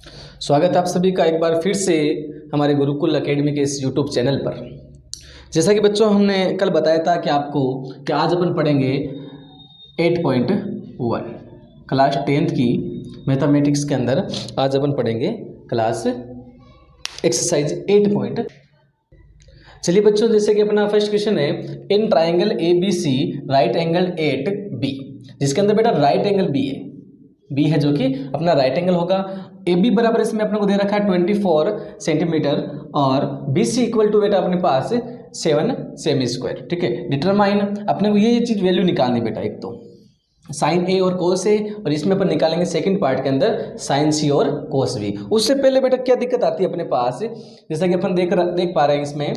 स्वागत है आप सभी का एक बार फिर से हमारे गुरुकुल एकेडमी के इस यूट्यूब चैनल पर। जैसा कि बच्चों हमने कल बताया था कि आपको कि आज अपन पढ़ेंगे 8.1 क्लास 10th की मैथमेटिक्स के अंदर। आज अपन पढ़ेंगे क्लास एक्सरसाइज 8 चलिए बच्चों, जैसे कि अपना फर्स्ट क्वेश्चन है, in triangle A B C right angle at B, जिसके अंदर बेटा राइट एंगल बी है, बी है जो कि अपना राइट एंगल होगा। ए बी बराबर इसमें अपने को दे रखा है 24 सेंटीमीटर और बी सी इक्वल टू बेटा अपने पास 7 सेमी स्क्वायर। ठीक है, डिटरमाइन अपने को ये चीज़ वैल्यू निकालनी बेटा, एक तो साइन ए और कोस ए, और इसमें अपन निकालेंगे सेकंड पार्ट के अंदर साइन सी और कोस बी। उससे पहले बेटा क्या दिक्कत आती है अपने पास, जैसा कि अपन देख पा रहे हैं इसमें,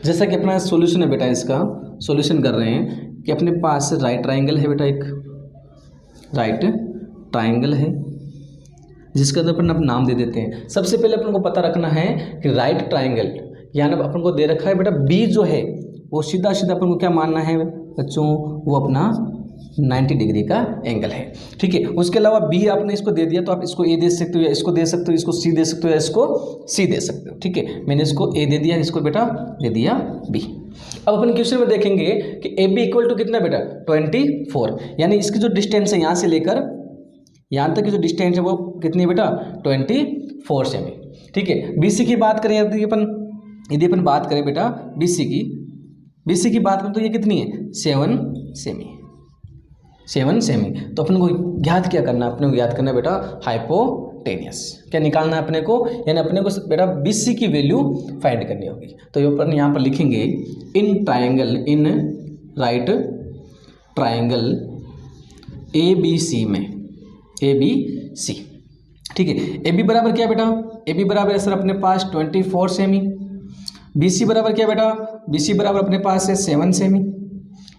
जैसा कि अपना सॉल्यूशन है बेटा, इसका सॉल्यूशन कर रहे हैं कि अपने पास राइट ट्राइंगल है बेटा, एक राइट ट्राइंगल है जिसका अपन अब नाम दे देते हैं। सबसे पहले अपन को पता रखना है कि राइट ट्राइंगल यानी अपन को दे रखा है बेटा बी जो है वो सीधा सीधा अपन को क्या मानना है बच्चों, वो अपना 90 डिग्री का एंगल है। ठीक है, उसके अलावा बी आपने इसको दे दिया तो आप इसको ए दे सकते हो, या इसको दे सकते हो, इसको सी दे सकते हो, या इसको सी दे सकते हो। ठीक है, मैंने इसको ए दे दिया, इसको बेटा दे दिया बी। अब अपन क्वेश्चन में देखेंगे कि ए बी इक्वल टू कितना बेटा 24, यानी इसकी जो डिस्टेंस है यहाँ से लेकर यहाँ तक की जो डिस्टेंस है वो कितनी है बेटा 24 सेमी। ठीक है, बी सी की बात करें यदि अपन बात करें बेटा बी सी की बात करें तो ये कितनी है 7 सेमी। तो अपन को ज्ञात क्या करना है, अपने को ज्ञात करना है बेटा हाइपोटेनियस। क्या निकालना है अपने को, यानी अपने को बेटा बी सी की वैल्यू फाइंड करनी होगी। तो ये अपन यहाँ पर लिखेंगे in right triangle A B C में ए बी सी। ठीक है, ए बी बराबर क्या बेटा, ए बी बराबर है सर अपने पास 24 सेमी। बी सी बराबर क्या बेटा, बी सी बराबर अपने पास है 7 सेमी।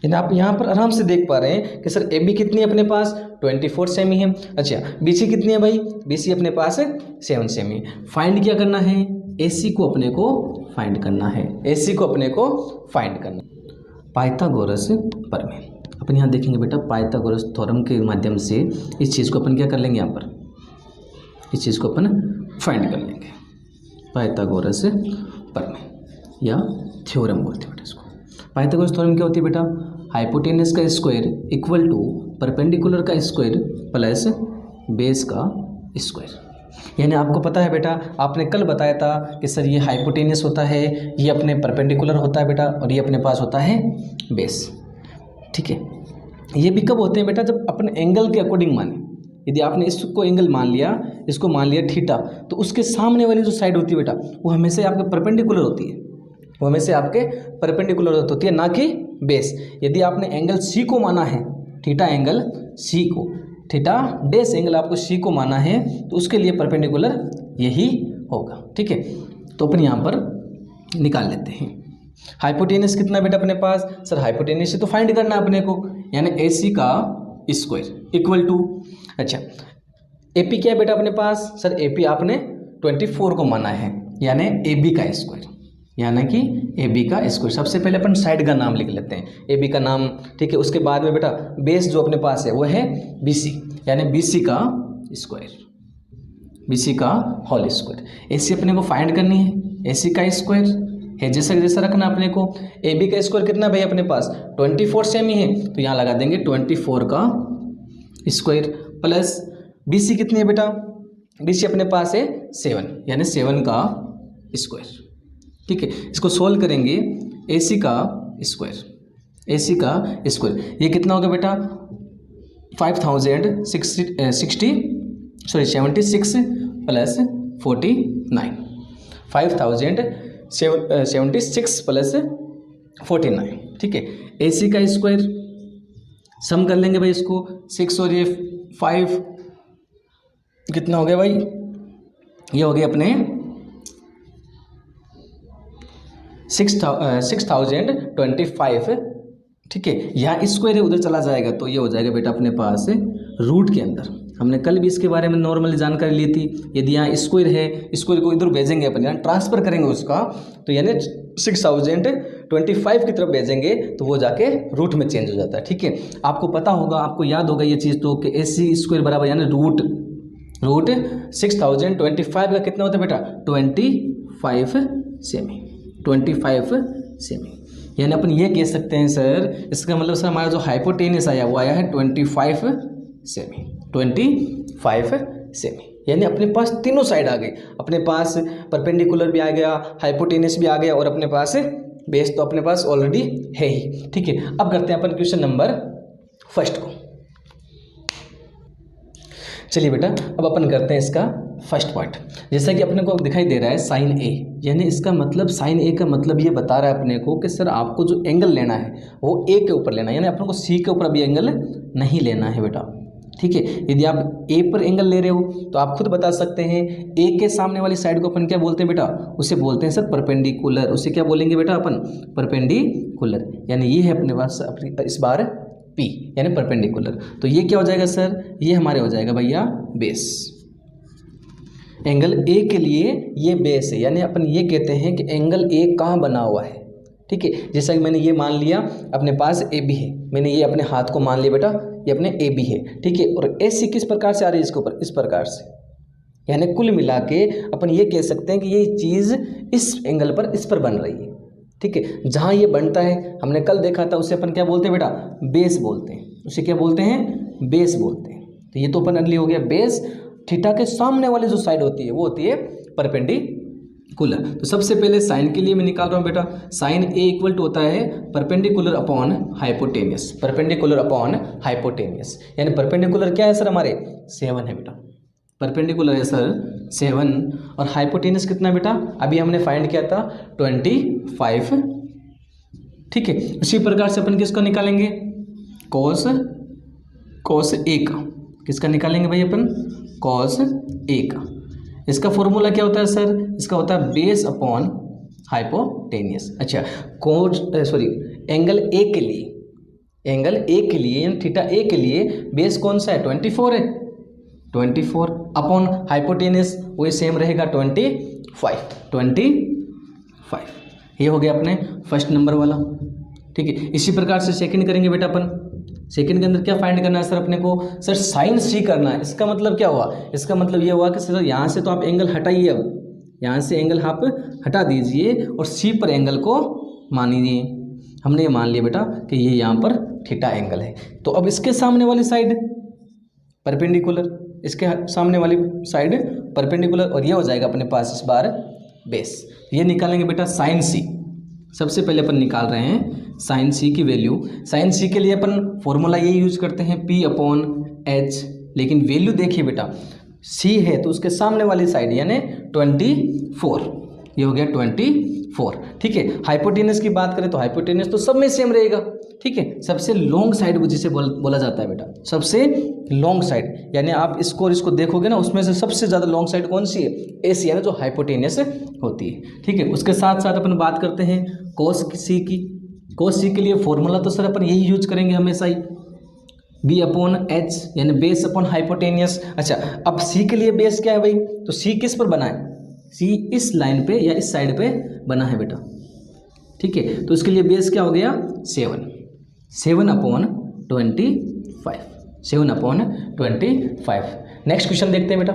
यानी आप यहाँ पर आराम से देख पा रहे हैं कि सर ए बी कितनी है अपने पास 24 सेमी है। अच्छा, बी सी कितनी है भाई, बी सी अपने पास है 7 सेमी। फाइंड क्या करना है, ए सी को अपने को फाइंड करना है, ए सी को अपने को फाइंड करना। पाइथागोरस प्रमेय अपन यहाँ देखेंगे बेटा, पाइथागोरस थ्योरम के माध्यम से इस चीज़ को अपन क्या कर लेंगे, यहाँ पर इस चीज़ को अपन फाइंड कर लेंगे। पाइथागोरस प्रमेय या थ्योरम बोलते हैं बेटा इसको। पाइथागोरस थ्योरम क्या होती है बेटा, हाइपोटेनस का स्क्वायर इक्वल टू परपेंडिकुलर का स्क्वायर प्लस बेस का स्क्वायर। यानी आपको पता है बेटा, आपने कल बताया था कि सर ये हाइपोटेनस होता है, ये अपने परपेंडिकुलर होता है बेटा, और ये अपने पास होता है बेस। ठीक है, ये भी कब होते हैं बेटा, जब अपन एंगल के अकॉर्डिंग माने। यदि आपने इसको एंगल मान लिया, इसको मान लिया थीटा, तो उसके सामने वाली जो साइड होती है बेटा वो हमेशा आपके परपेंडिकुलर होती है, वो हमेशा आपके परपेंडिकुलर होती है, ना कि बेस। यदि आपने एंगल सी को माना है, थीटा एंगल सी को, थीटा डेस एंगल आपको सी को माना है, तो उसके लिए परपेंडिकुलर यही होगा। ठीक है, तो अपन यहाँ पर निकाल लेते हैं हाइपोटेनस कितना बेटा अपने पास, सर हाइपोटेनस से तो फाइंड करना है अपने को, यानी ए सी का स्क्वायर इक्वल टू, अच्छा ए पी क्या है बेटा अपने पास, सर ए पी आपने 24 को माना है, यानी ए बी का स्क्वायर, यानी कि ए बी का स्क्वायर। सबसे पहले अपन साइड का नाम लिख लेते हैं, ए बी का नाम। ठीक है, उसके बाद में बेटा बेस जो अपने पास है वो है बी सी, यानी बी सी का स्क्वायर, बी सी का होल स्क्वायर। ए सी अपने को फाइंड करनी है, ए सी का स्क्वायर है जैसा रखना अपने को। ए बी का स्क्वायर कितना भाई अपने पास 24 सेमी है, तो यहाँ लगा देंगे 24 का स्क्वायर प्लस बी सी कितनी है बेटा, बी सी अपने पास है 7, यानी 7 का स्क्वायर। ठीक है, इसको सोल्व करेंगे, ए सी का स्क्वायर, ए सी का स्क्वायर ये कितना होगा बेटा 76 प्लस 49, 5076 प्लस 49। ठीक है, ए सी का स्क्वायर सम कर लेंगे भाई इसको, 6 और ये 5 कितना हो गया भाई, ये हो गया अपने 6025। ठीक है, यहाँ स्क्वायर है उधर चला जाएगा तो ये हो जाएगा बेटा अपने पास रूट के अंदर। हमने कल भी इसके बारे में नॉर्मली जानकारी ली थी। यदि यहाँ स्क्वायर है, स्क्वायर को इधर भेजेंगे अपन, यहाँ ट्रांसफर करेंगे उसका, तो यानी 6025 की तरफ भेजेंगे तो वो जाके रूट में चेंज हो जाता है। ठीक है, आपको पता होगा, आपको याद होगा ये चीज़ तो कि AC स्क्वायर बराबर यानी रूट 6025 का कितना होता है बेटा 25 सेमी, 25 सेमी। यानी अपन ये कह सकते हैं सर, इसका मतलब सर हमारा जो हाइपोटेनियस आया वो आया है 25 सेमी, 25 सेमी। यानी अपने पास तीनों साइड आ गई, अपने पास परपेंडिकुलर भी आ गया, हाइपोटेनियस भी आ गया और अपने पास बेस तो अपने पास ऑलरेडी है ही। ठीक है, अब करते हैं अपन क्वेश्चन नंबर फर्स्ट को। चलिए बेटा, अब अपन करते हैं इसका फर्स्ट पॉइंट। जैसा कि अपने को दिखाई दे रहा है साइन ए, यानी इसका मतलब साइन ए का मतलब ये बता रहा है अपने को कि सर आपको जो एंगल लेना है वो ए के ऊपर लेना है, यानी अपने को सी के ऊपर अभी एंगल नहीं लेना है बेटा। ठीक है, यदि आप ए पर एंगल ले रहे हो तो आप खुद बता सकते हैं ए के सामने वाली साइड को अपन क्या बोलते हैं बेटा, उसे बोलते हैं सर परपेंडिकुलर। उसे क्या बोलेंगे बेटा अपन, परपेंडिकुलर। यानी ये है अपने पास इस बार पी, यानी परपेंडिकुलर। तो ये क्या हो जाएगा सर, ये हमारे हो जाएगा भैया बेस। एंगल ए के लिए ये बेस है, यानी अपन ये कहते हैं कि एंगल ए कहाँ बना हुआ है। ठीक है, जैसा कि मैंने ये मान लिया अपने पास ए बी है, मैंने ये अपने हाथ को मान लिया बेटा ये अपने ए बी है। ठीक है, और ए सी किस प्रकार से आ रही है इसके ऊपर, इस प्रकार से। यानी कुल मिला के अपन ये कह सकते हैं कि ये चीज़ इस एंगल पर इस पर बन रही है। ठीक है, जहाँ ये बनता है हमने कल देखा था, उसे अपन क्या बोलते हैं बेटा, बेस बोलते हैं। उसे क्या बोलते हैं, बेस बोलते हैं। तो ये तो अपन अर्ली हो गया बेस। थीटा के सामने वाली जो साइड होती है वो होती है परपेंडिकुलर। तो सबसे पहले साइन के लिए मैं निकाल रहा हूँ बेटा, साइन ए इक्वल टू होता है perpendicular upon hypotenuse, perpendicular upon hypotenuse. यानी परपेंडिकुलर क्या है सर हमारे 7 है बेटा, परपेंडिकुलर है सर 7 और हाइपोटेनियस कितना बेटा, अभी हमने फाइंड किया था 25। ठीक है, उसी प्रकार से अपन किसको निकालेंगे, कॉस ए का, किसका निकालेंगे भाई अपन, कॉस ए का। इसका फॉर्मूला क्या होता है सर, इसका होता है बेस अपॉन हाइपोटेनियस। अच्छा, एंगल ए के लिए, एंगल ए के लिए यानी थीटा ए के लिए बेस कौन सा है, 24 है, 24 अपॉन हाइपोटेनियस वही सेम रहेगा 25। ये हो गया अपने फर्स्ट नंबर वाला। ठीक है, इसी प्रकार से सेकंड करेंगे बेटा अपन। सेकंड के अंदर क्या फाइंड करना है सर अपने को, सर साइन सी करना है। इसका मतलब क्या हुआ, इसका मतलब ये हुआ कि सर यहाँ से तो आप एंगल हटाइए, अब यहाँ से एंगल आप हटा दीजिए और सी पर एंगल को मानिए। हमने ये मान लिया बेटा कि ये यहाँ पर थीटा एंगल है। तो अब इसके सामने वाली साइड परपेंडिकुलर, इसके सामने वाली साइड परपेंडिकुलर और ये हो जाएगा अपने पास इस बार बेस। ये निकालेंगे बेटा साइन सी। सबसे पहले अपन निकाल रहे हैं साइन सी की वैल्यू। साइन सी के लिए अपन फॉर्मूला ये यूज करते हैं P अपॉन H, लेकिन वैल्यू देखिए बेटा C है तो उसके सामने वाली साइड यानी 24, ये हो गया 24। ठीक है, हाइपोटेनस की बात करें तो हाइपोटेनस तो सब में सेम रहेगा। ठीक है, सबसे लॉन्ग साइड जिसे बोला जाता है बेटा, सबसे लॉन्ग साइड, यानी आप इसको देखोगे ना उसमें से सबसे ज़्यादा लॉन्ग साइड कौन सी है, AC यानी जो हाइपोटेनस होती है। ठीक है, उसके साथ साथ अपन बात करते हैं कोस सी की। कोस सी के लिए फॉर्मूला तो सर अपन यही यूज करेंगे हमेशा ही, B अपॉन H यानी बेस अपॉन हाइपोटेनियस। अच्छा, अब C के लिए बेस क्या है भाई, तो C किस पर बना है, C इस लाइन पे या इस साइड पे बना है बेटा। ठीक है, तो इसके लिए बेस क्या हो गया 7 अपॉन 25, 7 अपॉन 25। नेक्स्ट क्वेश्चन देखते हैं बेटा।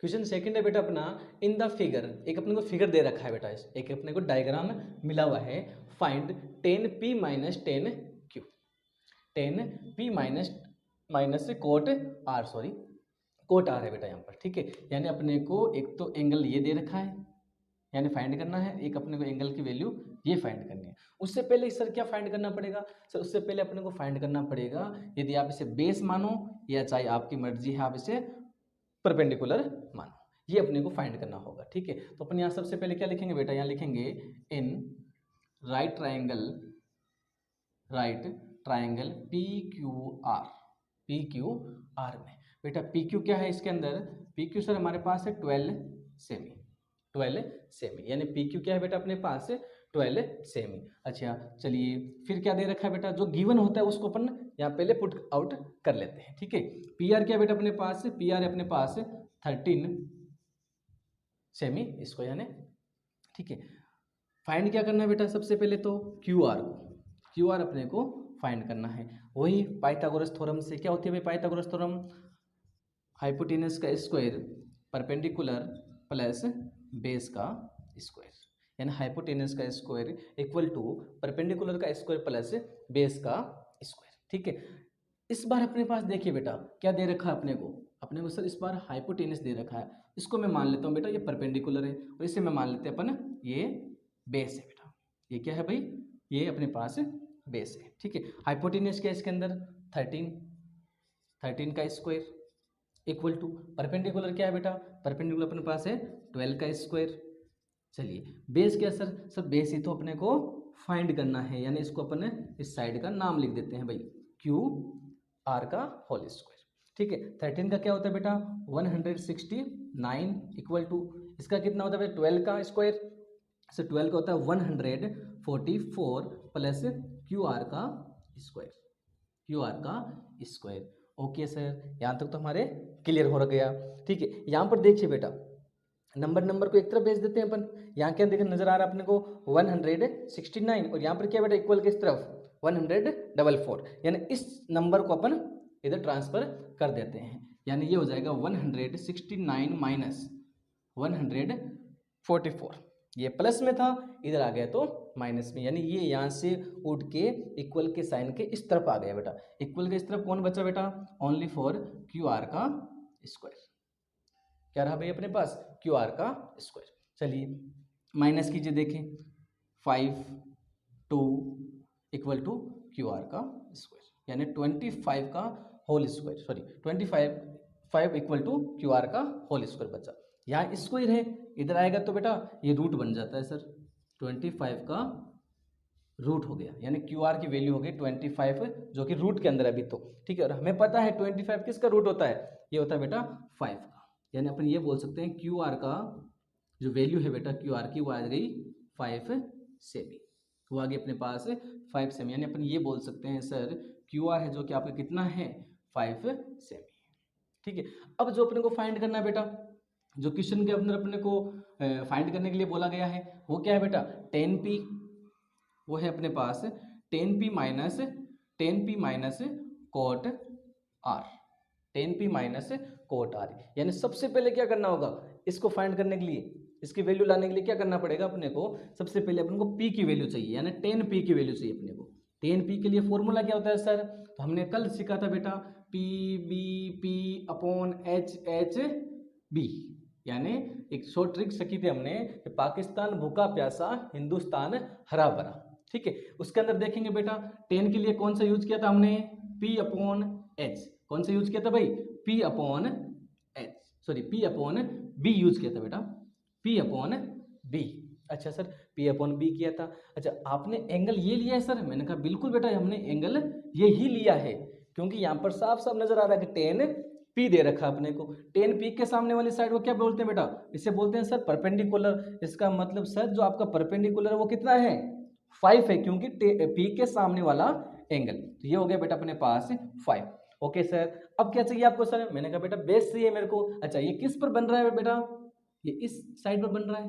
क्वेश्चन सेकंड है बेटा अपना, इन द फिगर, एक अपने को फिगर दे रखा है बेटा, एक अपने को डायग्राम मिला हुआ है। Find 10p minus 10q, 10p minus cot R है बेटा यहाँ पर। ठीक है, यानी अपने को एक तो एंगल ये दे रखा है यानी फाइंड करना है, एक अपने को एंगल की वैल्यू ये फाइंड करनी है। उससे पहले सर क्या फाइंड करना पड़ेगा, सर उससे पहले अपने को फाइंड करना पड़ेगा यदि आप इसे बेस मानो या चाहे आपकी मर्जी है आप इसे परपेंडिकुलर मानो, ये अपने को फाइंड करना होगा। ठीक है, तो अपन यहाँ सबसे पहले क्या लिखेंगे बेटा, यहाँ लिखेंगे इन राइट ट्राइंगल PQR में। बेटा PQ क्या है इसके अंदर, PQ सर हमारे पास है 12 सेमी, यानी PQ क्या है बेटा अपने पास 12 सेमी। अच्छा चलिए, फिर क्या दे रखा है बेटा, जो गिवन होता है उसको अपन यहाँ पहले पुट आउट कर लेते हैं। ठीक है, PR क्या बेटा अपने पास, PR है अपने पास 13 सेमी, इसको यानी। ठीक है, फाइंड क्या करना है बेटा, सबसे पहले तो QR अपने को फाइंड करना है। वही पाइथागोरस थ्योरम से क्या होती है भाई, पाइथागोरस थ्योरम हाइपोटेनस का स्क्वायर परपेंडिकुलर प्लस बेस का स्क्वायर, यानी हाइपोटेनस का स्क्वायर इक्वल टू परपेंडिकुलर का स्क्वायर प्लस बेस का स्क्वायर। ठीक है, इस बार अपने पास देखिए बेटा क्या दे रखा है अपने को सर इस बार हाइपोटेनस दे रखा है। इसको मैं मान लेता हूँ बेटा ये परपेंडिकुलर है, और इसे मैं मान लेते हैं अपन ये बेस है बेटा। ये क्या है भाई, ये अपने पास बेस है। ठीक है, हाइपोटेनस क्या है इसके अंदर 13 का स्क्वायर इक्वल टू परपेंडिकुलर क्या है बेटा, परपेंडिकुलर अपने पास है 12 का स्क्वायर। चलिए बेस क्या सर बेस ही तो अपने को फाइंड करना है, यानी इसको अपन इस साइड का नाम लिख देते हैं भाई क्यू आर का होल स्क्वायर। ठीक है, 13 का क्या होता है बेटा 169 इक्वल टू इसका कितना होता है 12 का स्क्वायर, सो 12 का होता है 144 प्लस क्यू आर का स्क्वायर। ओके सर, यहाँ तक तो हमारे क्लियर हो गया। ठीक है, यहाँ पर देखिए बेटा नंबर को एक तरफ भेज देते हैं अपन। यहाँ क्या देखिए नजर आ रहा है अपने को 169, और यहाँ पर क्या बेटा इक्वल किस तरफ 144, यानी इस नंबर को अपन इधर ट्रांसफर कर देते हैं, यानी ये हो जाएगा 169 माइनस 144। ये प्लस में था, इधर आ गया तो माइनस में, यानी ये यहाँ से उठ के इक्वल के साइन के इस तरफ आ गया बेटा। इक्वल के इस तरफ कौन बचा बेटा, ओनली फॉर क्यू आर का स्क्वायर। क्या रहा भाई अपने पास क्यू आर का स्क्वायर। चलिए माइनस कीजिए, देखें 5 2 इक्वल टू क्यू आर का स्क्वायर, यानी 25 का whole square, sorry 5 equal to Q R का होल स्क्वायर बचा। यहाँ स्क्वायर है, इधर आएगा तो बेटा ये रूट बन जाता है सर, 25 का रूट हो गया, यानी क्यू आर की वैल्यू हो गई 25 जो कि रूट के अंदर अभी तो। ठीक है, और हमें पता है 25 किसका रूट होता है, ये होता है बेटा 5 का, यानी अपन ये बोल सकते हैं क्यू आर का जो वैल्यू है बेटा क्यू आर की वो आ गई 5 सेमी, वो आ गई अपने पास 5 सेमी, यानी अपन ये बोल सकते हैं सर क्यू आर है जो कि आपका कितना है 5 सेमी। ठीक है, अब जो अपने को फाइंड करना है बेटा, जो क्वेश्चन के अंदर अपने को फाइंड करने के लिए बोला गया है वो क्या है बेटा 10p, वो है अपने पास 10p minus cot R, 10p minus cot R, यानी सबसे पहले क्या करना होगा इसको फाइंड करने के लिए, इसकी वैल्यू लाने के लिए क्या करना पड़ेगा अपने को, सबसे पहले अपने को p की वैल्यू चाहिए, यानी 10p की वैल्यू चाहिए अपने को। 10p के लिए फॉर्मूला क्या होता है सर, तो हमने कल सीखा था बेटा PBP/HHB, यानी एक शॉर्ट ट्रिक सीखी थी हमने कि पाकिस्तान भूखा प्यासा हिंदुस्तान हरा भरा। ठीक है, उसके अंदर देखेंगे बेटा 10 के लिए कौन सा यूज किया था हमने P/H, कौन सा यूज किया था भाई P/B यूज किया था बेटा, P/B। अच्छा सर P/B किया था। अच्छा आपने एंगल ये लिया है सर, मैंने कहा बिल्कुल बेटा हमने एंगल ये ही लिया है, क्योंकि यहाँ पर साफ साफ नजर आ रहा है कि 10p दे रखा अपने को। 10p के सामने वाली साइड को क्या बोलते हैं बेटा, इसे बोलते हैं सर परपेंडिकुलर। इसका मतलब सर जो आपका परपेंडिकुलर है वो कितना है 5 है, क्योंकि p के सामने वाला एंगल, तो ये हो गया बेटा अपने पास 5। ओके सर, अब क्या चाहिए आपको सर, मैंने कहा बेटा बेस चाहिए मेरे को। अच्छा ये किस पर बन रहा है बेटा, ये इस साइड पर बन रहा है,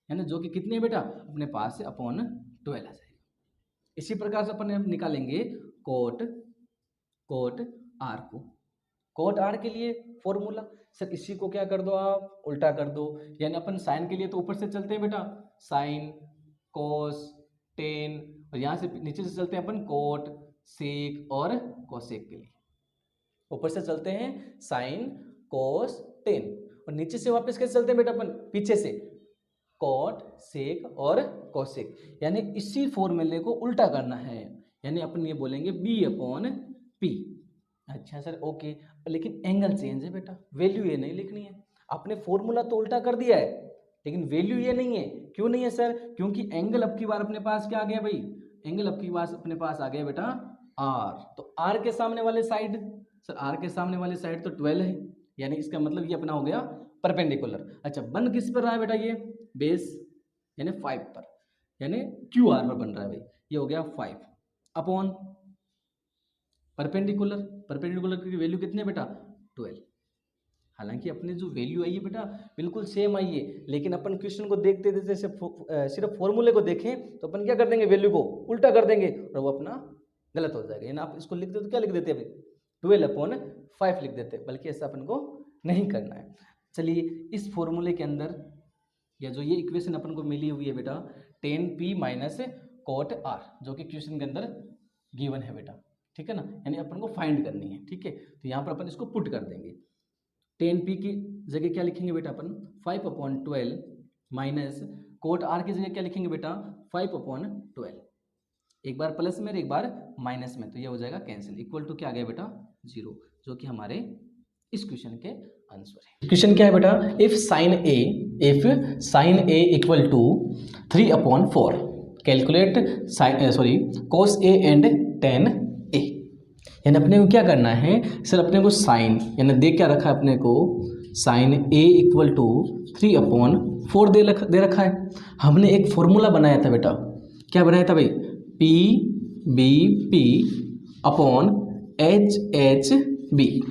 यानी जो कि कितने बेटा अपने पास से अपॉन 12 आ जाएगा। इसी प्रकार से अपन निकालेंगे कोट आर को। कोट आर के लिए फॉर्मूला सर इसी को क्या कर दो आप उल्टा कर दो, यानी अपन साइन के लिए तो ऊपर से चलते हैं बेटा साइन कोस टेन, और यहाँ से नीचे से चलते हैं अपन कोट सेक और कोसेक के लिए। ऊपर से चलते हैं साइन कोस टेन, और नीचे से वापस कैसे चलते हैं बेटा अपन पीछे से कोट सेक और कोसेक, यानी इसी फॉर्मूले को उल्टा करना है, यानी अपन ये बोलेंगे B/P। अच्छा सर ओके, लेकिन एंगल चेंज है बेटा, वैल्यू ये नहीं लिखनी है। आपने फॉर्मूला तो उल्टा कर दिया है लेकिन वैल्यू ये नहीं है। क्यों नहीं है सर, क्योंकि एंगल अब की बार अपने पास क्या आ गया भाई, एंगल अब की बार अपने पास आ गया बेटा R, तो R के सामने वाले साइड, सर R के सामने वाले साइड तो 12 है, यानी इसका मतलब ये अपना हो गया परपेंडिकुलर। अच्छा बन किस पर रहा है बेटा, ये बेस यानी 5 पर, यानी क्यू आर पर बन रहा है भाई, ये हो गया 5 अपॉन परपेंडिकुलर की वैल्यू कितनी है बेटा 12। हालांकि अपने जो वैल्यू आई है बेटा बिल्कुल सेम आई है, लेकिन अपन क्वेश्चन को देखते जैसे सिर्फ फॉर्मूले को देखें तो अपन क्या कर देंगे वैल्यू को उल्टा कर देंगे और वो अपना गलत हो जाएगा। यानी आप इसको लिखते तो क्या लिख देते अभी 12/5 लिख देते, बल्कि ऐसा अपन को नहीं करना है। चलिए इस फॉर्मूले के अंदर या जो ये इक्वेशन अपन को मिली हुई है बेटा 10p माइनस cot r, जो कि क्वेश्चन के अंदर गिवन है बेटा, ठीक है ना, यानी अपन को फाइंड करनी है। ठीक है, तो यहाँ पर अपन इसको पुट कर देंगे। 10p की जगह क्या लिखेंगे बेटा अपन 5/12 माइनस cot r की जगह क्या लिखेंगे बेटा 5/12, एक बार प्लस में और एक बार माइनस में, तो ये हो जाएगा कैंसिल, इक्वल टू क्या आ गया बेटा 0, जो कि हमारे इस क्वेश्चन के आंसर है। क्वेश्चन क्या है बेटा, if sine A equal to 3/4 calculate cos a and tan a। यानी अपने को क्या करना है सर, अपने को साइन यानी दे क्या रखा है अपने को साइन a इक्वल टू 3/4 दे रखा है। हमने एक फॉर्मूला बनाया था बेटा, क्या बनाया था भाई P B P upon H H B,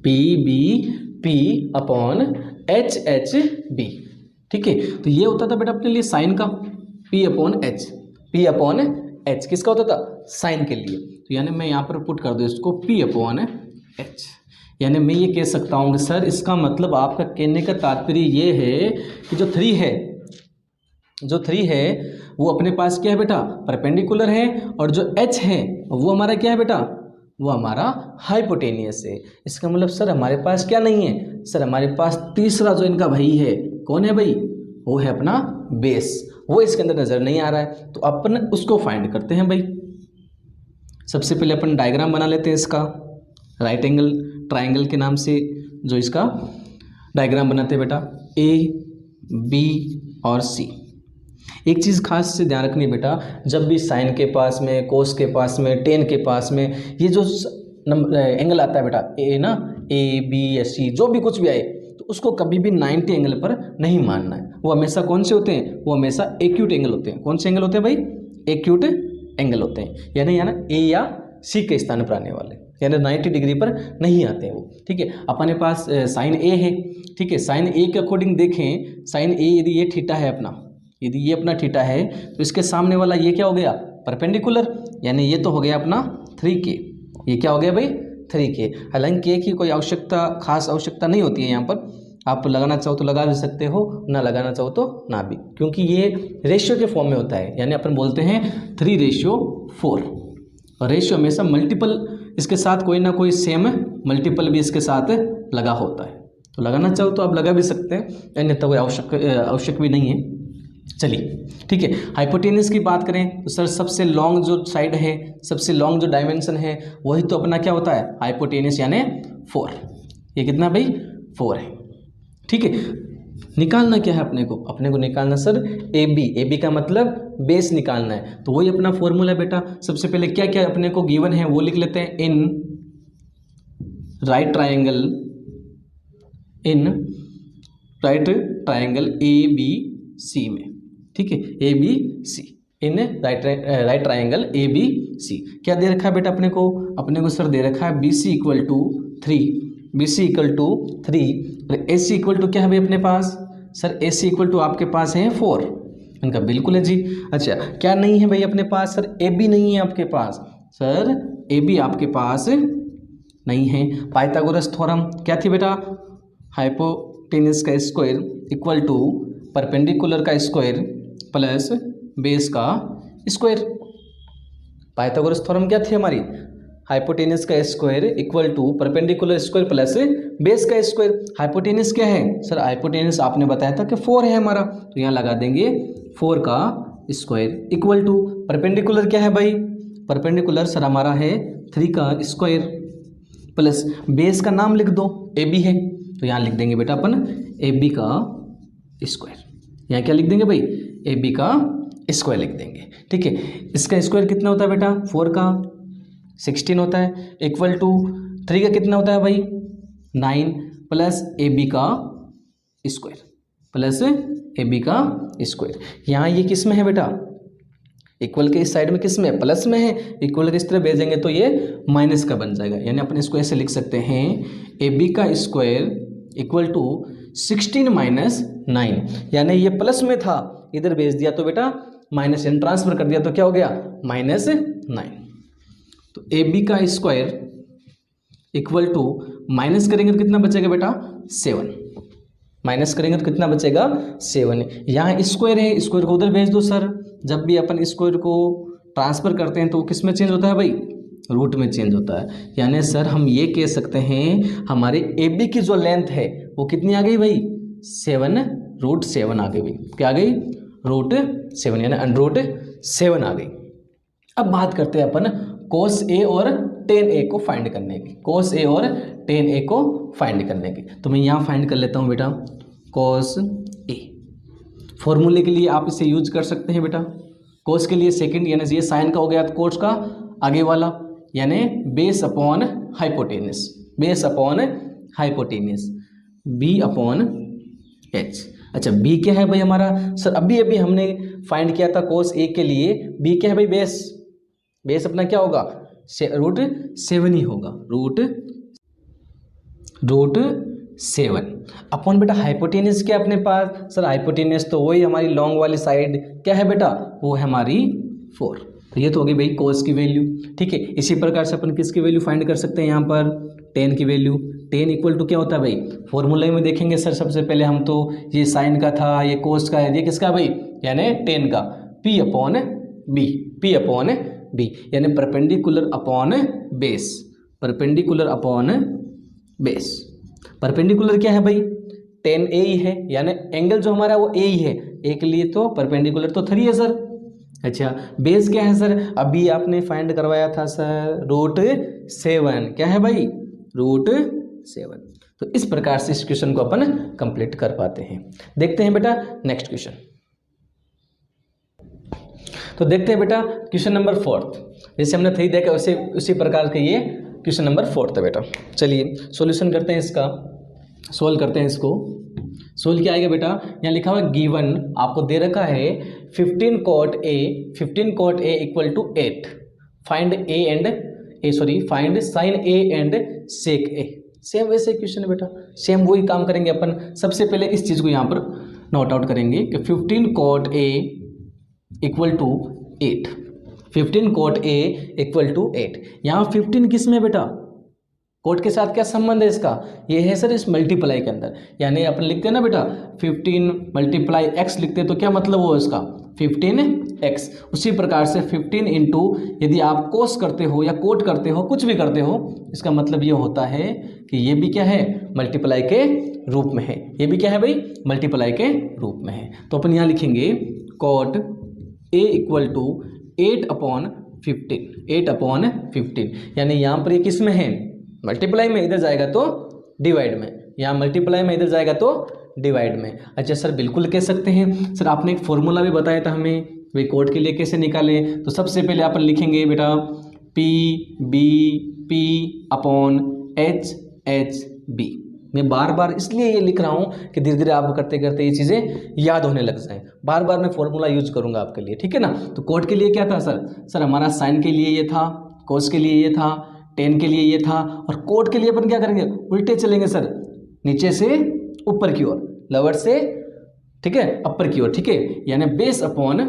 P B P upon H H B. ठीक है, तो ये होता था बेटा अपने लिए साइन का पी अपॉन एच किसका होता था साइन के लिए। तो यानी मैं यहाँ पर पुट कर दूँ इसको पी अपॉन एच, यानी मैं ये कह सकता हूँ कि सर इसका मतलब आपका कहने का तात्पर्य ये है कि जो 3 है वो अपने पास क्या है बेटा परपेंडिकुलर है, और जो h है वो हमारा क्या है बेटा वो हमारा हाइपोटेनियस है। इसका मतलब सर हमारे पास क्या नहीं है, सर हमारे पास तीसरा जो इनका भाई है कौन है भाई, वो है अपना बेस, वो इसके अंदर नज़र नहीं आ रहा है, तो अपन उसको फाइंड करते हैं भाई। सबसे पहले अपन डायग्राम बना लेते हैं इसका, राइट एंगल ट्राइंगल के नाम से जो इसका डायग्राम बनाते हैं बेटा ए बी और सी। एक चीज़ खास से ध्यान रखनी बेटा, जब भी साइन के पास में कोस के पास में टेन के पास में ये जो एंगल आता है बेटा ए बी या सी जो भी कुछ भी आए, तो उसको कभी भी 90 एंगल पर नहीं मानना है। वो हमेशा कौन से होते हैं, वो हमेशा एक्यूट एंगल होते हैं। कौन से एंगल होते हैं भाई, एक्यूट एंगल होते हैं, यानी ए या सी के स्थान पर आने वाले, यानी 90 डिग्री पर नहीं आते हैं वो। ठीक है, अपने पास साइन ए है, ठीक है, साइन ए के अकॉर्डिंग देखें, साइन ए यदि ये थीटा है अपना, यदि ये अपना थीटा है तो इसके सामने वाला ये क्या हो गया परपेंडिकुलर, यानी ये तो हो गया अपना 3k, ये क्या हो गया भाई 3k। हालांकि k की कोई खास आवश्यकता नहीं होती है, यहाँ पर आप लगाना चाहो तो लगा भी सकते हो, ना लगाना चाहो तो ना भी, क्योंकि ये रेशियो के फॉर्म में होता है, यानी अपन बोलते हैं 3:4, और रेशियो हमेशा मल्टीपल इसके साथ कोई ना कोई सेम मल्टीपल भी इसके साथ लगा होता है, तो लगाना चाहो तो आप लगा भी सकते हैं, अन्यथा कोई आवश्यक भी नहीं है। चलिए ठीक है, हाइपोटेनस की बात करें तो सर सबसे लॉन्ग जो साइड है, सबसे लॉन्ग जो डायमेंशन है वही तो अपना क्या होता है हाइपोटेनस, यानी 4। ये कितना भाई 4 है। ठीक है, निकालना क्या है अपने को निकालना सर ए बी का मतलब बेस निकालना है, तो वही अपना फॉर्मूला बेटा। सबसे पहले क्या क्या अपने को गिवन है वो लिख लेते हैं, in right triangle A B C में। ठीक है, A B C in right triangle A B C. क्या दे रखा है बेटा अपने को सर दे रखा है BC इक्वल टू 3 और AC इक्वल टू क्या है भाई अपने पास, सर AC इक्वल टू आपके पास है 4, इनका बिल्कुल है जी। अच्छा क्या नहीं है भाई अपने पास, सर AB नहीं है आपके पास, सर AB आपके पास नहीं है। पाइथागोरस थ्योरम क्या थी बेटा, हाइपोटेनस का स्क्वायर इक्वल टू परपेंडिकुलर का स्क्वायर प्लस बेस का स्क्वायर। पाइथागोरस थ्योरम क्या थी हमारी, हाइपोटेनस का square equal to perpendicular square plus base का स्क्वायर। हाइपोटेनस क्या है सर, हाइपोटेनस आपने बताया था कि 4 है हमारा, तो यहाँ लगा देंगे 4 का स्क्वायर इक्वल टू परपेंडिकुलर क्या है भाई, परपेंडिकुलर सर हमारा है 3 का स्क्वायर प्लस बेस का नाम लिख दो AB है, तो यहाँ लिख देंगे बेटा अपन AB का स्क्वायर। यहाँ क्या लिख देंगे भाई AB का स्क्वायर लिख देंगे। ठीक है, इसका स्क्वायर कितना होता है बेटा 4 का 16 होता है, इक्वल टू 3 का कितना होता है भाई 9 प्लस AB का स्क्वायर। यहाँ ये किस में है बेटा, इक्वल के इस साइड में किस में प्लस में है, इक्वल के इस तरह भेजेंगे तो ये माइनस का बन जाएगा, यानी अपन इसको ऐसे लिख सकते हैं AB का स्क्वायर इक्वल टू 16 माइनस 9, यानी ये प्लस में था इधर भेज दिया तो बेटा माइनस, यानी ट्रांसफर कर दिया तो क्या हो गया -9। तो ए बी का स्क्वायर इक्वल टू माइनस करेंगे तो कितना बचेगा बेटा 7, माइनस करेंगे तो कितना बचेगा 7। यहाँ स्क्वायर है, स्क्वायर को उधर भेज दो सर। जब भी अपन स्क्वायर को ट्रांसफर करते हैं तो किस में चेंज होता है भाई, रूट में चेंज होता है। यानी सर हम ये कह सकते हैं हमारे ए बी की जो लेंथ है वो कितनी आ गई भाई 7√7 आ गई भाई। क्या आ गई √7 यानी √7 आ गई। अब बात करते हैं अपन cos A और tan A को फाइंड करने की, cos A और tan A को फाइंड करने की। तो मैं यहाँ फाइंड कर लेता हूँ बेटा cos A। फॉर्मूले के लिए आप इसे यूज कर सकते हैं बेटा। cos के लिए सेकंड यानी ये साइन का हो गया, तो cos का आगे वाला यानी base upon hypotenuse, base upon hypotenuse b upon h। अच्छा b क्या है भाई हमारा सर, अभी अभी हमने फाइंड किया था cos A के लिए। b क्या है भाई बेस, बेस अपना क्या होगा √7 ही होगा, √7 अपॉन बेटा हाइपोटेनस क्या अपने पास सर, हाइपोटेनस तो वही हमारी लॉन्ग वाली साइड क्या है बेटा, वो है हमारी 4। तो ये तो होगी भाई cos की वैल्यू। ठीक है, इसी प्रकार से अपन किसकी वैल्यू फाइंड कर सकते हैं यहाँ पर tan की वैल्यू। tan इक्वल टू क्या होता है भाई, फॉर्मूले में देखेंगे सर सबसे पहले हम तो ये साइन का था, ये cos का है, ये किसका भाई यानी tan का p अपॉन b यानी perpendicular upon base, perpendicular upon base. Perpendicular क्या है भाई tan A ही है, यानी एंगल जो हमारा वो A ही है, A के लिए तो परपेंडिकुलर तो 3 है सर। अच्छा बेस क्या है सर, अभी आपने फाइंड करवाया था सर √7, क्या है भाई √7। तो इस प्रकार से इस क्वेश्चन को अपन कंप्लीट कर पाते हैं। देखते हैं बेटा नेक्स्ट क्वेश्चन। तो देखते हैं बेटा क्वेश्चन नंबर 4। जैसे हमने 3 देखा उसी उसी प्रकार के ये क्वेश्चन नंबर 4 है बेटा। चलिए सॉल्यूशन करते हैं इसका, सोल्व करते हैं इसको। सोल्व क्या आएगा बेटा, यहाँ लिखा हुआ गिवन आपको दे रखा है 15 cot A equal to 8, find find sine A and sec A। Same वैसे क्वेश्चन है बेटा, सेम वही काम करेंगे अपन। सबसे पहले इस चीज़ को यहाँ पर नोट आउट करेंगे कि 15 cot A equal to 8, 15 cot A equal to 8। यहाँ 15 किस में बेटा, कोट के साथ क्या संबंध है इसका, ये है सर इस मल्टीप्लाई के अंदर। यानी अपन लिखते हैं ना बेटा 15 मल्टीप्लाई x लिखते हैं तो क्या मतलब हो इसका 15x। उसी प्रकार से 15 इंटू यदि आप कोस करते हो या कोट करते हो, कुछ भी करते हो, इसका मतलब ये होता है कि ये भी क्या है मल्टीप्लाई के रूप में है, ये भी क्या है भाई मल्टीप्लाई के रूप में है। तो अपन यहाँ लिखेंगे cot A इक्वल टू 8/15, 8/15। यानी यहाँ पर ये किस में है मल्टीप्लाई में, इधर जाएगा तो डिवाइड में, यहाँ मल्टीप्लाई में इधर जाएगा तो डिवाइड में। अच्छा सर बिल्कुल कह सकते हैं सर, आपने एक फॉर्मूला भी बताया था हमें भाई कोट के लिए कैसे निकालें। तो सबसे पहले अपन लिखेंगे बेटा P/B/H/B। मैं बार बार इसलिए ये लिख रहा हूँ कि धीरे धीरे आप करते करते ये चीज़ें याद होने लग जाएं। बार बार मैं फॉर्मूला यूज करूँगा आपके लिए, ठीक है ना। तो कोट के लिए क्या था सर हमारा साइन के लिए ये था, कोस के लिए ये था, tan के लिए ये था, और कोट के लिए अपन क्या करेंगे उल्टे चलेंगे सर, नीचे से ऊपर की ओर, लोअर से ठीक है अपर की ओर, ठीक है। यानी बेस अपॉन,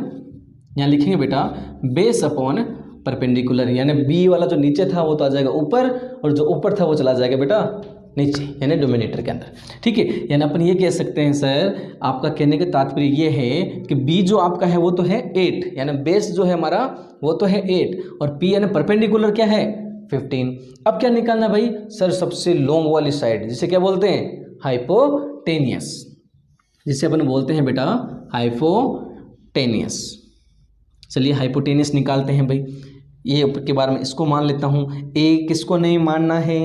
यहाँ लिखेंगे बेटा बेस अपॉन परपेंडिकुलर, यानी बी वाला जो नीचे था वो तो आ जाएगा ऊपर, और जो ऊपर था वो चला जाएगा बेटा नीचे, यानी डोमिनेटर के अंदर, ठीक है। यानी अपन ये कह सकते हैं सर, आपका कहने का तात्पर्य ये है कि बी जो आपका है वो तो है 8, यानी बेस जो है हमारा वो तो है 8, और पी यानी परपेंडिकुलर क्या है 15। अब क्या निकालना भाई सर, सबसे लॉन्ग वाली साइड, जिसे क्या बोलते हैं हाइपोटेनियस, जिसे अपन बोलते हैं बेटा हाइपोटेनियस। चलिए हाइपोटेनियस निकालते हैं भाई। ये के बारे में इसको मान लेता हूँ, ए किसको नहीं मानना है,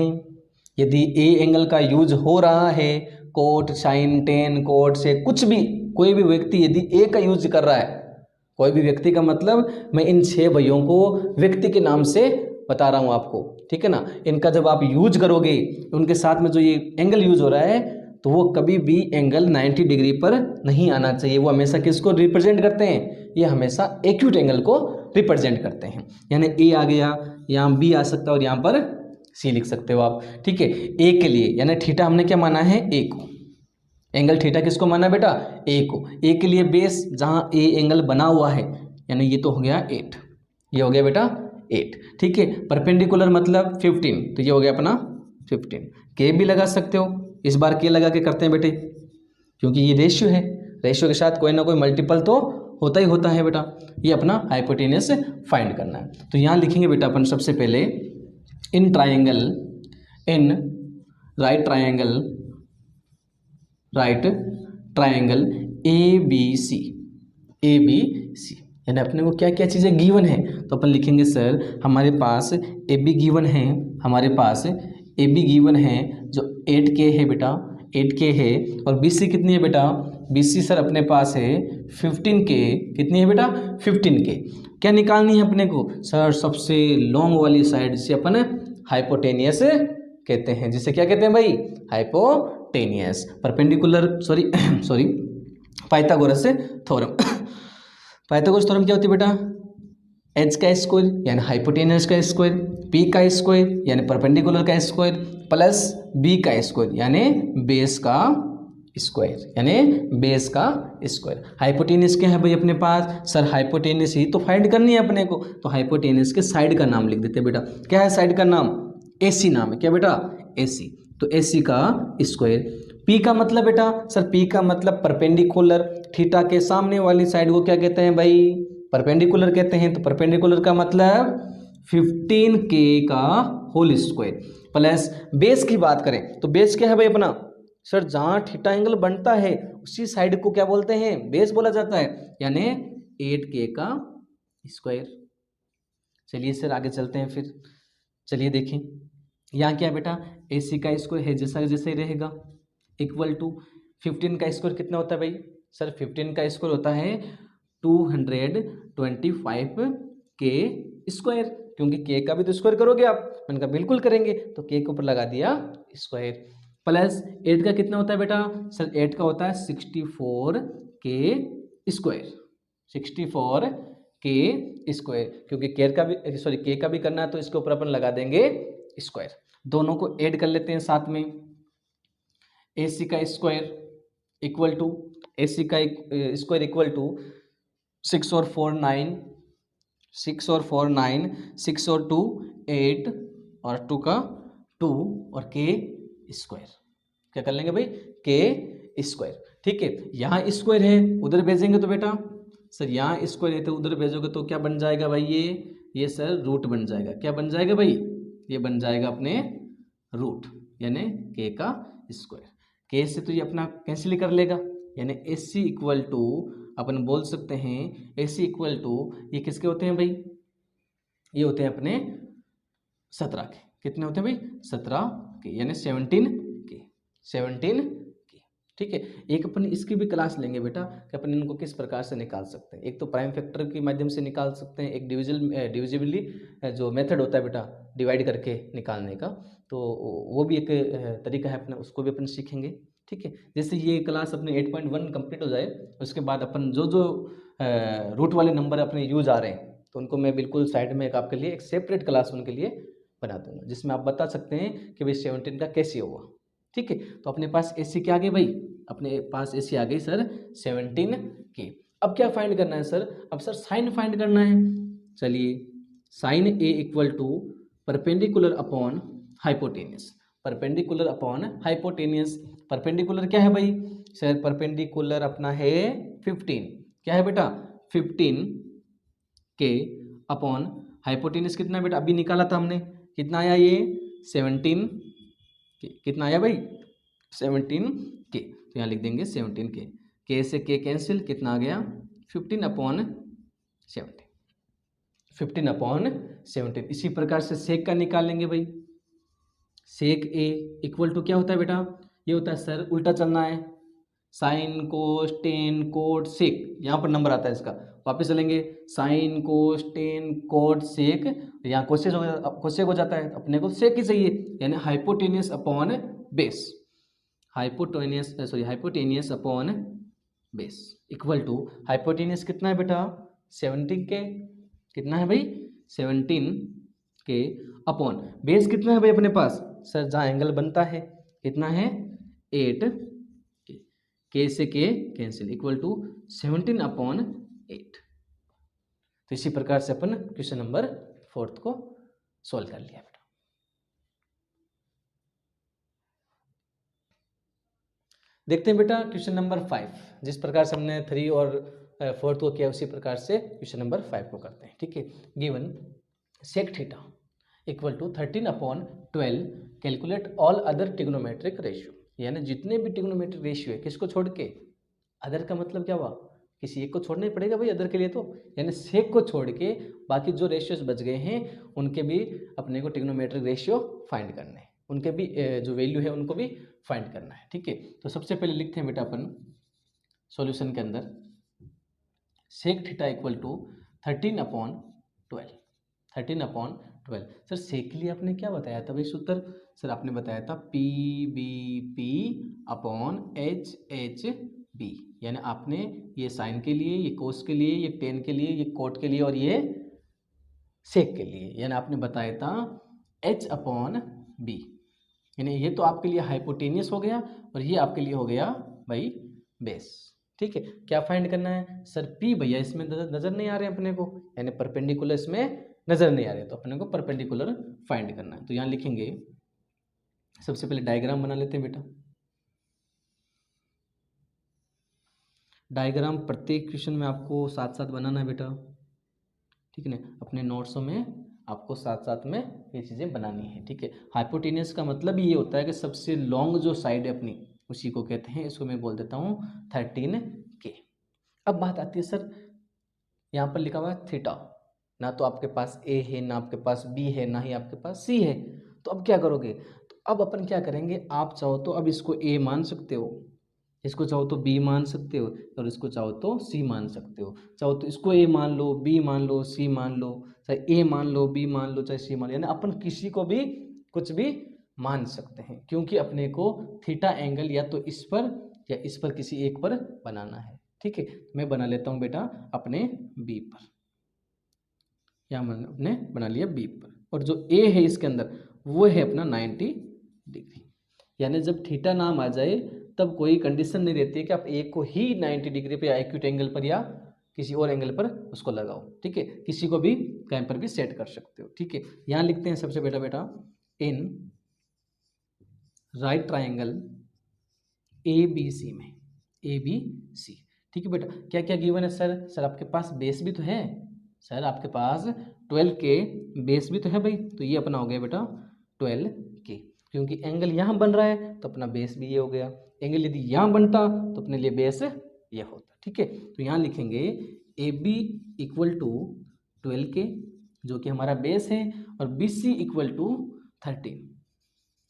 यदि ए एंगल का यूज हो रहा है, कोट साइन टेन कोट से कुछ भी, कोई भी व्यक्ति यदि ए का यूज कर रहा है, कोई भी व्यक्ति का मतलब मैं इन 6 भाइयों को व्यक्ति के नाम से बता रहा हूँ आपको, ठीक है ना। इनका जब आप यूज करोगे, उनके साथ में जो ये एंगल यूज हो रहा है, तो वो कभी भी एंगल 90 डिग्री पर नहीं आना चाहिए। वो हमेशा किसको रिप्रेजेंट करते हैं, ये हमेशा एक्यूट एंगल को रिप्रेजेंट करते हैं। यानी ए आ गया, यहाँ बी आ सकता है, और यहाँ पर सी लिख सकते हो आप, ठीक है। ए के लिए यानी थीटा हमने क्या माना है ए को, एंगल थीटा किसको माना बेटा ए को। ए के लिए बेस जहाँ ए एंगल बना हुआ है, यानी ये तो हो गया 8, ये हो गया बेटा 8, ठीक है। परपेंडिकुलर मतलब 15, तो ये हो गया अपना 15। के भी लगा सकते हो, इस बार के लगा के करते हैं बेटे, क्योंकि ये रेशियो है, रेशियो के साथ कोई ना कोई मल्टीपल तो होता ही होता है बेटा। ये अपना हाइपोटेनियस फाइंड करना है। तो यहाँ लिखेंगे बेटा अपन सबसे पहले in triangle, in right triangle ABC, यानी अपने को क्या क्या चीज़ें गिवन है, तो अपन लिखेंगे सर हमारे पास AB गिवन है, हमारे पास AB गिवन है जो 8K है बेटा, 8K है, और BC कितनी है बेटा, BC सर अपने पास है 15K, कितनी है बेटा 15K। क्या निकालनी है अपने को सर, सबसे लॉन्ग वाली साइड से अपन हाइपोटेनियस कहते हैं, जिसे क्या कहते हैं भाई, hypotenuse. Perpendicular sorry Pythagoras theorem Pythagoras theorem क्या होती है बेटा, एच का स्क्वायर यानी हाइपोटेनियस का स्क्वायर, पी का स्क्वायर यानी परपेंडिकुलर का स्क्वायर, प्लस बी का स्क्वायर यानी बेस का स्क्वायर, हाइपोटेनियस क्या है भाई अपने पास, सर हाइपोटेनियस ही तो फाइंड करनी है अपने को, तो हाइपोटेनियस के साइड का नाम लिख देते हैं बेटा। क्या है साइड का नाम, AC नाम है, क्या बेटा AC, तो AC का स्क्वायर। P का मतलब बेटा, सर P का मतलब परपेंडिकुलर, थीटा के सामने वाली साइड को क्या कहते हैं भाई, परपेंडिकुलर कहते हैं, तो परपेंडिकुलर का मतलब 15K का होल स्क्वायर, प्लस बेस की बात करें तो बेस क्या है भाई अपना, सर जहाँ थीटा एंगल बनता है उसी साइड को क्या बोलते हैं, बेस बोला जाता है, यानी 8K का स्क्वायर। चलिए सर आगे चलते हैं फिर, चलिए देखें यहाँ क्या बेटा, AC का स्क्वायर है जैसा जैसे ही रहेगा, इक्वल टू 15 का स्क्वायर कितना होता है भाई, सर 15 का स्क्वायर होता है 225K स्क्वायर, क्योंकि K का भी तो स्क्वायर करोगे आप, मैंने कहा बिल्कुल करेंगे, तो K के ऊपर लगा दिया स्क्वायर, प्लस 8 का कितना होता है बेटा, सर 8 का होता है 64K स्क्वायर, 64K स्क्वायर, क्योंकि K का भी करना है तो इसके ऊपर अपन लगा देंगे स्क्वायर। दोनों को ऐड कर लेते हैं साथ में, AC का स्क्वायर इक्वल टू 6 और 4 9, 6 और 4 9, 6 और 2 8, और 2 का 2, और K स्क्वायर, क्या कर लेंगे भाई K स्क्वायर, ठीक है। यहाँ स्क्वायर है उधर भेजेंगे तो बेटा, सर यहाँ स्क्वायर है तो उधर भेजोगे तो क्या बन जाएगा भाई, ये सर रूट बन जाएगा, क्या बन जाएगा भाई, ये बन जाएगा अपने रूट, यानी K का स्क्वायर। K से तो ये अपना कैंसिल कर लेगा, यानी AC इक्वल टू अपन बोल सकते हैं, AC इक्वल टू ये किसके होते हैं भाई, ये होते हैं अपने 17 के, कितने होते हैं भाई 17 के, यानी 17 के, ठीक है। एक अपन इसकी भी क्लास लेंगे बेटा कि अपन इनको किस प्रकार से निकाल सकते हैं, एक तो प्राइम फैक्टर के माध्यम से निकाल सकते हैं, एक डिविजिबली जो मेथड होता है बेटा डिवाइड करके निकालने का, तो वो भी एक तरीका है अपना, उसको भी अपन सीखेंगे, ठीक है। जैसे ये क्लास अपने 8.1 कंप्लीट हो जाए, उसके बाद अपन जो रूट वाले नंबर अपने यूज आ रहे हैं तो उनको मैं बिल्कुल साइड में आपके लिए एक सेपरेट क्लास उनके लिए बना दूंगा, जिसमें आप बता सकते हैं कि भाई 17 का कैसे हुआ, ठीक है। तो अपने पास AC क्या आ गई भाई, अपने पास AC आ गई सर 17 के। अब क्या फाइंड करना है सर, अब सर साइन फाइंड करना है, चलिए sine A equal to perpendicular upon hypotenuse, perpendicular upon hypotenuse. Perpendicular क्या है भाई, सर परपेंडिकुलर अपना है 15, क्या है बेटा 15 के अपॉन हाइपोटेनियस कितना है बेटा, अभी निकाला था हमने, कितना आया ये 17 के, कितना आया भाई 17 के, तो यहाँ लिख देंगे 17 के से के कैंसिल, कितना आ गया 15 अपॉन 17। इसी प्रकार से सेक का निकाल लेंगे भाई, सेक A इक्वल टू क्या होता है बेटा, ये होता है सर उल्टा चलना है, sine cos tan cot sec, यहाँ पर नंबर आता है इसका, वापस चलेंगे sine cos tan cot sec, यहाँ कोसेक हो जाता है, अपने को सेक ही चाहिए, यानी hypotenuse upon base, hypotenuse upon base equal to hypotenuse कितना है बेटा 17 के, कितना है भाई 17 के अपॉन बेस कितना है भाई अपने पास, सर जहाँ एंगल बनता है कितना है 8 के से के कैंसिल इक्वल टू 17 अपॉन 8। तो इसी प्रकार से अपन क्वेश्चन नंबर फोर्थ को सोल्व कर लिया बेटा। देखते हैं बेटा क्वेश्चन नंबर 5। जिस प्रकार से हमने 3 और 4 को किया उसी प्रकार से क्वेश्चन नंबर 5 को करते हैं। ठीक है, given sec theta equal to 13/12 calculate all other trigonometric ratio, यानी जितने भी ट्रिग्नोमेट्रिक रेशियो है किसको छोड़ के, अदर का मतलब क्या हुआ, किसी एक को छोड़ना ही पड़ेगा भाई अदर के लिए, तो यानी सेक को छोड़ के बाकी जो रेशियोज बच गए हैं उनके भी अपने को ट्रिग्नोमेट्रिक रेशियो फाइंड करने हैं, उनके भी जो वैल्यू है उनको भी फाइंड करना है। ठीक है, तो सबसे पहले लिखते हैं बेटा अपन सॉल्यूशन के अंदर sec theta equal to 13/12। 13/12 sir sec के लिए आपने क्या बताया था भाई सूत्र, सर आपने बताया था PBP/HHB, यानी आपने ये साइन के लिए, ये कोस के लिए, ये टेन के लिए, ये कोट के लिए और ये सेक के लिए, यानी आपने बताया था H/B, यानी ये तो आपके लिए हाइपोटेनियस हो गया और ये आपके लिए हो गया भाई बेस। ठीक है, क्या फाइंड करना है सर, P भैया इसमें नजर नहीं आ रहे अपने को, यानी परपेंडिकुलर इसमें नजर नहीं आ रहे, तो अपने को परपेंडिकुलर फाइंड करना है। तो यहाँ लिखेंगे, सबसे पहले डायग्राम बना लेते हैं बेटा। डायग्राम प्रत्येक क्वेश्चन में आपको साथ साथ बनाना है बेटा, ठीक है ना, अपने नोट्सों में आपको साथ साथ में ये चीज़ें बनानी है। ठीक है, हाइपोटेनियस का मतलब ये होता है कि सबसे लॉन्ग जो साइड है अपनी उसी को कहते हैं, इसको मैं बोल देता हूँ 13K। अब बात आती है सर, यहाँ पर लिखा हुआ है थीटा, ना तो आपके पास A है, ना आपके पास B है, ना ही आपके पास C है, तो अब क्या करोगे, तो अब अपन क्या करेंगे, आप चाहो तो अब इसको A मान सकते हो, इसको चाहो तो B मान सकते हो और इसको चाहो तो C मान सकते हो। चाहो तो इसको A मान लो, B मान लो, C मान लो, चाहे A मान लो, B मान लो, चाहे C मान लो, यानी अपन किसी को भी कुछ भी मान सकते हैं, क्योंकि अपने को थीटा एंगल या तो इस पर या इस पर किसी एक पर बनाना है। ठीक है, मैं बना लेता हूँ बेटा अपने B पर, या मैंने बना लिया B पर, और जो A है इसके अंदर वो है अपना 90 डिग्री, यानी जब थीटा नाम आ जाए तब कोई कंडीशन नहीं रहती है कि आप एक को ही 90 डिग्री पे या एक्यूट एंगल पर या किसी और एंगल पर उसको लगाओ। ठीक है, किसी को भी कहीं पर भी सेट कर सकते हो। ठीक है, यहाँ लिखते हैं सबसे बेटा इन राइट ट्राइंगल ABC में, ABC। ठीक है बेटा, क्या क्या गिवन है सर, सर आपके पास बेस भी तो है, सर आपके पास 12K बेस भी तो है भाई, तो ये अपना हो गया बेटा 12K, क्योंकि एंगल यहाँ बन रहा है तो अपना बेस भी ये हो गया, एंगल यदि यहाँ बनता तो अपने लिए बेस ये होता। ठीक है, तो यहाँ लिखेंगे AB इक्वल टू 12K जो कि हमारा बेस है, और BC equal to 13,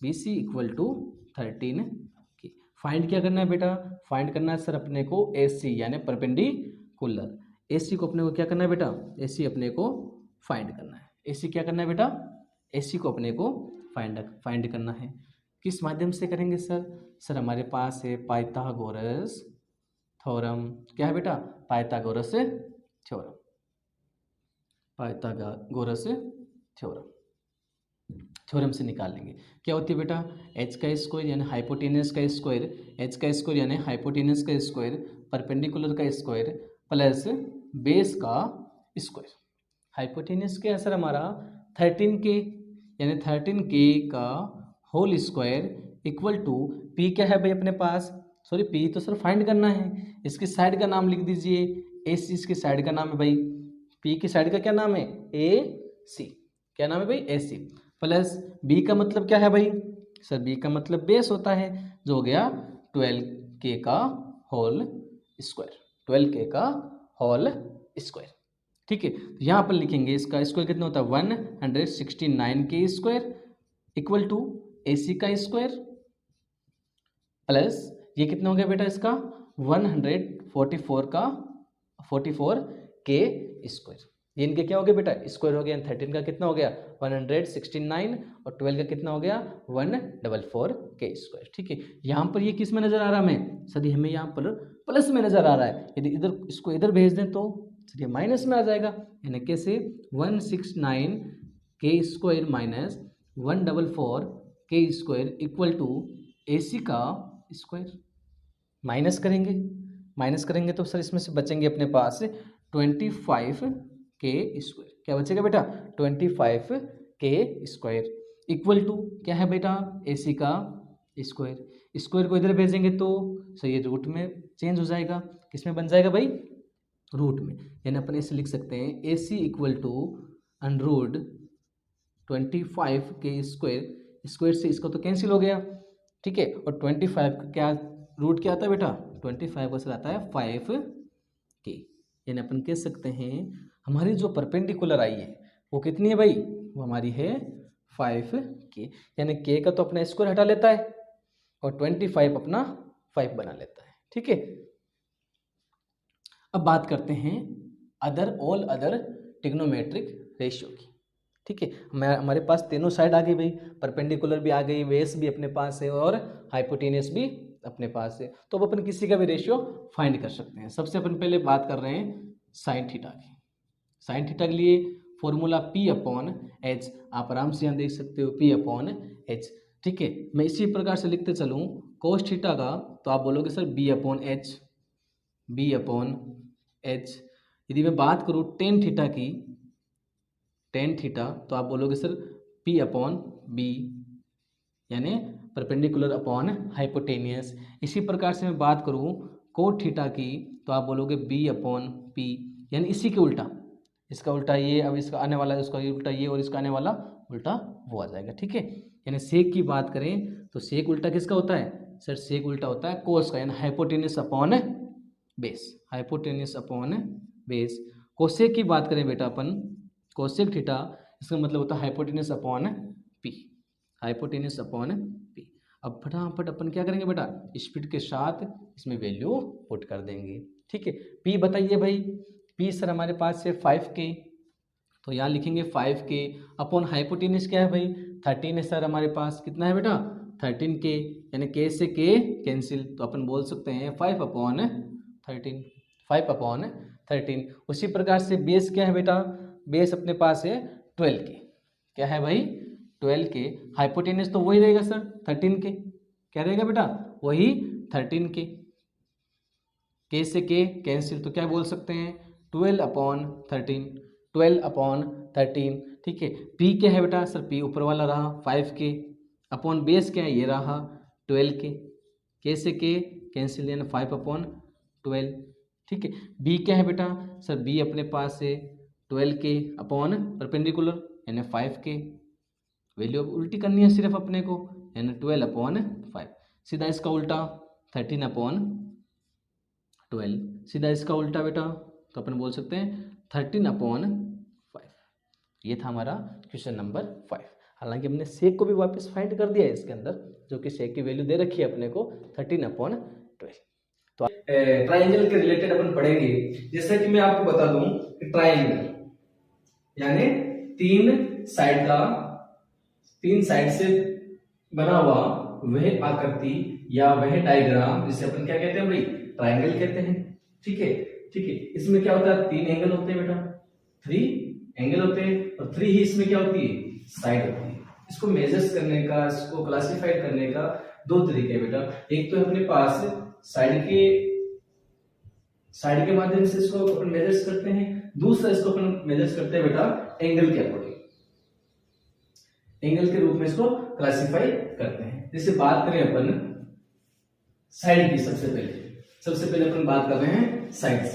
BC equal to 13K। Find क्या करना है बेटा, फाइंड करना है सर अपने को AC यानी परपेंडिकुलर, AC को अपने को क्या करना है बेटा, AC अपने को फाइंड करना है। AC क्या करना है बेटा, AC को अपने को फाइंड करना है। किस माध्यम से करेंगे सर, सर हमारे पास है पाइथागोरस थ्योरम, क्या है बेटा, पाइथागोरस थ्योरम, पाइथागोरस थ्योरम से निकाल लेंगे। क्या होती है बेटा, h का स्क्वायर यानी हाइपोटेनस का स्क्वायर, h का स्क्वायर यानी हाइपोटेनस का स्क्वायर, परपेंडिकुलर का स्क्वायर प्लस बेस का स्क्वायर। हाइपोटेनस क्या है सर हमारा 13K, यानी 13K का whole square equal to P क्या है भाई अपने पास, सॉरी P तो सर फाइंड करना है, इसकी साइड का नाम लिख दीजिए AC, इसकी साइड का नाम है भाई, P की साइड का क्या नाम है AC, क्या नाम है भाई AC, प्लस B का मतलब क्या है भाई, सर B का मतलब बेस होता है, जो हो गया 12K का होल स्क्वायर, 12K का होल स्क्वायर। ठीक है, तो यहाँ पर लिखेंगे इसका स्क्वायर कितना होता है 169K square equal to AC का स्क्वायर, प्लस ये कितना हो गया बेटा इसका 44K स्क्वायर, ये इनके क्या हो गया बेटा स्क्वायर हो गया, 13 का कितना हो गया 169 और 12 का कितना हो गया 144K स्क्वायर। ठीक है, यहाँ पर ये किस में नजर आ रहा है हमें, सर हमें यहाँ पर प्लस में नजर आ रहा है, यदि इधर इसको इधर भेज दें तो चलिए माइनस में आ जाएगा, यानी कैसे 169K square minus 144K square equal to AC का स्क्वायर। माइनस करेंगे तो सर इसमें से बचेंगे अपने पास 25K के स्क्वायर, क्या बचेगा बेटा 25 के स्क्वायर इक्वल टू क्या है बेटा AC का स्क्वायर, स्क्वायर को इधर भेजेंगे तो सही ये रूट में चेंज हो जाएगा, किस में बन जाएगा भाई रूट में, यानी अपन ऐसे लिख सकते हैं AC इक्वल टू अंडररूट 25 के स्क्वायर, स्क्वायर से इसको तो कैंसिल हो गया, ठीक है, और 25 का क्या रूट क्या आता है बेटा 25 का सर आता है 5 के, यानी अपन कह सकते हैं हमारी जो परपेंडिकुलर आई है वो कितनी है भाई, वो हमारी है 5 के, यानी के का तो अपना स्क्वायर हटा लेता है और 25 अपना 5 बना लेता है, ठीक है। अब बात करते हैं ऑल अदर ट्रिग्नोमेट्रिक रेशियो की, ठीक है। हमारे पास तीनों साइड आ गई भाई, परपेंडिकुलर भी आ गई, बेस भी अपने पास है और हाइपोटेनियस भी अपने पास है, तो अब अपन किसी का भी रेशियो फाइंड कर सकते हैं। सबसे अपन पहले बात कर रहे हैं साइन थीटा की। साइन थीटा के लिए फॉर्मूला P/H, आप आराम से यहाँ देख सकते हो P/H, ठीक है। मैं इसी प्रकार से लिखते चलूँ कोस थीटा का, तो आप बोलोगे सर B/H, B/H। यदि मैं बात करूँ टेन थीटा की, टेन थीटा, तो आप बोलोगे सर P/B, यानी परपेंडिकुलर अपॉन हाइपोटेनियस। इसी प्रकार से मैं बात करूँ कोट थीटा की, तो आप बोलोगे B/P, यानी इसी के उल्टा, इसका उल्टा ये, अब इसका आने वाला उसका उल्टा ये और इसका आने वाला उल्टा वो आ जाएगा, ठीक है। यानी सेक की बात करें तो सेक उल्टा किसका होता है सर, सेक उल्टा होता है कोस का, यानी hypotenuse upon base, hypotenuse upon base. Cosec की बात करें बेटा अपन, कोसेक थीटा, इसका मतलब होता है hypotenuse upon P, hypotenuse upon P. अब फटाफट अपन क्या करेंगे बेटा, स्पीड के साथ इसमें वैल्यू पुट कर देंगे, ठीक है। पी बताइए भाई, पी सर हमारे पास है 5K, तो यहाँ लिखेंगे 5K अपॉन हाइपोटेनियस क्या है भाई 13 है सर, हमारे पास कितना है बेटा 13K, यानी K से K कैंसिल, तो अपन बोल सकते हैं 5/13, 5/13। उसी प्रकार से बेस क्या है बेटा, बेस अपने पास है 12K, क्या है भाई 12K, हाइपोटेनियस तो वही रहेगा सर 13K, क्या रहेगा बेटा वही 13K, K से K कैंसिल, तो क्या बोल सकते हैं 12/13, 12/13, ठीक है। P क्या है बेटा सर, P ऊपर वाला रहा 5K, अपॉन बेस क्या है ये रहा 12K, K से K कैंसिल, यानी 5/12, ठीक है। B क्या है बेटा सर, B अपने पास है 12K अपॉन परपेंडिकुलर, यानी 5K, वैल्यू अब उल्टी करनी है सिर्फ अपने को, यानी 12/5, सीधा इसका उल्टा 13/12, सीधा इसका उल्टा बेटा, तो अपन बोल सकते हैं 13/5। ये था हमारा क्वेश्चन नंबर 5। हालांकि हमने सेक को भी वापस फाइंड कर दिया है इसके अंदर, जो कि सेक की वैल्यू दे रखी है अपने को 13/12। तो ट्राइंगल के रिलेटेड अपन पढ़ेंगे, जैसा कि मैं आपको बता दूं कि ट्राइंगल यानी तीन साइड से बना हुआ वह आकृति या वह डायग्राम, जिसे अपन क्या कहते हैं भाई ट्राइंगल कहते हैं, ठीक है, ठीक है। इसमें क्या होता है 3 एंगल होते हैं बेटा, 3 एंगल होते हैं, और 3 ही इसमें क्या होती है साइड होती है। इसको मेजर्स करने का, इसको क्लासिफाइड करने का 2 तरीके हैं बेटा, एक तो अपने पास साइड के माध्यम से इसको अपन मेजर्स करते हैं, दूसरा इसको अपन मेजर्स करते हैं बेटा एंगल के अकॉर्डिंग, एंगल के रूप में इसको क्लासिफाई करते हैं। जैसे बात करें अपन साइड की, सबसे पहले अपन बात कर रहे हैं साइड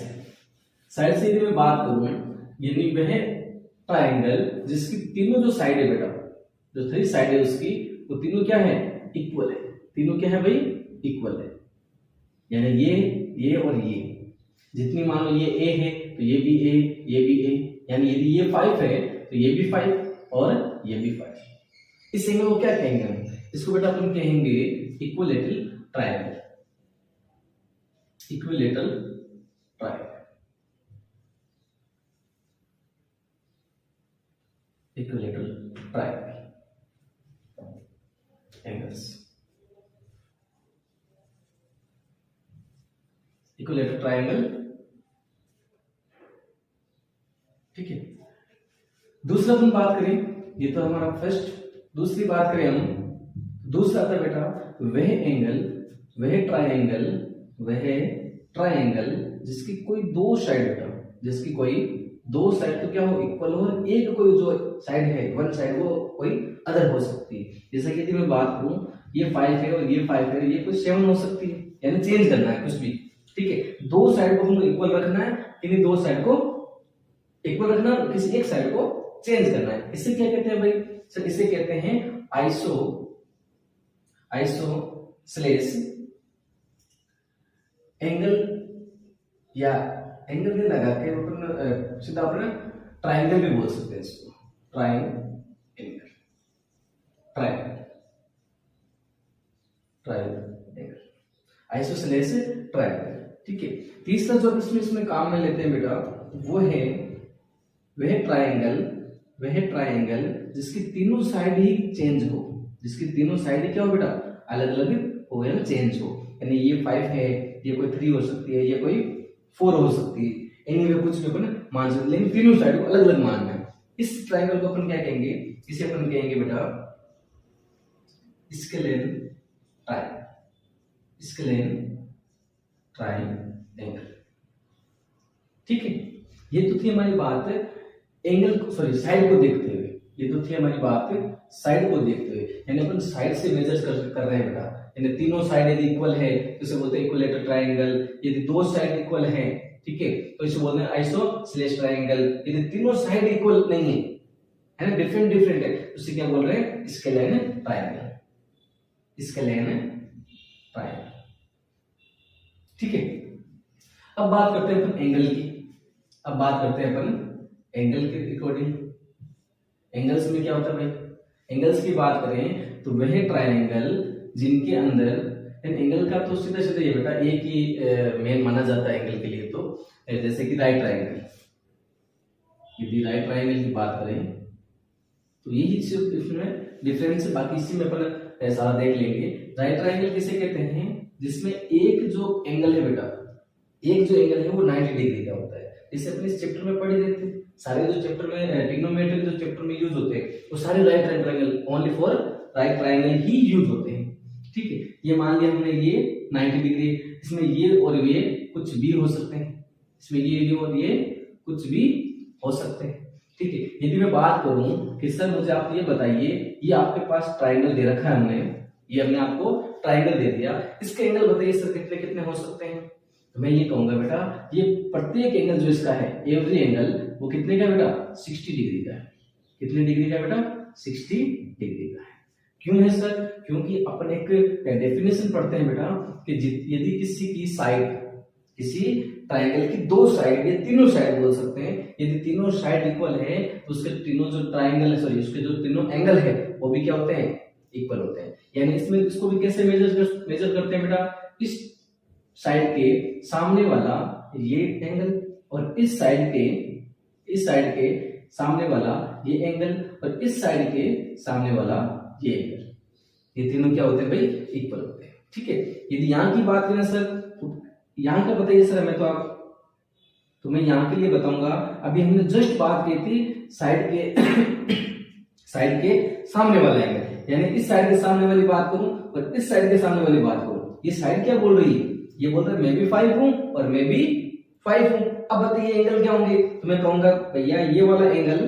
से यदि मैं बात करूं, यानी वह ट्राइंगल जिसकी तीनों जो साइड है बेटा, जो 3 साइड है उसकी, वो तीनों क्या है इक्वल है, तीनों क्या है भाई इक्वल है, यानी ये और ये, जितनी मान लो ये A है तो ये भी A, ये भी A, यानी यदि ये 5 है तो ये भी 5 और ये भी 5। इस एंगल को क्या कहेंगे हम, इसको बेटा अपन कहेंगे equilateral triangle, equilateral triangle, equilateral triangle angles, equilateral triangle, ठीक है। दूसरा अपन बात करें, ये तो हमारा फर्स्ट, दूसरी बात करें हम, दूसरा था बेटा वह एंगल, वह ट्रायंगल जिसकी कोई 2 साइड बेटा, जिसकी कोई दो साइड तो क्या हो इक्वल हो, और एक कोई जो साइड है वन साइड वो कोई अदर हो सकती है। जैसा कि यदि मैं बात करूं ये 5 है और ये 5 है, ये कोई 7 हो सकती है, यानी चेंज करना है कुछ भी। ठीक है, दो साइड को हमको इक्वल रखना है, यानी दो साइड को इक्वल रखना, किसी एक साइड को चेंज करना है। इसे क्या कहते हैं भाई सर? इसे कहते हैं आइसोसेलेस एंगल, या एंगल नहीं लगा के अपन सीधा अपना ट्रायंगल भी बोल सकते हैं इसको, ट्रायंगल आइसोसेलेस ट्रायंगल। ठीक है, तीसरा जो इसमें काम में लेते हैं बेटा वह ट्रायंगल जिसकी तीनों साइड ही चेंज हो, जिसकी तीनों साइड ही क्या हो बेटा अलग अलग हो या चेंज हो। यानी ये 5 है, ये कोई 3 हो सकती है, ये कोई 4 हो सकती है, एनीवे कुछ भी अपन मान सकते, लेकिन तीनों साइड को अलग अलग मानना है। इस ट्रायंगल को अपन क्या कहेंगे? इसे अपन कहेंगे बेटा स्केलेन ट्रायंगल। ठीक है, ये तो थी हमारी बात एंगल साइड को देखते हुए, ये तो थी हमारी बात साइड को देखते हुए, यानी अपन साइड से मेजर कर रहे हैं बेटा। यानी तीनों साइड यदि इक्वल है तो इसे बोलते हैं इक्विलेटरल ट्रायंगल। यदि दो साइड इक्वल है, ठीक है, तो इसे बोलते हैं आइसोसेलेस ट्रायंगल। यदि तीनों साइड इक्वल नहीं है ना, डिफरेंट है, तो इसे क्या बोल रहे हैं? Scalene triangle. ठीक है, अब बात करते हैं अपन एंगल की। एंगल के अकॉर्डिंग एंगल्स में क्या होता है भाई? एंगल्स की बात करें तो वह ट्रायंगल जिनके अंदर, एंगल का तो सीधा ये बेटा एक ही मेन माना जाता है एंगल के लिए। तो जैसे कि राइट ट्रायंगल, यदि राइट ट्रायंगल की बात करें तो यही सिर्फ इसमें डिफरेंस है, बाकी इसी में अपन सारा देख लेंगे। राइट ट्रायंगल किसे कहते हैं? जिसमें एक जो एंगल है बेटा, एक जो एंगल है वो 90 डिग्री का होता है। इसे अपने इस चैप्टर में पढ़ ही देते हैं, सारे जो चैप्टर में ट्रिग्नोमेट्री जो चैप्टर में यूज होते हैं वो सारे right triangle, only for right triangle he use होते हैं। ठीक है, ये मान लिया हमने ये 90 डिग्री, इसमें ये और ये कुछ भी हो सकते हैं, इसमें ये और ये कुछ भी हो सकते हैं। ठीक है, यदि मैं बात करूं कि सर मुझे आप ये बताइए, ये आपके पास ट्रायंगल दे रखा है, हमने आपको ट्रायंगल दे दिया, इसके एंगल बताइए सर कितने कितने हो सकते हैं? तो मैं ये कहूंगा बेटा ये प्रत्येक एंगल जो इसका है, एवरी एंगल, वो कितने का बेटा? 60 डिग्री का है। कितने डिग्री का बेटा? 60 डिग्री का है। क्यों है सर? क्योंकि अपन एक डेफिनेशन पढ़ते हैं बेटा कि यदि किसी की साइड, किसी ट्रायंगल की दो साइड या तीनों साइड बोल सकते हैं, यदि तीनों साइड इक्वल है तो उसके तीनों जो ट्रायंगल है, सॉरी उसके जो तीनों एंगल है वो भी क्या होते हैं? इक्वल होते हैं। यानी इसमें इसको भी कैसे मेजर करते हैं बेटा? इस साइड के सामने वाला ये एंगल और इस साइड के सामने वाला ये एंगल और इस साइड के सामने वाला ये एंगल, ये तीनों क्या होते हैं भाई? इक्वल होते हैं। ठीक है, यदि यहाँ की बात करें सर तो यहाँ का बताइए सर हमें, तो मैं यहाँ के लिए बताऊंगा। अभी हमने जस्ट बात की थी साइड के सामने वाला एंगल, यानी इस साइड के सामने वाली बात करूं और इस साइड के सामने वाली बात करूं, ये साइड क्या बोल रही है? ये बोल रहा है मैं भी 5 हूं और मैं भी 5 हूं। अब बताइए एंगल क्या होंगे? तो मैं कहूंगा भैया ये वाला एंगल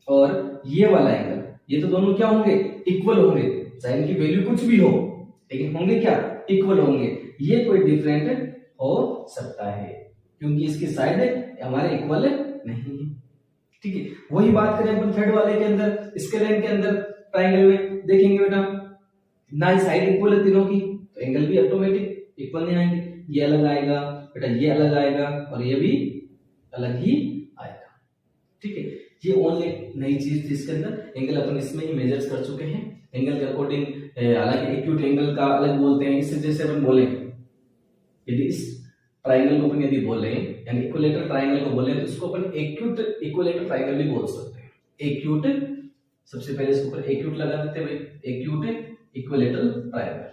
और ये वाला एंगल, ये तो दोनों क्या होंगे? इक्वल होंगे, चाहे इनकी वैल्यू कुछ भी हो, लेकिन होंगे क्या? इक्वल होंगे। ये कोई डिफरेंट हो सकता है क्योंकि इसकी साइड हमारे इक्वल नहीं है। ठीक है, वही बात करें अपन थर्ड वाले के अंदर, स्केलेन के अंदर ट्रायंगल में देखेंगे बेटा ना ही साइड इक्वल है तीनों की, तो एंगल भी ऑटोमेटिक इक्वल नहीं आएंगे। ये अलग आएगा बेटा, ये अलग आएगा और ये भी अलग ही आएगा। ठीक है, ये ओनली नई चीज थी इसके अंदर। एंगल अपन इसमें ही मेजर्स कर चुके हैं। एंगल के अकॉर्डिंग हालांकि एक्यूट एंगल का अलग बोलते हैं, इससे जैसे अपन बोले यदि इस ट्रायंगल को अपन यदि बोले यानी इक्विलेटरल ट्रायंगल को बोले तो इसको अपन एक्यूट इक्विलेटरल ट्रायंगल भी बोल सकते हैं। एक्यूट, सबसे पहले इसके ऊपर एक्यूट लगा देते हैं भाई, एक्यूट इक्विलेटरल ट्रायंगल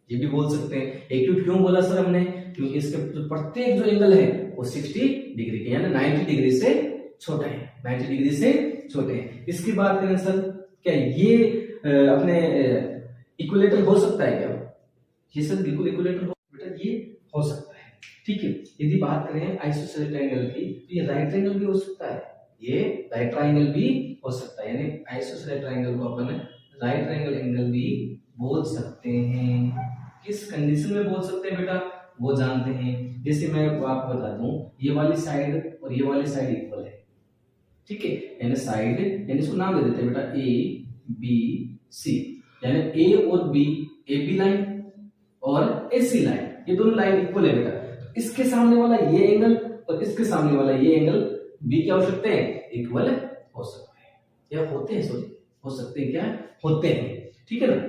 ये भी बोल सकते हैं। एक्यूट क्यों बोला सर हमने? क्योंकि इसके जो प्रत्येक जो एंगल है वो 60 डिग्री के यानी 90 डिग्री से छोटे हैं, 90 डिग्री से छोटे हैं। इसकी बात करें सर, क्या ये अपने इक्विलेटरल हो सकता है क्या? ये सर बिल्कुल इक्विलेटरल हो बेटा, ये हो सकता है। ठीक ठीक है। यदि बात करें आइसोसेलेस ट्रायंगल की तो ये राइट ट्रायंगल भी हो सकता है, ये राइट ट्रायंगल भी हो सकता है, यानी आइसोसेलेस ट्रायंगल को अपन राइट ट्रायंगल एंगल भी बोल सकते हैं। किस कंडीशन में बोल सकते हैं बेटा, वो जानते हैं। जैसे मैं आपको बता दूं, ये वाली साइड और ये वाली साइड इक्वल है, ठीक है, यानी साइड, यानी इसको नाम दे देते हैं बेटा ए बी सी, यानी ए और बी, ए बी लाइन और ए सी लाइन, ये दोनों लाइन इक्वल है बेटा। इसके सामने वाला ये एंगल और इसके सामने वाला ये एंगल भी क्या हो सकते हैं, इक्वल हो सकते हैं, या होते हैं, सॉरी हो सकते हैं, क्या होते हैं, ठीक है ना।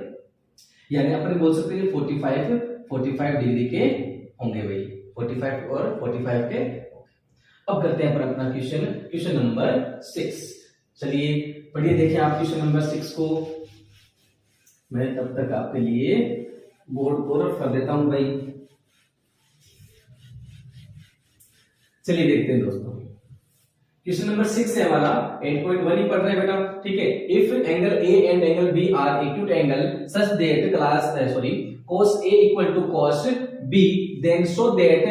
यानी अपन बोल सकते हैं 45 डिग्री के होंगे भाई, 45 और 45 के। अब करते हैं अपन अपना क्वेश्चन नंबर 6। चलिए पढ़िए, देखिए आप क्वेश्चन नंबर 6 को। मैं तब तक आपके लिए बोर्ड को रफ कर देता हूं भाई। चलिए देखते हैं दोस्तों, क्वेश्चन नंबर 6 है हमारा, 8.1 ही पढ़ रहे हैं बेटा, ठीक है। If angle A and angle B are acute angle such that cos A equal to cos B, then show that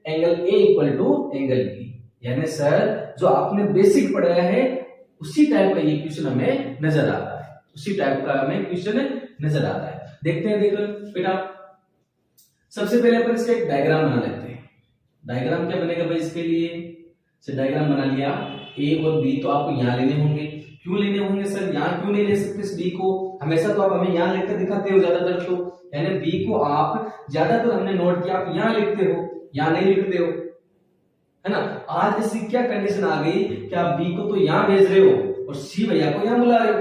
angle A equal to angle B। यानी सर जो आपने बेसिक पढ़ाया है उसी टाइप का ये क्वेश्चन हमें नजर आता है, उसी टाइप का हमें क्वेश्चन नजर आता है। देखते हैं, देखो बेटा, सबसे पहले अपन इसका एक डायग्राम बना लेते हैं। डायग्राम क्या बनेगा भाई इसके लिए, से डायग्राम बना लिया, ए और बी तो आपको यहाँ लेने होंगे। क्यों लेने होंगे सर, यहाँ क्यों नहीं ले सकते इस बी को, हमेशा तो आप हमें यहाँ लिखकर दिखाते हो ज्यादातर, तो यानी बी को आप ज्यादातर हमने नोट किया आप यहाँ लिखते हो, यहाँ नहीं लिखते हो, है ना। आज इसकी क्या कंडीशन आ गई कि आप बी को तो यहाँ भेज रहे हो और सी भैया को यहाँ बुला रहे हो,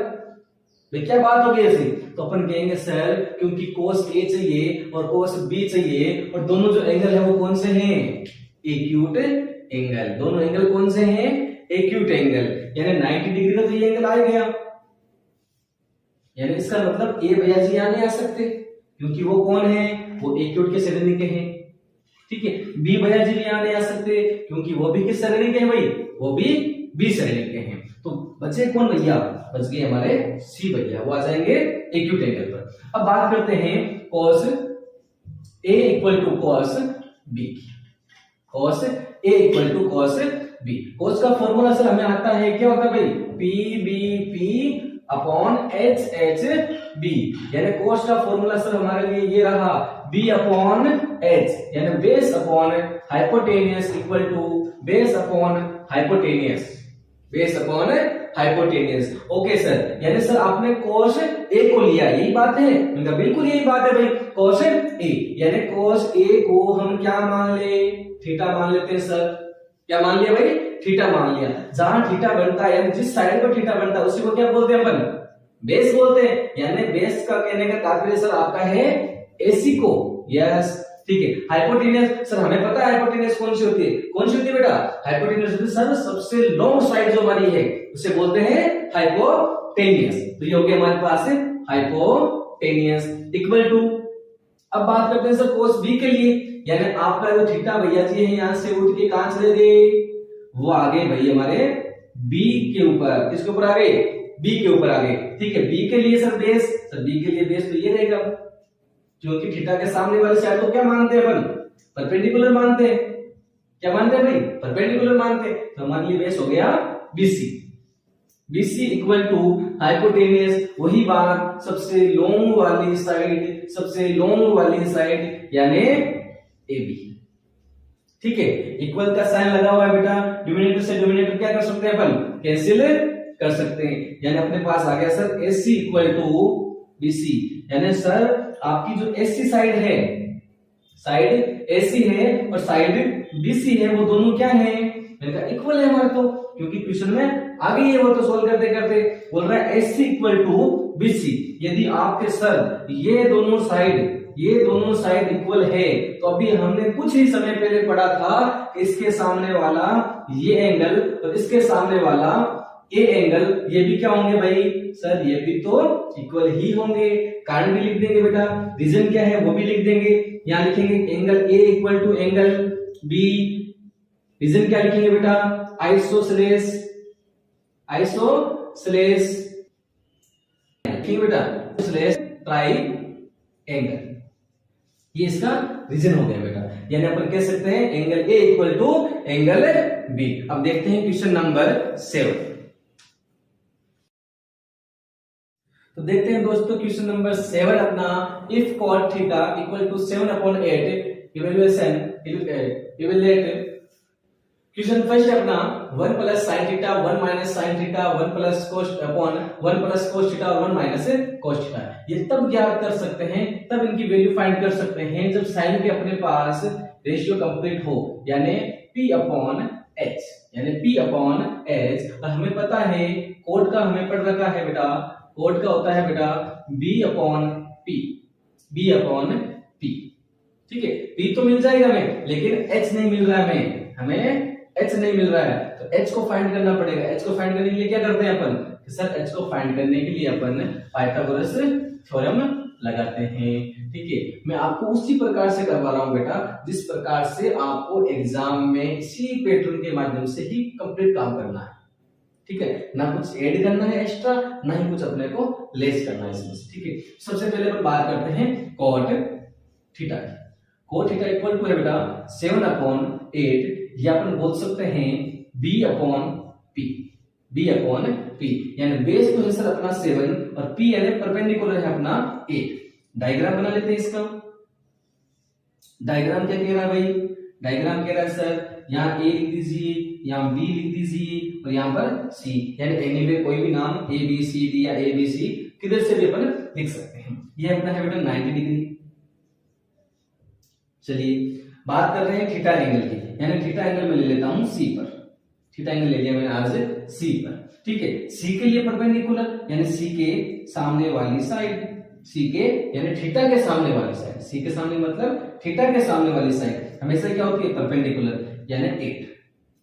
भाई क्या बात होगी ऐसी। तो अपन कहेंगे सर क्योंकि कोस ए चाहिए और कोस बी चाहिए और दोनों जो एंगल है वो कौन से हैं, एक्यूट एंगल। दोनों एंगल कौन से हैं, एक्यूट एंगल, यानी 90 डिग्री का तो ये एंगल आ गया, यानी इसका मतलब ए भैया जी यहाँ नहीं आ सकते क्योंकि वो कौन है, वो एक्यूट के श्रेणी के हैं, ठीक है। बी भैया जी भी यहाँ नहीं आ सकते क्योंकि वो भी किस श्रेणी के हैं भाई, वो भी बी श्रेणी के हैं। तो बचे कौन भैया, बच गए हमारे सी भैया, वो आ जाएंगे एक्यूट एंगल पर। अब बात करते हैं cos A equal to cos B, cos A equal to cos B। cos का फॉर्मूला सर हमें आता है, क्या होता है भाई, P B P upon H H B, यानी cos का फॉर्मूला सर हमारे लिए ये रहा B अपॉन H, यानी base upon hypotenuse equal to base upon hypotenuse, base upon hypotenuse. Okay sir, यानी सर आपने cos A को लिया, यही बात है, उनका बिल्कुल यही बात है भाई, cos A, यानी cos A को हम क्या मान ले, थीटा मान लेते हैं सर, क्या मान लिया भाई, थीटा मान लिया। जहां थीटा बनता है यानी जिस साइड पर थीटा बनता है उसी को क्या बोलते हैं अपन, बेस बोलते हैं। यानी बेस का कहने का तात्पर्य सर आपका है AC को, यस ठीक है। हाइपोटेनियस सर हमें पता है हाइपोटेनियस कौन सी होती है, कौन सी होती है बेटा, हाइपोटेनियस होती है सर सबसे लॉन्ग साइड जो हमारी है उसे बोलते हैं हाइपोटेनियस। तो ये हो गया हमारे पास हाइपोटेनियस इक्वल टू। अब बात करते हैं सर cos B के लिए, यानी आपका जो थीटा भैया जी है यहां से उठ के कहां चले गए, वो आ गए भाई हमारे B के ऊपर, किसके ऊपर आ गए, B के ऊपर आ गए, ठीक है। B के लिए सर बेस, सर B के लिए बेस तो ये रहेगा क्योंकि थीटा के सामने वाली साइड को क्या मानते हैं अपन, परपेंडिकुलर मानते हैं, क्या मानते हैं भाई, परपेंडिकुलर मानते हैं। तो हमारे लिए बेस हो गया BC, BC equal to hypotenuse, वही बात सबसे लॉन्ग वाली साइड, सबसे लॉन्ग वाली साइड यानी AB, ठीक है। इक्वल का साइन लगा हुआ है बेटा, डिनोमिनेटर से डिनोमिनेटर क्या कर सकते हैं अपन, कैंसिल कर सकते हैं, यानी अपने पास आ गया sir AC equal to BC, यानी सर आपकी जो AC साइड है, साइड AC है और साइड BC है, वो दोनों क्या है, मैंने कहा इक्वल है हमारे, तो क्योंकि क्वेश्चन में आ गई है वो, तो सोल्व करते करते बोल रहा है AC इक्वल टू BC। यदि आपके सर ये दोनों साइड इक्वल है तो अभी हमने कुछ ही समय पहले पढ़ा था कि इसके सामने वाला ये एंगल और इसके सामने वाला ये एंगल, ये भी क्या होंगे भाई सर, ये भी तो इक्वल ही होंगे। कारण भी लिख देंगे बेटा, रीजन क्या है वो भी लिख देंगे, यहां लिखेंगे angle A equal to angle B, reason क्या लिखेंगे बेटा, आइसोसेलेस लिखेंगे बेटा, आइसोसेलेस ट्राइएंगल, ये इसका रीजन हो गया बेटा, यानी अपन कह सकते हैं angle A equal to angle B. अब देखते हैं क्वेश्चन नंबर 7। तो देखते हैं दोस्तों क्वेश्चन नंबर 7 अपना, if cot theta equal to 7/8 evaluation evaluate. Question first है अपना 1 plus sine theta 1 minus sine theta 1 plus cos upon 1 plus cos theta और 1 माइनस कोस थीटा। ये तब ज्ञात कर सकते हैं, तब इनकी वैल्यू फाइंड कर सकते हैं जब साइन के अपने पास रेशियो कंप्लीट हो, यानी p अपॉन h, यानी p अपॉन h। और हमें पता है कोट का हमें पढ़ रखा है बेटा, कोट का होता है बेटा b upon p, b upon p। ठीक है, p तो मिल जाएगा हमें, लेकिन h नहीं मिल रहा है हमें h नहीं मिल रहा है, तो h को फाइंड करना पड़ेगा। h को फाइंड करने के लिए क्या करते हैं अपन कि सर h को फाइंड करने के लिए अपन पाइथागोरस थ्योरम लगाते हैं। ठीक है, मैं आपको उसी प्रकार से करवा रहा हूं बेटा जिस प्रकार से आपको एग्जाम में इसी पैटर्न के माध्यम से ही कंप्लीट काम करना है। ठीक है, ना कुछ ऐड करना है एक्स्ट्रा, ना ही कुछ अपने को लेस करना है इसमें से। ठीक है, सबसे पहले अपन बात करते हैं cot थीटा की। cot थीटा इक्वल टू है बेटा 7/8, या अपन बोल सकते हैं b upon p, b upon p, यानी बेस तो है सर अपना 7 और p यानी परपेंडिकुलर है अपना 8। डायग्राम बना लेते हैं इसका। डायग्राम क्या कह रहा है भाई, डायग्राम कह रहा है सर यहाँ a लिख दीजिए, यहाँ b लिख दीजिए और यहाँ पर c, यानी एनीवे कोई भी नाम a b c d या a b c किधर से भी अपन लिख सकते हैं। ये अपना है बेटा 90 डिग्री। चलिए बात कर रहे हैं थीटा एंगल की, यानी थीटा एंगल में ले लेता हूं सी पर। थीटा एंगल ले लिया मैंने आज सी पर। ठीक है, सी के लिए परपेंडिकुलर यानी सी के सामने वाली साइड, सी के यानी थीटा के सामने वाली साइड, सी के सामने मतलब थीटा के सामने वाली साइड हमेशा क्या होती है परपेंडिकुलर यानी 8।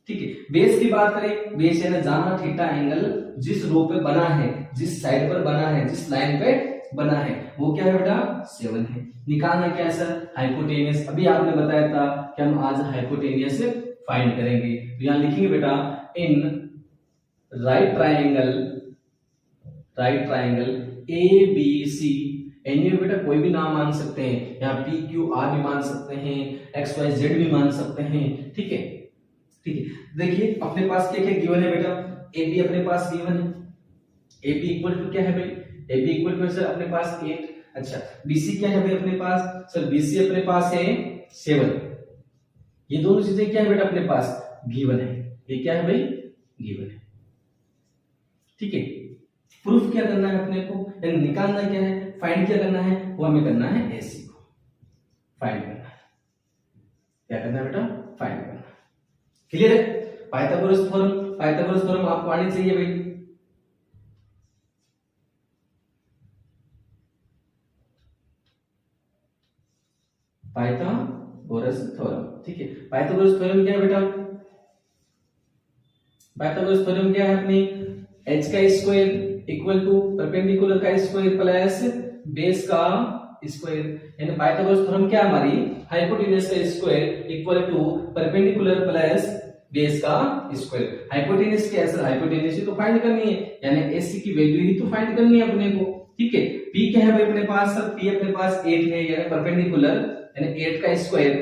ठीक है, बेस की बात करें, बेस यानी जहां थीटा एंगल जिस रो पे बना है, जिस साइड पर बना है, जिस लाइन पे बना है वो क्या है बेटा 7 है। निकालना क्या है सर हाइपोटेनियस। अभी आपने बताया था कि हम आज हाइपोटेनियस फाइंड करेंगे, तो यहां लिखेंगे बेटा in right triangle A B C. Anyway बेटा कोई भी नाम मान सकते हैं, यहाँ पी क्यू आर भी मान सकते हैं, एक्स वाई जेड भी मान सकते हैं। ठीक है, ठीक है, देखिए अपने पास क्या क्या गिवन है बेटा, ए बी अपने पास गिवन है, ए बी इक्वल टू क्या है भाई, A B equal to sir अपने पास 8। अच्छा BC क्या है भाई अपने पास, सर BC अपने पास है 7। ये दोनों चीजें क्या है बेटा अपने पास गिवन है, ये क्या है भाई गिवन है। ठीक है, प्रूफ क्या करना है अपने को, यानी निकालना क्या है, फाइंड क्या करना है, वो हमें करना है AC को फाइंड करना है। क्या करना है बेटा फाइंड करना है। क्लियर है, पाइथागोरस थ्योरम आपको आनी चाहिए भाई। Pythagoras theorem. ठीक है, पाइथागोरस थ्योरम क्या है बेटा, पाइथागोरस थ्योरम क्या है अपनी h का स्क्वायर इक्वल टू परपेंडिकुलर का स्क्वायर प्लस बेस का स्क्वायर, यानी पाइथागोरस थ्योरम क्या हमारी हाइपोटेन्यूज का square equal to perpendicular plus base का स्क्वायर। हाइपोटेन्यूज क्या है सर, हाइपोटेन्यूज ही तो फाइंड करनी है, यानी AC की वैल्यू ही तो फाइंड करनी है अपने को। ठीक है, P क्या है भाई अपने पास, सर P अपने पास 8 है, यानी परपेंडिकुलर यानी 8 का स्क्वायर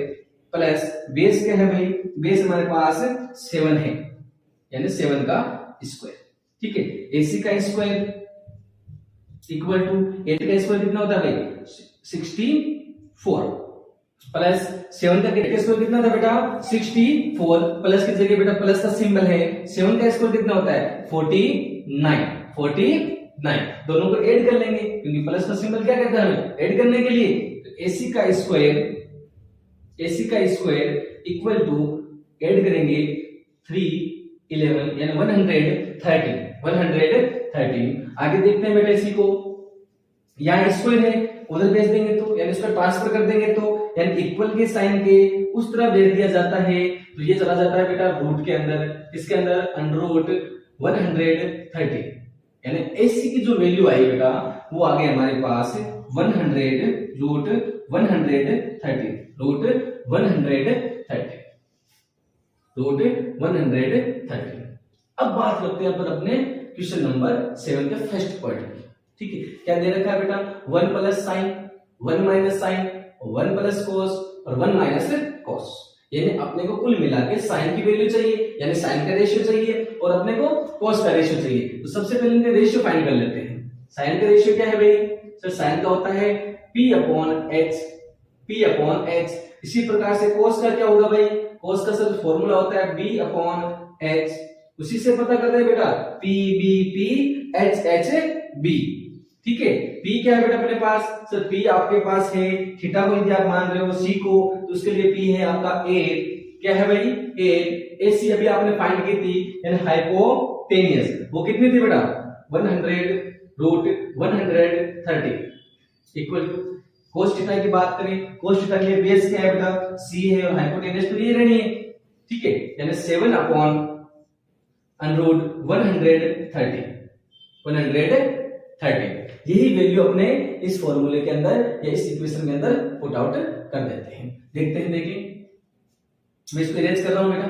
प्लस बेस क्या है भाई, बेस हमारे पास 7 है, यानी 7 का स्क्वायर। ठीक है, AC का स्क्वायर इक्वल टू 8 का स्क्वायर कितना होता है भाई 64 प्लस 7 का स्क्वायर कितना था बेटा 64, प्लस की जगह बेटा प्लस का सिंबल है, 7 का स्क्वायर कितना होता है 49। दोनों को ऐड कर लेंगे क्योंकि प्लस का सिंबल क्या कहता है हमें ऐड करने के लिए। तो AC का स्क्वायर इक्वल टू ऐड करेंगे 311 यानी 113। आगे देखते हैं बेटा इसी को, यहाँ स्क्वायर है उधर भेज देंगे तो यानी इसका ट्रांसफर कर देंगे तो यानी इक्वल के साइन के उस तरह भेज दिया जाता है, तो ये चला जाता है बेटा रूट के अंदर, इसके अंदर अंडर रूट 130, यानी AC की जो वैल्यू आई बेटा वो आ गई हमारे पास 100 रूट 130। अब बात करते हैं अपन अपने क्वेश्चन नंबर 7 के फर्स्ट पॉइंट की। ठीक है, क्या दे रखा है बेटा 1 plus sine 1 minus sine 1 plus cos और 1 माइनस कोस, यानी अपने को कुल मिला के साइन की वैल्यू चाहिए, यानी साइन का रेशियो चाहिए और अपने को कोस का रेशियो चाहिए। तो सबसे पहले इनका रेशियो फाइंड कर लेते हैं। साइन का रेशियो क्या है भाई सर? साइन का होता है p अपॉन h। इसी प्रकार से कोस का क्या होगा भाई? कोस का सर फॉर्मूला होता है b अपॉन h। उसी से पता करते हैं बेटा p b p h h b। ठीक है, p क्या है बेटा अपने पास? सर p आपके पास है थीटा को, यदि आप मान रहे हो c को, तो उसके लिए p है आपका 8। क्या है भाई? 8। ac अभी आपने फाइंड की थी, यानी हाइपोटेनियस, वो कितनी थी बेटा? 100 root 130 equal to cos theta की बात करें, कोस थीटा के लिए बेस क्या है बेटा? c है और हाइपोटेनस तो ये रहनी है। ठीक है, यानी 7 अपॉन रूट 130। यही वैल्यू अपने इस फॉर्मूले के अंदर या इस इक्वेशन के अंदर पुट आउट कर देते हैं। देखते हैं, देखिए मैं इसको इरेज कर रहा हूं बेटा।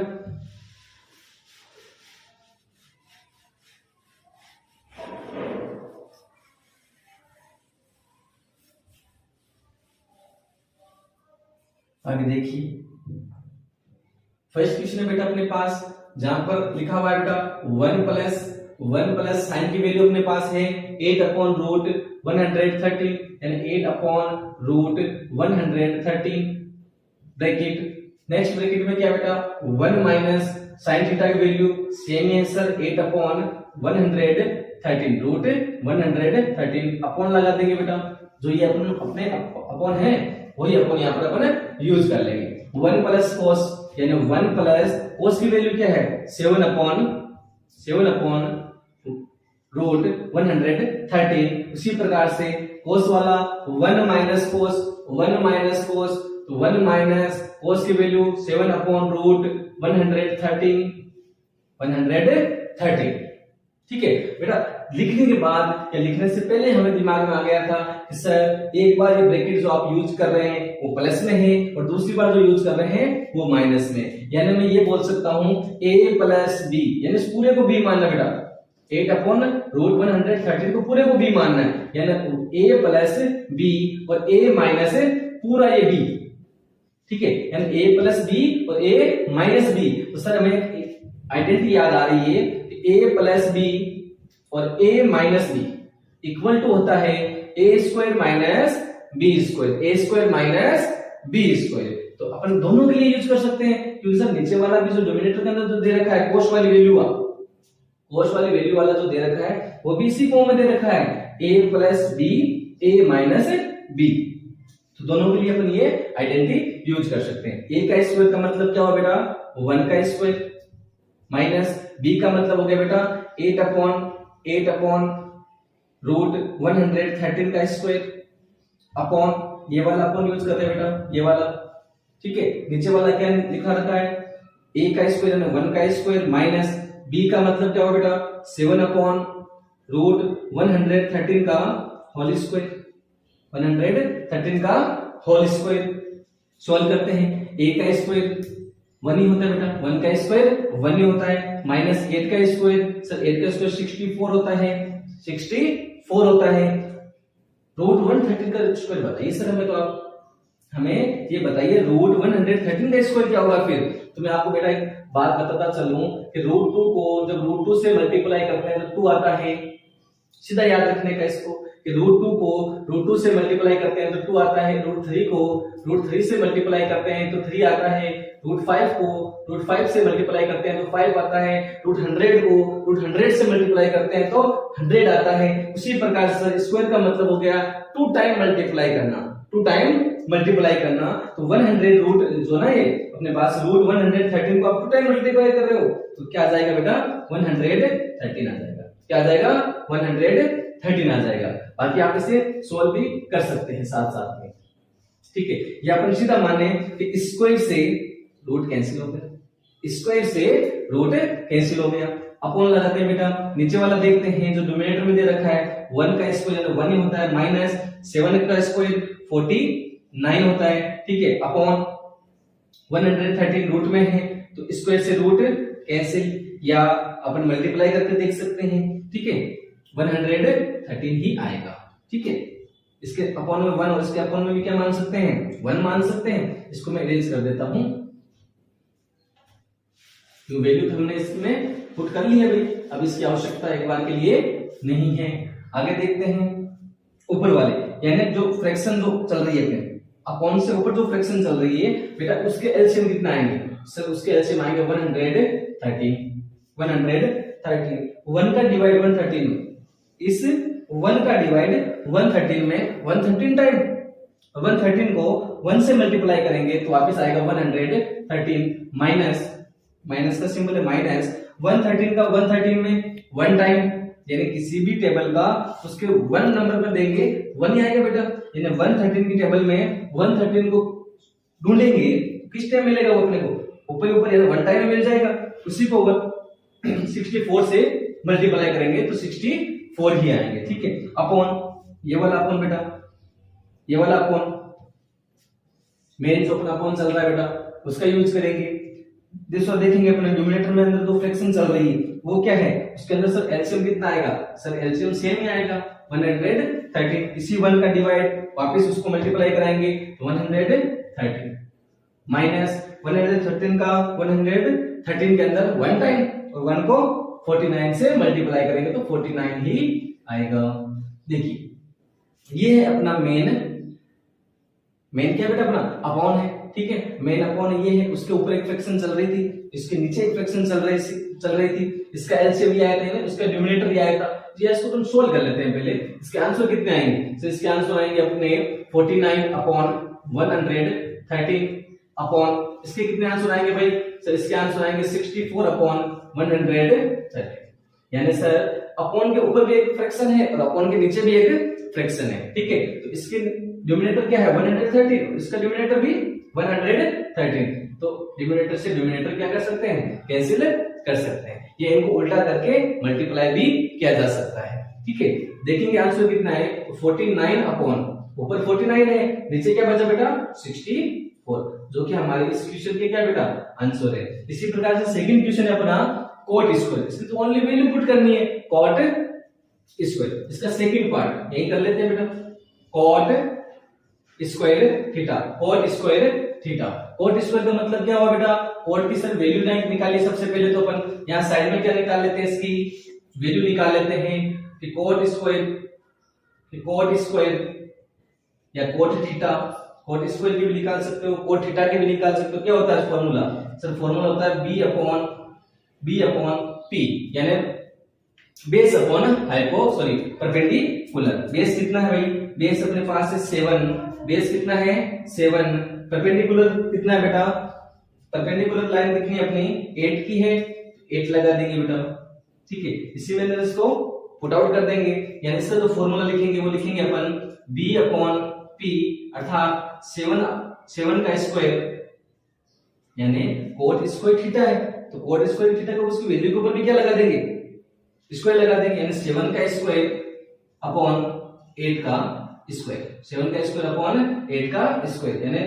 आगे देखिए, फर्स्ट क्वेश्चन है बेटा अपने पास, जहां पर लिखा हुआ है बेटा 1 प्लस साइन की वैल्यू अपने पास है 8 अपॉन रूट 130, यानी 8 upon root 130 bracket. Next bracket में क्या बेटा? 1 माइनस साइन थीटा की वैल्यू सेम है सर 8 अपॉन 113 रूट 113 अपॉन लगा देंगे बेटा। जो ये अपने अपॉन है वही अपन यहाँ पर अपन यूज कर लेंगे। 1 प्लस कोस, यानी 1 प्लस कोस की वैल्यू क्या है? 7 अपॉन रूट 113। उसी प्रकार से कोस वाला 1 माइनस कोस, तो 1 माइनस कोस की वैल्यू 7 अपॉन रूट 113। ठीक है बेटा, लिखने के बाद या लिखने से पहले हमें दिमाग में आ गया था कि सर एक बार ये ब्रैकेट जो आप यूज कर रहे हैं वो प्लस में है और दूसरी बार जो यूज कर रहे हैं वो माइनस में, यानी मैं ये बोल सकता हूं a प्लस b, यानी इस पूरे को b मानना बेटा। 8 अपॉन रूट 113 को पूरे को b मानना है, यानी a प्लस b और a माइनस पूरा ये b। ठीक है, यानी a प्लस b और a माइनस b। तो सर हमें आइडेंटिटी याद आ रही है, a प्लस b और a minus b equal to होता है a square minus b square, a square minus b square. तो अपन दोनों के लिए यूज कर सकते हैं, क्योंकि सर नीचे वाला भी जो डोमिनेटर के अंदर जो दे रखा है कोस वाली वैल्यू वाला जो दे रखा है वो भी इसी फॉर्म में दे रखा है a plus b a minus b। तो दोनों के लिए अपन ये आइडेंटिटी यूज कर सकते हैं। a का स्क्वायर का मतलब क्या हुआ बेटा? 1 का स्क्वायर माइनस b का मतलब हो गया बेटा 8 अपॉन रूट 113 का स्क्वायर अपॉन ये वाला अपन यूज करते हैं बेटा, ये वाला। ठीक है, नीचे वाला क्या लिखा रखा है? a का स्क्वायर यानी 1 का स्क्वायर माइनस b का मतलब क्या होगा बेटा? 7 अपॉन रूट 113 का होल स्क्वायर, 113 का होल स्क्वायर। सॉल्व करते हैं, a का स्क्वायर 1 ही होता है बेटा, 1 का स्क्वायर 1 ही होता है, माइनस 8 का स्क्वायर, सर 8 का स्क्वायर 64 होता है, 64 होता है। रूट 113 का स्क्वायर बताइए सर हमें, तो आप हमें ये बताइए रूट 113 का स्क्वायर क्या होगा फिर? तो मैं आपको बेटा एक बात बताता चलूं कि रूट 2 को जब रूट 2 से मल्टीप्लाई करते हैं तो 2 आता है, सीधा याद रखने का इसको कि रूट 2 को रूट 2 से मल्टीप्लाई करते हैं तो 2 आता है, रूट 3 को रूट 3 से मल्टीप्लाई करते हैं तो 3 आता है, रूट 5 को रूट 5 से मल्टीप्लाई करते हैं तो 5 आता है, रूट 100 को रूट 100 से मल्टीप्लाई करते हैं तो 100 आता है। उसी प्रकार से स्क्वायर का मतलब हो गया 2 टाइम मल्टीप्लाई करना, 2 टाइम मल्टीप्लाई करना। तो 100 रूट जो ना ये अपने पास रूट 113 को आप 2 टाइम मल्टीप्लाई कर रहे हो तो क्या आ जाएगा बेटा? 113 आ जाएगा। क्या आ जाएगा? 113 आ जाएगा। बाकी आप इसे सोल्व भी कर सकते हैं साथ साथ में। ठीक है, या अपन सीधा माने कि स्क्वायर से रूट कैंसिल हो गया, स्क्वायर से रूट कैंसिल हो गया, अपॉन लगाते हैं बेटा। नीचे वाला देखते हैं जो डोमिनेटर में दे रखा है 1 का स्क्वायर 1 ही होता है, माइनस 7 का स्क्वायर 49 होता है। ठीक है, अपॉन 113 रूट में है तो स्क्वायर से रूट कैंसिल या अपन मल्टीप्लाई करके देख सकते हैं। ठीक है, 113 ही आएगा। ठीक है, इसके अपॉन में 1 और इसके अपॉन में भी क्या मान सकते हैं, 1 मान सकते हैं। इसको मैं इरेज कर देता हूं, तो वैल्यू तो हमने इसमें पुट कर ली है भाई, अब इसकी आवश्यकता एक बार के लिए नहीं है। आगे देखते हैं ऊपर वाले, यानी जो फ्रैक्शन जो चल रही है अपने अपॉन से ऊपर जो फ्रैक्शन चल रही है बेटा, उसके एलसीएम कितना आएंगे सर, उसके एलसीएम आएंगे 113 1 का डिवाइड 113 में, इस 1 का डिवाइड 113 में 113 टाइम 113 को 1 से मल्टीप्लाई करेंगे तो वापस आएगा 113 माइनस, माइनस का सिंबल है माइनस, 113 का 113 में 1 टाइम, यानी किसी भी टेबल का उसके 1 नंबर पर देंगे 1 ही आएगा बेटा, यानी 113 की टेबल में 113 को ढूंढेंगे किस टाइम मिलेगा वो अपने को, ऊपर ऊपर 1 टाइम मिल जाएगा, उसी को 64 से मल्टीप्लाई करेंगे तो 64 ही आएंगे। ठीक है, अपॉन ये वाला अपॉन बेटा, ये वाला अपॉन मेन जो अपना अपॉन चल रहा है बेटा उसका यूज करेंगे। दूसरा देखेंगे अपने न्यूमरेटर में अंदर जो फ्रैक्शन चल रही है वो क्या है, उसके अंदर सर एलसीएम कितना आएगा, सर एलसीएम सेम ही आएगा 113, इसी 1 का डिवाइड वापस उसको मल्टीप्लाई कराएंगे तो 113 माइनस 113 का 113 के अंदर 1 टाइम और 1 को 49 से मल्टीप्लाई करेंगे तो 49 ही आएगा। देखिए ये है अपना मेन क्या बेटा अपना अपॉन है। ठीक है, मेन अपॉन ये है, उसके ऊपर एक फ्रैक्शन चल रही थी, इसके नीचे एक फ्रैक्शन चल रही थी, इसका एलसीएम भी आया था, इसका डिनोमिनेटर भी आया था। जी इसको तुम सोल्व कर लेते हैं पहले, इसके आंसर कितने आएंगे, तो इसके आंसर आएंगे अपने 49 अपॉन 113 अपॉन, इसके कितने आंसर आएंगे भाई सर, इसके आंसर आएंगे 64 अपॉन 113, यानी सर अपॉन के ऊपर भी एक फ्रैक्शन है और अपॉन के नीचे भी एक फ्रैक्शन है। ठीक है, तो इसके डिनोमिनेटर क्या है 113, इसका डिनोमिनेटर भी 113, तो डिनोमिनेटर से डिनोमिनेटर क्या कर सकते हैं, कैंसिल कर सकते हैं, ये इनको उल्टा करके मल्टीप्लाई भी किया जा सकता है। ठीक है, देखेंगे आंसर कितना है 49 अपॉन, ऊपर 49 है, नीचे क्या बचा बेटा 64, जो कि हमारे इस क्वेश्चन के क्या बेटा आंसर है। इसी प्रकार से सेकंड क्वेश्चन है अपना कॉट स्क्वायर, इसकी तो ओनली वैल्यू पुट करनी है कॉट स्क्वायर, इसका सेकंड पार्ट यही कर लेते हैं बेटा, cot square theta, cot square theta. Cot square का मतलब क्या हुआ बेटा, कॉट की सर वैल्यू निकालिए सबसे पहले, तो अपन यहाँ साइड में क्या निकाल लेते हैं, इसकी वैल्यू निकाल लेते हैं कि कॉट स्क्वायर या कॉट थीटा, कॉट स्क्वायर की भी निकाल सकते हो, कॉट थीटा की भी निकाल सकते हो। क्या होता है फॉर्मूला, सर फॉर्मूला होता है बी अपॉन पी, यानी बेस अपॉन परपेंडिकुलर। बेस कितना है भाई, बेस अपने पास है 7, बेस कितना है 7, परपेंडिकुलर कितना है बेटा, परपेंडिकुलर लाइन कितनी है अपनी 8 की है, 8 लगा देंगे बेटा। ठीक है, इसी में इसको पुट आउट कर देंगे, यानी इसका जो फॉर्मूला लिखेंगे वो लिखेंगे अपन b अपॉन p, अर्थात 7 का स्क्वायर, यानी कोट स्क्वायर थीटा है, तो कोट स्क्वायर थीटा को उसकी वैल्यू के ऊपर भी क्या लगा देंगे, स्क्वायर लगा देंगे, यानी 7 का स्क्वायर अपॉन 8 का स्क्वायर, 7 का स्क्वायर अपॉन 8 का स्क्वायर, यानी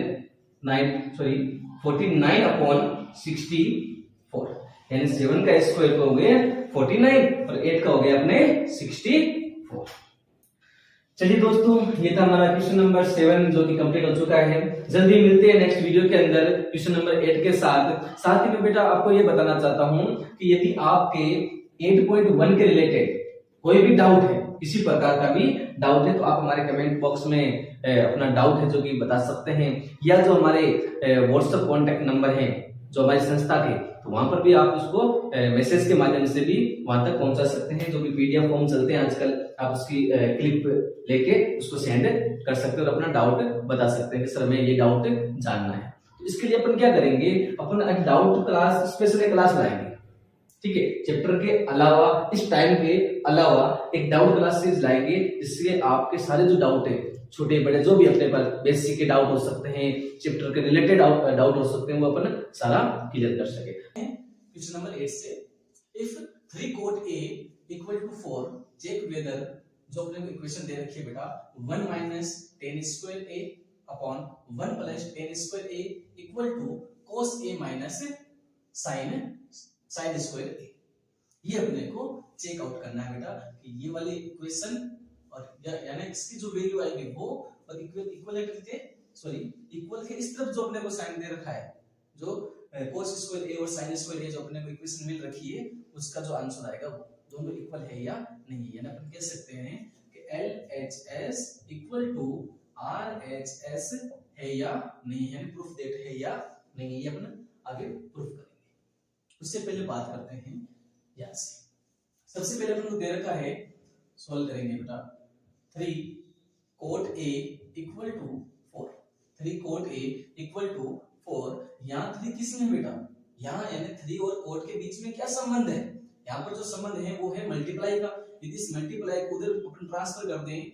49 अपॉन 64, यानी 7 का स्क्वायर हो गया 49 और 8 का हो गया अपने 64। चलिए दोस्तों, ये था हमारा क्वेश्चन नंबर 7 जो कि कंप्लीट हो चुका है। जल्दी मिलते हैं नेक्स्ट वीडियो के अंदर क्वेश्चन नंबर 8 के साथ ही मैं बेटा आपको ये बताना चाहता हूं कि यदि आपके 8.1 के रिलेटेड कोई भी डाउट है, किसी प्रकार का भी डाउट है, तो आप हमारे कमेंट बॉक्स में अपना डाउट है जो कि बता सकते हैं, या जो हमारे व्हाट्सएप कॉन्टेक्ट नंबर है जो हमारी संस्था के, तो वहां पर भी आप उसको मैसेज के माध्यम से भी वहां तक पहुंचा सकते हैं। जो भी पीडीएफ फॉर्म चलते हैं आजकल, आप उसकी क्लिप लेके उसको सेंड कर सकते हैं और अपना डाउट बता सकते हैं कि सर हमें ये डाउट जानना है। तो इसके लिए अपन क्या करेंगे, अपन एक डाउट क्लास, स्पेशल क्लास लाएंगे। ठीक है, चैप्टर के अलावा, इस टाइम के अलावा एक डाउट क्लास सीरीज लाएंगे, जिससे आपके सारे जो डाउट है, छोटे बड़े जो भी अपने पर बेसिक के डाउट हो सकते हैं, चैप्टर के रिलेटेड डाउट हो सकते हैं, वो अपन सारा क्लियर कर सके। क्वेश्चन नंबर 8 से, if 3 cot A equal to 4, check whether, जो अपने को इक्वेशन दे रखी है बेटा 1 minus tan square A upon 1 plus tan square A equal to cos A minus sin square A। ये अपने को चेक आउट करना है बेटा कि ये वाली इक्वेशन और यानी इसकी जो वैल्यू आएगी वो, और इक्वल के इस तरफ जो अपने को साइन दे रखा है, जो cos स्क्वायर a और sin स्क्वायर a जो अपने को इक्वेशन मिल रखी है, उसका जो आंसर आएगा वो दोनों इक्वल है या नहीं। यानी अपन कह सकते हैं कि LHS इक्वल टू RHS है या नहीं है, प्रूफ दैट है या नहीं, ये अपन आगे प्रूफ करेंगे। उससे पहले बात करते हैं यहां से। सबसे पहले अपन को दे रखा है, सॉल्व करेंगे बेटा, 3 cot A equal to 4, 3 cot A equal to 4। यहाँ 3 किसमें बेटा, यहाँ यानी 3 और cot के बीच में क्या संबंध है, यहाँ पर जो संबंध है वो है मल्टीप्लाई का। यदि इस मल्टीप्लाई को उधर अपन ट्रांसफर कर दें,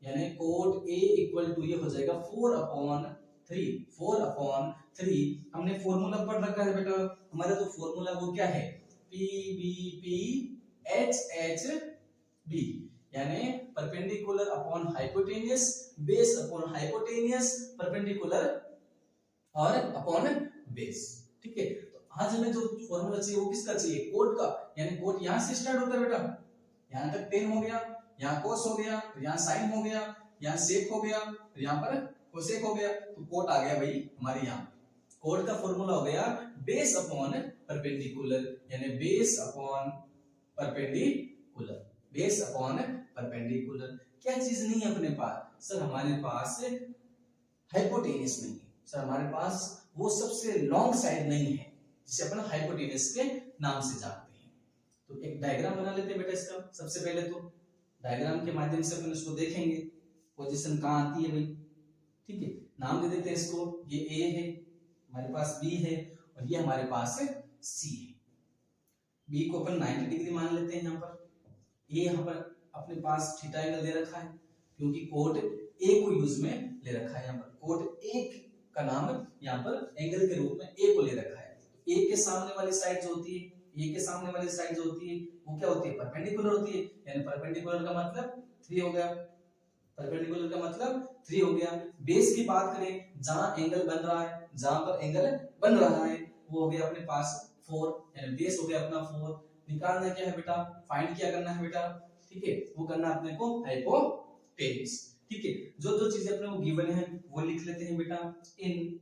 यानी cot A इक्वल टू ये हो जाएगा 4/3, 4/3। हमने फॉर्मूला पढ़ रखा है बेटा, हमारा जो फॉर्मूला वो क्या है, PBP HHB, यानी perpendicular upon hypotenuse, base upon hypotenuse, perpendicular और अपॉन बेस। ठीक है, तो आज हमें जो फॉर्मूला चाहिए वो किसका चाहिए, कोट का। यानी कोट यहां से स्टार्ट होता है बेटा, यहां तक tan हो गया, यहाँ cos हो गया, यहाँ sin हो गया, यहाँ sec हो गया, यहाँ पर cosec हो गया, तो कोट आ गया भाई हमारे यहाँ। कोट का फॉर्मूला हो गया बेस अपॉन परपेंडिकुलर, यानी base upon perpendicular, base upon perpendicular. क्या चीज नहीं है अपने पास, सर हमारे पास हाइपोटेनियस नहीं है, सर हमारे पास वो सबसे लॉन्ग साइड नहीं है जिसे अपन हाइपोटेनियस के नाम से जानते हैं। तो एक डायग्राम बना लेते हैं बेटा इसका। सबसे पहले तो डायग्राम के माध्यम से अपन इसको देखेंगे, पोजीशन कहाँ आती है भाई। ठीक है, नाम दे देते हैं इसको, ये A है, हमारे पास B है, और ये हमारे पास C है। B को अपन 90 डिग्री मान लेते हैं यहाँ पर। ये यहाँ पर अपने पास थीटा एंगल दे रखा है, क्योंकि कोट A को यूज में ले रखा है। यहाँ पर कोट A का नाम यहाँ पर एंगल के रूप में A को ले रखा है। तो A के सामने वाली साइड जो होती है, A के सामने वाली साइड जो होती है वो क्या होती है, परपेंडिकुलर होती है। यानी परपेंडिकुलर का मतलब 3 हो गया, परपेंडिकुलर का मतलब 3 हो गया। बेस की बात करें, जहां एंगल बन रहा है, जहां पर एंगल बन रहा है वो हो गया अपने पास 4, यानी बेस हो गया अपना 4। निकालना क्या है बेटा, फाइंड क्या करना है बेटा, ठीक है, वो करना अपने को हाइपोटेन्यूज। ठीक है, जो जो चीजें अपने को गिवन है वो लिख लेते हैं बेटा। In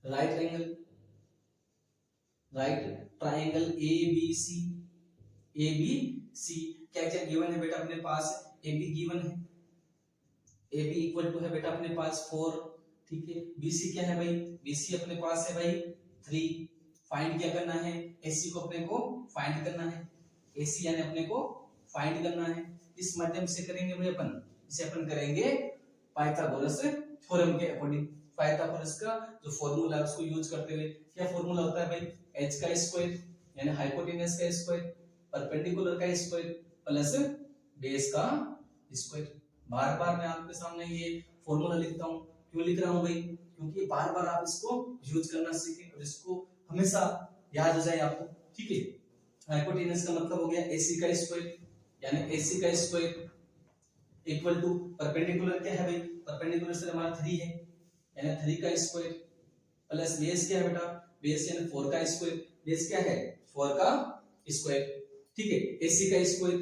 right angle, right triangle ABC, ABC क्या क्या गिवन है बेटा अपने पास, AB गिवन है, AB इक्वल टू है बेटा अपने पास 4। ठीक है, BC क्या है भाई, BC अपने पास है भाई 3। फाइंड क्या करना है, AC को अपने को फाइंड करना है, AC यानी अपने को फाइंड करना है। इस माध्यम से करेंगे भाई अपन, इसे अपन करेंगे पाइथागोरस थ्योरम के अकॉर्डिंग। पाइथागोरस का जो फॉर्मूला है उसको यूज करते हुए, क्या फॉर्मूला होता है भाई, h का स्क्वायर यानी हाइपोटेनस का स्क्वायर, परपेंडिकुलर का स्क्वायर प्लस बेस का स्क्वायर। बार बार मैं आपके सामने ये फॉर्मूला लिखता हूँ, क्यों लिख रहा हूँ भाई, क्योंकि बार बार आप इसको यूज करना सीखें और इसको हमेशा याद हो जाए आपको। ठीक है, हाइपोटेनस का मतलब हो गया AC का स्क्वायर, यानी AC का स्क्वायर इक्वल टू परपेंडिकुलर क्या है भाई, परपेंडिकुलर से हमारा 3 है, यानी 3 का स्क्वायर प्लस बेस क्या है बेटा, बेस यानी 4 का स्क्वायर, बेस क्या है 4 का स्क्वायर। ठीक है, AC का स्क्वायर,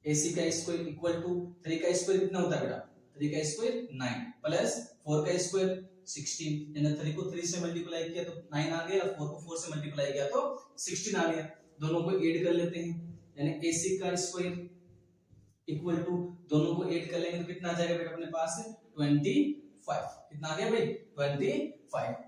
AC का स्क्वायर इक्वल टू 3 का स्क्वायर कितना होता है बेटा, 3 का स्क्वायर 9 प्लस 4 का स्क्वायर 16, यानी 3 को 3 से मल्टीप्लाई किया तो 9 आ गया, और 4 को 4 से मल्टीप्लाई किया तो 16 आ गया। दोनों को ऐड कर लेते हैं, यानी AC का स्क्वायर इक्वल टू, दोनों को ऐड कर लेंगे तो कितना आ जाएगा बेटा अपने पास 25। कितना आ गया भाई 25।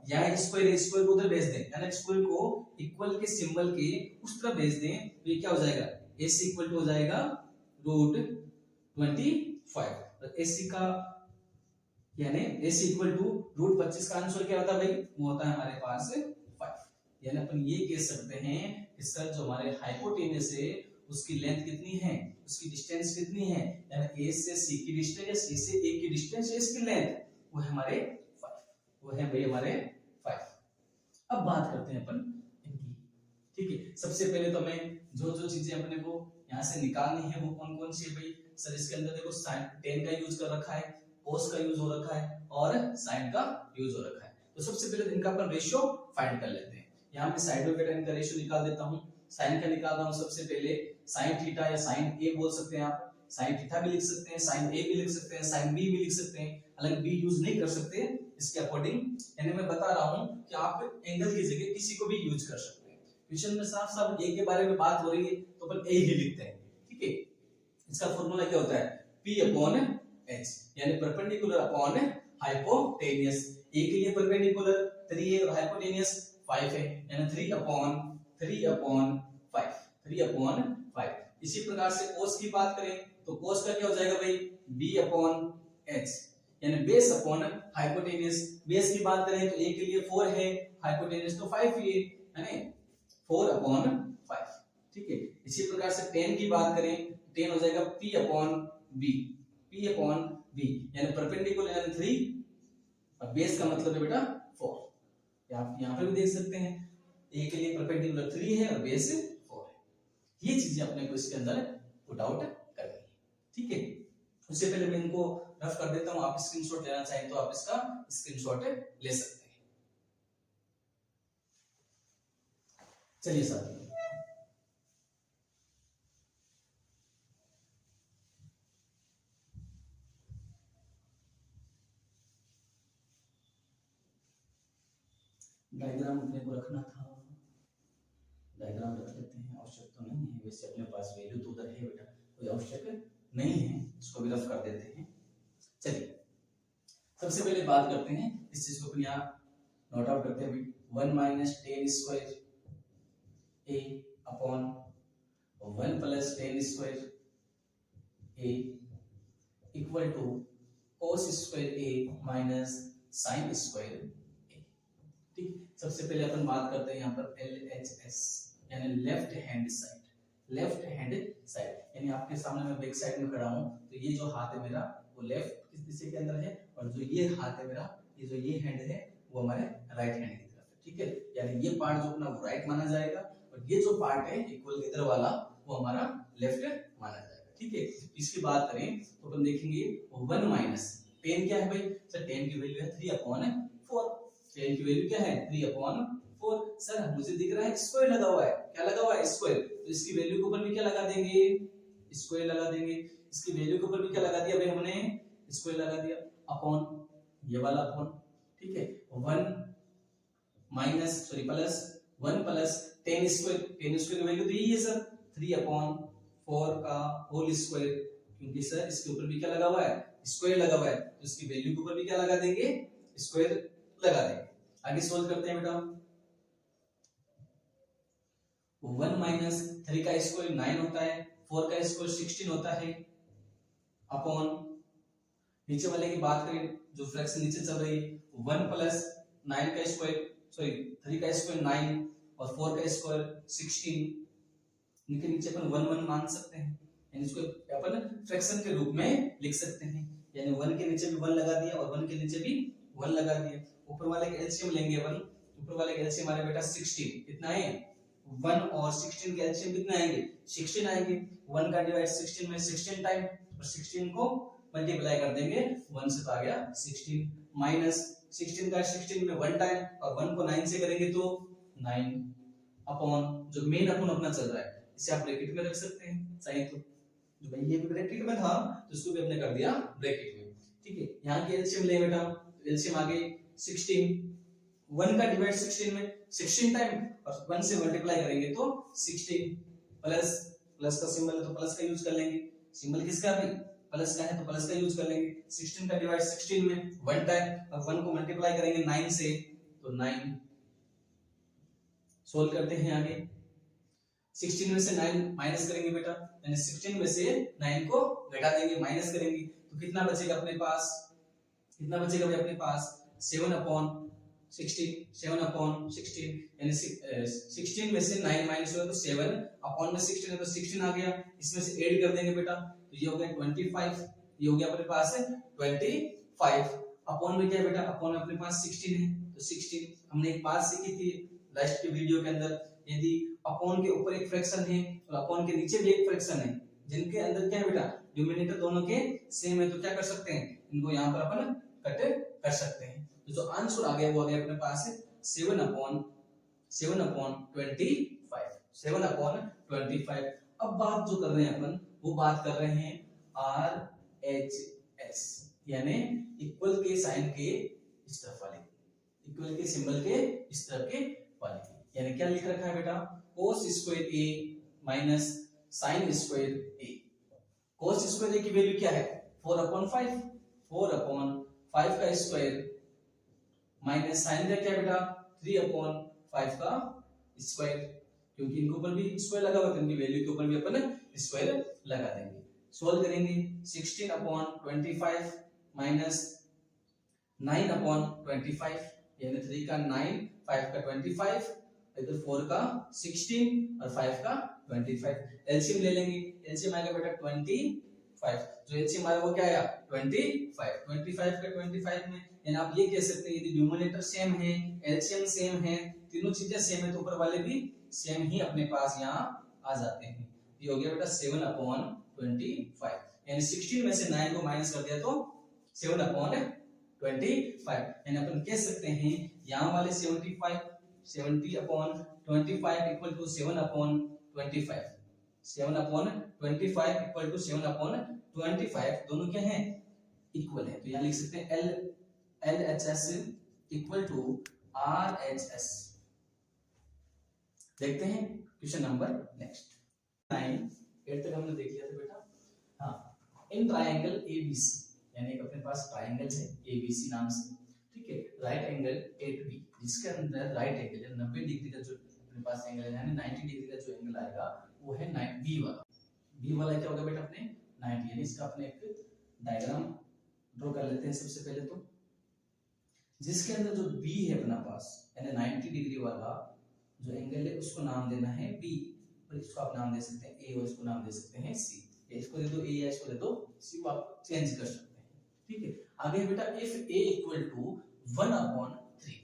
यहाँ स्क्वायर, स्क्वायर को उधर भेज दें, यानी स्क्वायर को इक्वल के सिंबल के उस तरफ भेज दें तो ये क्या हो जाएगा, AC इक्वल टू हो जाएगा √25। तो AC का यानी AC इक्वल टू √25 का आंसर क्या होता है भाई, वो होता है हमारे पास 5। यानी अपन ये कह सकते हैं कि सर जो हमारे हाइपोटेनस है उसकी लेंथ कितनी है, उसकी डिस्टेंस कितनी है, यानी A से C की डिस्टेंस, C से A की डिस्टेंस, इसकी लेंथ वो है हमारे 5, वो है भाई हमारे 5। अब बात करते हैं अपन इनकी। ठीक है, सबसे पहले तो मैं जो जो चीजें अपने को यहाँ से निकालनी है वो कौन कौन सी है भाई, सर इसके अंदर देखो tan का यूज कर रखा है, cos का यूज हो रखा है और sin का यूज हो रखा है। तो सबसे पहले इनका अपन रेशियो फाइंड कर लेते हैं। यहाँ पे साइड में रेशियो निकाल देता हूँ, साइन का निकाल रहा हूँ। सबसे पहले साइन थीटा या साइन A बोल सकते हैं आप, साइन थीटा भी लिख सकते हैं, साइन ए भी लिख सकते हैं, साइन बी भी लिख सकते हैं, हालांकि बी यूज नहीं कर सकते इसके अकॉर्डिंग, यानी मैं बता रहा हूं कि आप एंगल की जगह किसी को भी यूज कर सकते हैं। क्वेश्चन में साफ साफ ए के बारे में बात हो रही है तो अपन ए ही लिखते हैं, ठीक है। इसका फॉर्मूला क्या होता है, P अपॉन H, यानी परपेंडिकुलर अपॉन हाइपोटेनियस। ए के लिए परपेंडिकुलर 3 है और हाइपोटेनियस 5 है, यानी 3 अपॉन 5। इसी प्रकार से कोस की बात करें तो कोस का क्या हो जाएगा भाई, B अपॉन H, यानी बेस अपॉन हाइपोटेनियस। बेस की बात करें तो a के लिए 4 है, हाइपोटेनियस तो 5 ही है, यानी 4 अपॉन 5, ठीक है। इसी प्रकार से tan की बात करें, tan हो जाएगा P अपॉन B, यानी परपेंडिकुलर यानी 3 और बेस का मतलब है बेटा 4। आप यहाँ पे भी देख सकते हैं a के लिए परपेंडिकुलर 3 है और बेस 4 है। ये चीजें अपने को इसके अंदर पुट आउट करनी है, ठीक है। उससे पहले मैं इनको रफ कर देता हूं, आप स्क्रीनशॉट लेना चाहें तो आप इसका स्क्रीनशॉट ले सकते हैं। चलिए सर, डायग्राम अपने को रखना था, डायग्राम रख लेते हैं, आवश्यक तो नहीं है वैसे, अपने पास वैल्यू तो उधर है बेटा, कोई आवश्यक नहीं है, इसको भी रफ कर देते हैं। चलिए सबसे पहले बात करते हैं इस चीज को, यहाँ नोट आउट करते हैं 1 minus tan square A upon 1 plus tan square A equal to cos square A minus sine square A, ठीक। सबसे पहले अपन बात करते हैं यहाँ पर LHS, यानी left hand side. Left hand side यानी आपके सामने मैं बैक साइड में खड़ा हूं तो ये जो हाथ है मेरा वो लेफ्ट किस दिशा के अंदर है, और जो ये हाथ है मेरा, ये जो ये हैंड है वो हमारे राइट हैंड की तरफ है, ठीक है। यानी ये पार्ट जो अपना राइट माना जाएगा और ये जो पार्ट है इक्वल इधर वाला वो हमारा लेफ्ट माना जाएगा, ठीक है। इसकी बात करें तो अपन देखेंगे 1 माइनस टेन क्या है भाई सर, टेन की वैल्यू है 3/4। टेन की वैल्यू क्या है 3/4। सर मुझे दिख रहा है स्क्वायर लगा हुआ है, क्या लगा हुआ है स्क्वायर, तो इसकी वैल्यू के ऊपर भी क्या लगा देंगे, स्क्वायर लगा देंगे। इसकी वैल्यू के ऊपर भी क्या लगा दिया भाई हमने, स्क्वायर लगा दिया, अपॉन ये वाला अपॉन, ठीक है। 1 minus sorry plus 1 plus tan square, ten square की वैल्यू तो यही है सर 3/4 का होल स्क्वायर, क्योंकि सर इसके ऊपर भी क्या लगा हुआ है स्क्वायर लगा हुआ है, तो इसकी वैल्यू के ऊपर भी क्या लगा देंगे स्क्वायर लगा देंगे। आगे सॉल्व करते हैं बेटा, 1 माइनस 3 का स्क्वायर 9 होता है, 4 का स्क्वायर 16 होता है, अपॉन नीचे वाले की बात करें जो फ्रैक्शन नीचे चल रही है 1 प्लस 9 का स्क्वायर सॉरी 3 का स्क्वायर 9 और 4 का स्क्वायर 16, इनके नीचे अपन 1 1 मान सकते हैं, यानी इसको अपन फ्रैक्शन के रूप में लिख सकते हैं, यानी 1 के नीचे भी 1 लगा दिया और 1 के नीचे भी 1 लगा दिया। ऊपर वाले का एलसीएम लेंगे अपन, ऊपर वाले का एलसीएम हमारे बेटा 16 कितना है 1 और 16 के एलसीएम कितना आएंगे 16 आएंगे। 1 का डिवाइड 16 में 16 टाइम और 16 को मल्टीप्लाई कर देंगे 1 से तो आ गया 16 माइनस 16 का 16 में 1 टाइम और 1 को 9 से करेंगे तो 9 अपॉन जो मेन अपन अपना चल रहा है इसे आप ब्रैकेट में रख सकते हैं चाहे तो, जो भाई ये ब्रैकेट में था तो इसको भी हमने कर दिया ब्रैकेट में, ठीक है। यहाँ के एलसीएम ले बेटा, एलसीएम आगे 16, 1 का डिवाइड 16 में 16 टाइम और 1 से मल्टीप्लाई करेंगे तो 16 प्लस प्लस का सिंबल है तो प्लस का यूज कर लेंगे, सिंबल किसका है प्लस का है तो प्लस का यूज कर लेंगे। 16 का डिवाइड 16 में 1 टाइम और 1 को मल्टीप्लाई करेंगे 9 से तो 9। सोल्व करते हैं आगे, 16 में से 9 माइनस करेंगे बेटा, यानी 16 में से 9 को घटा देंगे माइनस करेंगे तो कितना बचेगा अपने पास, कितना बचेगा भाई अपने पास 7/16, 7/16 यानी 16 में से 9 माइनस होगा तो 7 अपॉन में 16 है तो 16 आ गया, इसमें से ऐड कर देंगे बेटा तो ये हो गया 25, ये हो गया अपने पास है 25। अपॉन में क्या है बेटा, अपॉन में अपने पास 16 है तो 16 हमने एक बात सीखी थी लास्ट के वीडियो के अंदर, यदि अपॉन के ऊपर एक फ्रैक्शन है और अपॉन के नीचे भी एक फ्रैक्शन है जिनके अंदर क्या है बेटा डिनोमिनेटर दोनों के सेम है तो क्या कर सकते हैं इनको यहाँ पर अपन कट कर सकते हैं। तो जो आंसर आ गया वो आ गया अपने पास है 7/25। अब बात जो कर रहे हैं अपन वो बात कर रहे हैं RHS, यानी इक्वल के साइन के इस तरफ वाले, इक्वल के सिंबल के इस तरफ के वाले, यानी क्या लिख रखा है बेटा, cos square a minus sine square a। cos square a की वैल्यू क्या है 4/5, 4/5 का स्क्वायर माइनस साइन का क्या बेटा 3/5 का स्क्वायर, क्योंकि इनके ऊपर भी स्क्वायर लगा हुआ है तो इनकी वैल्यू के ऊपर भी अपन स्क्वायर लगा देंगे। सोल्व करेंगे 16/25 माइनस 9/25, यानी 3 का 9, 5 का 25, इधर 4 का 16 और 5 का 25। एलसीएम ले लेंगे, एलसीएम आएगा बेटा 25, जो एलसीएम आया वो क्या आया 25, 25 का 25 में, यानी आप ये कह सकते हैं यदि न्यूमरेटर सेम है, एलसीएम सेम है, तीनों चीजें सेम है तो ऊपर वाले भी सेम ही अपने पास यहाँ आ जाते हैं। ये हो गया बेटा 7/25, यानी 16 में से 9 को माइनस कर दिया तो 7/25, यानी अपन कह सकते हैं यहाँ वाले 70/25 इक्वल टू 7/25, 7/25 इक्वल टू 7/25, दोनों क्या हैं इक्वल है, तो यहाँ लिख सकते हैं LHS इक्वल टू RHS। देखते हैं क्वेश्चन नंबर नेक्स्ट 9, 8 तक हमने देख लिया था बेटा। हाँ, इन ट्रायंगल ABC, यानी एक अपने पास ट्रायंगल है ABC नाम से, ठीक है, राइट एंगल 8B, जिसके अंदर राइट एंगल 90 डिग्री का जो अपने पास एंगल है, यानी 90 डिग्री का जो एंगल आएगा वो है B वाला। B वाला क्या होगा बेटा अपने 90, यानी इसका अपने एक डायग्राम ड्रॉ कर लेते हैं सबसे पहले तो, जिसके अंदर जो B है अपना पास, यानी 90 डिग्री वाला जो एंगल है उसको नाम देना है B, और इसको आप नाम दे सकते हैं A और इसको नाम दे सकते हैं C, इसको दे दो A या इसको दे दो C, वो आप चेंज कर सकते हैं, ठीक है। आगे बेटा if A equal to 1/3,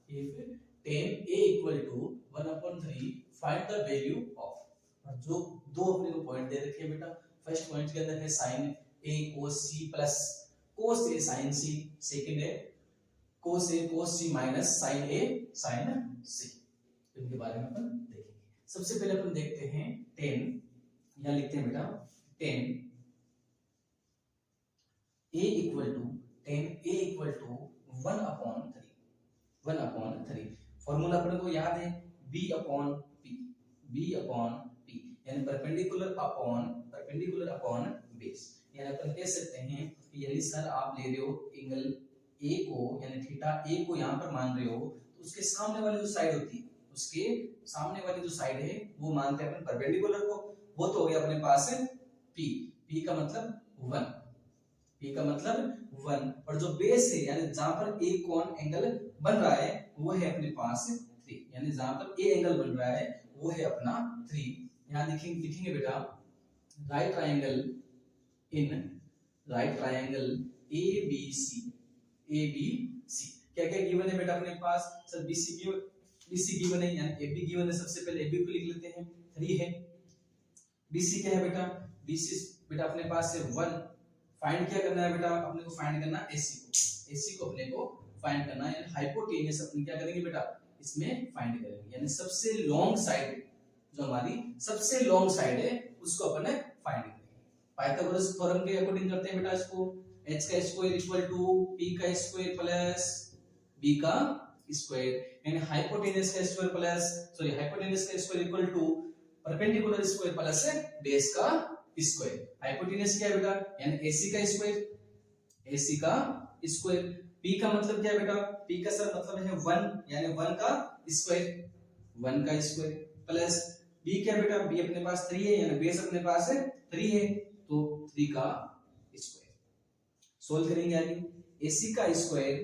if tan A equal to 1/3 find the value of, जो दो अपने को पॉइंट दे रखे हैं बेटा, फर्स्ट पॉइंट के अंदर है sin A cos C प्लस cos A sin C, second है cos A cos C minus sin A sin C, इनके बारे में अपन देखेंगे। सबसे पहले अपन देखते हैं tan, यहां लिखते हैं बेटा tan A equal to 1/3, formula अपने को याद है B अपॉन P, यानी परपेंडिकुलर अपॉन बेस, यानी अपन कह सकते हैं कि यदि सर आप ले रहे हो एंगल A को, यानी थीटा A को यहाँ पर मान रहे हो, तो उसके सामने वाली जो साइड होती है, उसके सामने वाली जो साइड है वो मानते हैं अपन परपेंडिकुलर को, वो तो हो गया अपने पास है P का मतलब 1, P का मतलब 1, और जो बेस है यानी जहां पर A कोण एंगल बन रहा है वो है अपने पास 3, यानी जहां पर A एंगल बन रहा है वो है अपना 3। यहाँ लिखेंगे बेटा राइट ट्रायंगल ABC, क्या क्या गिवन है बेटा अपने पास, सर BC गिवन है, यानी AB गिवन है, सबसे पहले AB को लिख लेते हैं 3 है, BC क्या है बेटा, BC बेटा अपने पास है 1, फाइंड क्या करना है बेटा, अपने को फाइंड करना है AC को अपने को फाइंड करना है, यानी हाइपोटेन्यूस अपन क्या करेंगे बेटा इसमें फाइंड करेंगे, यानी सबसे लॉन्ग साइड जो हमारी सबसे लॉन्ग साइड है उसको अपन फाइंड करेंगे। पाइथागोरस थ्योरम के अकॉर्डिंग करते हैं बेटा इसको, h का स्क्वायर इक्वल टू p का स्क्वायर प्लस b का स्क्वायर, यानी हाइपोटेन्यूस का square equal to perpendicular square plus base का स्क्वायर। हाइपोटेन्यूस क्या है बेटा, यानी AC का स्क्वायर, p का मतलब क्या है बेटा, p का सर मतलब है 1, यानी 1 का स्क्वायर प्लस b क्या है बेटा, b अपने पास 3 है, यानी बेस अपने पास है 3 है, तो 3 का स्क्वायर। सोल्व करेंगे आगे, AC का स्क्वायर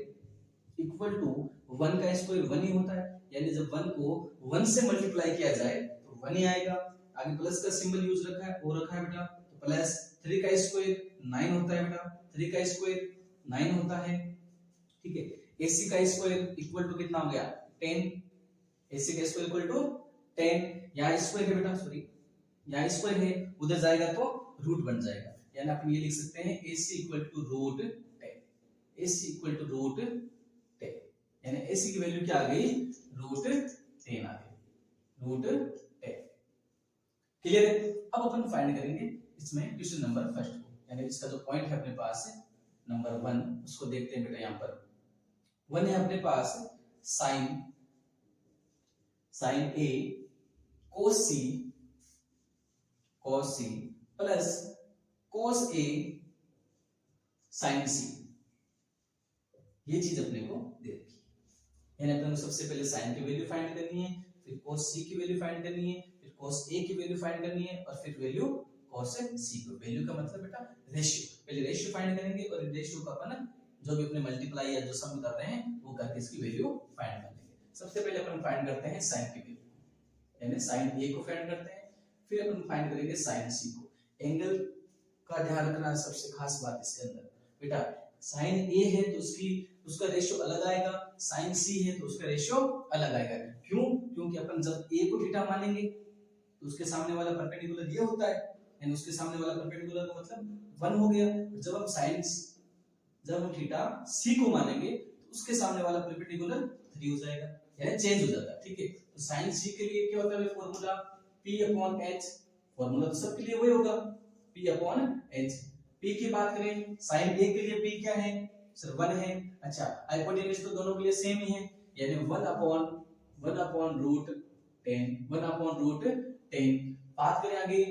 इक्वल टू 1 का स्क्वायर 1 ही होता है, यानी जब 1 को 1 से मल्टीप्लाई किया जाए तो 1 ही आएगा। आगे प्लस का सिंबल यूज रखा है बेटा, तो प्लस 3 का स्क्वायर 9 होता है बेटा, 3 का स्क्वायर 9 होता है, ठीक है। AC का स्क्वायर इक्वल टू कितना हो गया 10, AC का स्क्वायर इक्वल टू 10, यहाँ स्क्वायर है बेटा, सॉरी यहाँ स्क्वायर है, उधर जाएगा तो रूट बन जाएगा, यानी आप ये लिख सकते हैं AC इक्वल टू रूट 10, यानी AC की वैल्यू क्या आ गई रूट 10 आ गई, रूट 10। क्लियर है। अब अपन फाइंड करेंगे इसमें क्वेश्चन नंबर फर्स्ट को, यानी इसका जो पॉइंट है अपने पास नंबर 1 उसको देखते हैं बेटा। यहाँ पर 1 है अपने पास साइन ए cos c प्लस cos a sin c, ये चीज अपने को दे रखी है। यानी अपने को सबसे पहले साइन की वैल्यू फाइंड करनी है, फिर cos c की वैल्यू फाइंड करनी है, फिर cos a की वैल्यू फाइंड करनी है, और फिर वैल्यू cos c को। वैल्यू का मतलब बेटा रेशियो, पहले रेशियो फाइंड करेंगे और रेशियो का अपन जो भी अपने मल्टीप्लाई या जो सम कर रहे हैं वो करके इसकी वैल्यू फाइंड कर लेंगे। सबसे पहले अपन फाइंड करते हैं साइन की वैल्यू, यानी साइन a को फाइंड करते हैं, फिर अपन फाइंड करेंगे साइन c को। एंगल का ध्यान रखना सबसे खास बात इसके अंदर बेटा, साइन a है तो उसका रेशियो अलग आएगा, साइन c है तो उसका रेशियो अलग आएगा। क्यों? क्योंकि अपन जब a को थीटा मानेंगे तो उसके सामने वाला परपेंडिकुलर ये होता है, यानी उसके सामने वाला परपेंडिकुलर का मतलब 1 हो गया। जब हम थीटा c को मानेंगे तो उसके सामने वाला परपेंडिकुलर 3 हो जाएगा, यानी चेंज हो जाता है। ठीक है, तो साइन c के लिए क्या होता है फॉर्मूला p/h, फॉर्मूला तो सबके लिए वही होगा p/h। p की बात करें साइन a के लिए p क्या है सर 1 है। अच्छा, हाइपोटेन्यूज तो दोनों के लिए सेम ही है, यानी 1/√10। बात करें आगे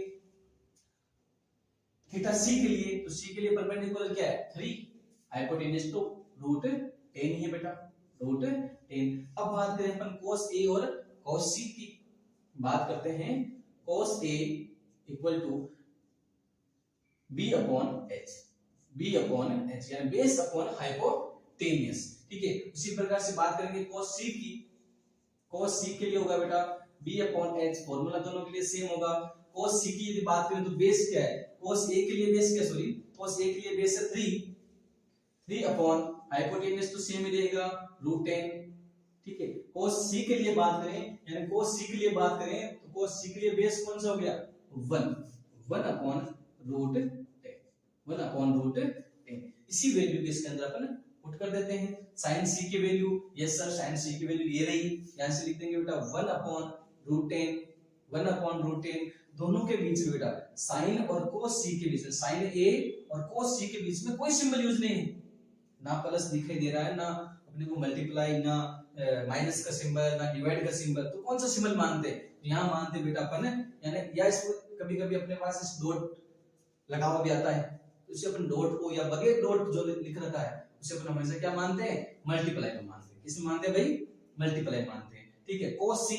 थीटा c के लिए, तो c के लिए परपेंडिकुलर क्या है 3, हाइपोटेन्यूज तो √10 ही है बेटा, √10। अब बात करें अपन cos a और cos c की, बात करते हैं cos a equal to b/h, यानी बेस अपॉन हाइपोटेन्यूज। ठीक है, उसी प्रकार से बात करेंगे cos c की, cos c के लिए होगा बेटा b/h, फॉर्मूला दोनों के लिए सेम होगा। cos c की यदि बात करें तो बेस क्या है, cos a के लिए बेस क्या, cos a के लिए बेस है 3 अपॉन हाइपोटेन्यूज तो सेम ही रहेगा √10। ठीक है, cos c के लिए बात करें, यानी cos c के लिए बात करें तो cos c के लिए बेस कौन सा हो गया 1/√10। इसी वैल्यू के इसके अंदर अपन पुट कर देते हैं। sin c की value, yes sir sin c की वैल्यू ये रही, यहां से लिख देंगे बेटा 1/√10। दोनों के बीच में बेटा sin और cos c के बीच में, sin a और cos c के बीच में कोई सिंबल यूज नहीं है, ना प्लस दिखाई दे रहा है, ना अपने को मल्टीप्लाई, ना माइनस का सिंबल, ना डिवाइड का सिंबल। तो कौन सा सिंबल मानते हैं, यहाँ मानते बेटा अपन, यानी या इसको कभी कभी अपने पास इस डॉट लगा हुआ भी आता है, तो उसे अपन डॉट को या बगैर डॉट जो लिख रखा है उसे अपन हमेशा क्या मानते हैं, मल्टीप्लाई को मानते हैं। किसमें मानते हैं भाई, मल्टीप्लाई मानते हैं। ठीक है, cos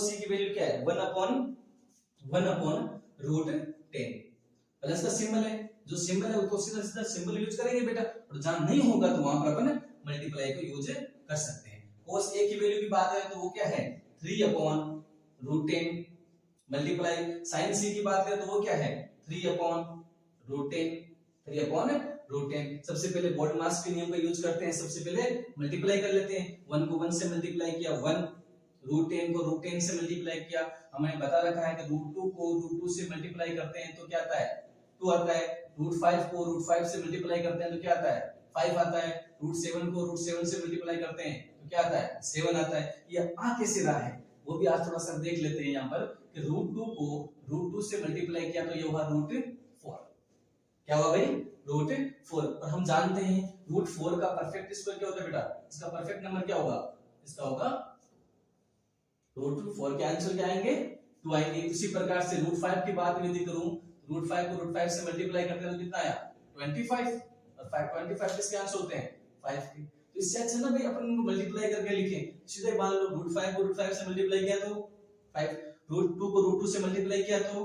c की वैल्यू क्या है 1/√10, प्लस का सिंबल है, जो सिंबल है उसको सीधा सीधा सिंबल यूज करेंगे बेटा, और जहां नहीं होगा तो वहां पर अपन मल्टीप्लाई को यूज कर सकते हैं। cos a की वैल्यू की बात करें तो वो क्या है 3/√10 मल्टीप्लाई, sin c की बात करें तो वो क्या है 3/√10। सबसे पहले बॉड मास के नियम का यूज करते हैं, सबसे पहले मल्टीप्लाई कर लेते हैं। 1 को 1 से मल्टीप्लाई किया 1, √10 को √10 से मल्टीप्लाई किया। हमें बता रखा है कि √2 को √2 से मल्टीप्लाई करते हैं तो क्या आता है 2 आता है, √5 को √5 से मल्टीप्लाई करते हैं तो क्या आता है 5 आता है, √7 को √7 से मल्टीप्लाई करते हैं तो क्या आता है 7 आता है। ये आ कैसे रहा है वो भी आज थोड़ा सा देख लेते हैं यहाँ पर कि √2 को √2 से मल्टीप्लाई किया तो ये हुआ √4, क्या हुआ भाई √4। और हम जानते हैं √4 का परफेक्ट स्क्वायर क्या होता है बेटा, इसका परफेक्ट नंबर क्या होगा, इसका होगा √4 के आंसर क्या आएंगे 2 आएंगे। इसी प्रकार से √5 की बात यदि करूं, √5 को √5 से मल्टीप्लाई करते हैं तो कितना आया 25, और 25 किसके आंसर होते हैं 5 के। तो इससे अच्छा ना भाई अपन इनको मल्टीप्लाई करके लिखें, सीधे मान लो √5 को √5 से मल्टीप्लाई किया तो 5, √2 को √2 से मल्टीप्लाई किया तो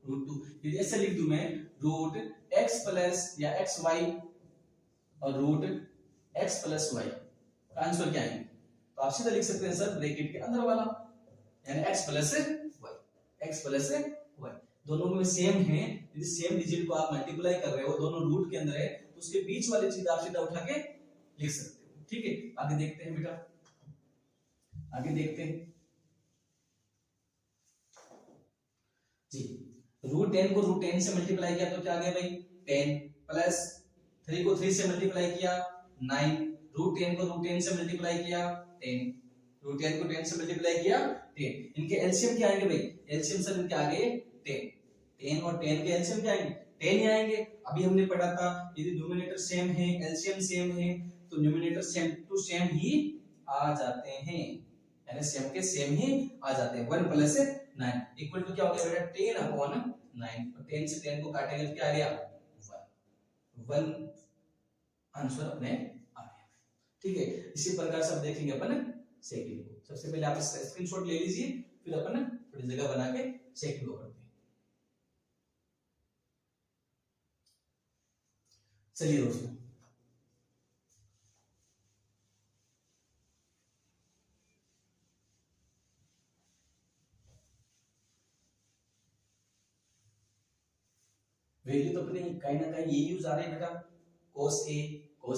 √2। यदि ऐसे लिख दूं मैं √x प्लस या xy और √x प्लस y का आंसर क्या आएंगे, तो आप सीधा लिख सकते हैं सर ब्रैकेट के अंदर वाला, यानी x प्लस y। दोनों में सेम है, यदि सेम डिजिट को आप मल्टीप्लाई कर रहे हो दोनों रूट के अंदर है तो उसके बीच वाली चीज आप सीधा उठा के लिख सकते हो। ठीक है, आगे देखते हैं बेटा, आगे देखते हैं जी। √10 को √10 से मल्टीप्लाई किया तो क्या आ गया भाई 10, प्लस 3 को 3 से मल्टीप्लाई किया 9, √10 को √10 से मल्टीप्लाई किया 10, √10 को 10 से मल्टीप्लाई किया 10। इनके एलसीएम क्या आएंगे भाई, एलसीएम सर इनके आगे 10 और 10 के एलसीएम क्या आएंगे 10 ही आएंगे। अभी हमने पढ़ा था यदि डिनोमिनेटर सेम है, एलसीएम सेम है, तो न्यूमरेटर सेम टू सेम ही आ जाते हैं, यानी सेम के सेम ही आ जाते हैं। 1 प्लस 9 इक्वल टू क्या हो गया बेटा 10 अपॉन 9। तो 10 से 10 को काटेंगे तो क्या आ गया 1। 1 आंसर अपने आ गया। ठीक है, इसी प्रकार से अब देखेंगे अपन सेकंड को। सबसे पहले आप इसका स्क्रीनशॉट ले लीजिए, फिर अपन थोड़ी जगह बना के सेकंड को करते हैं। चलिए दोस्तों, वैल्यू तो अपने कहीं ना कहीं ये यूज आ रही है बेटा। cos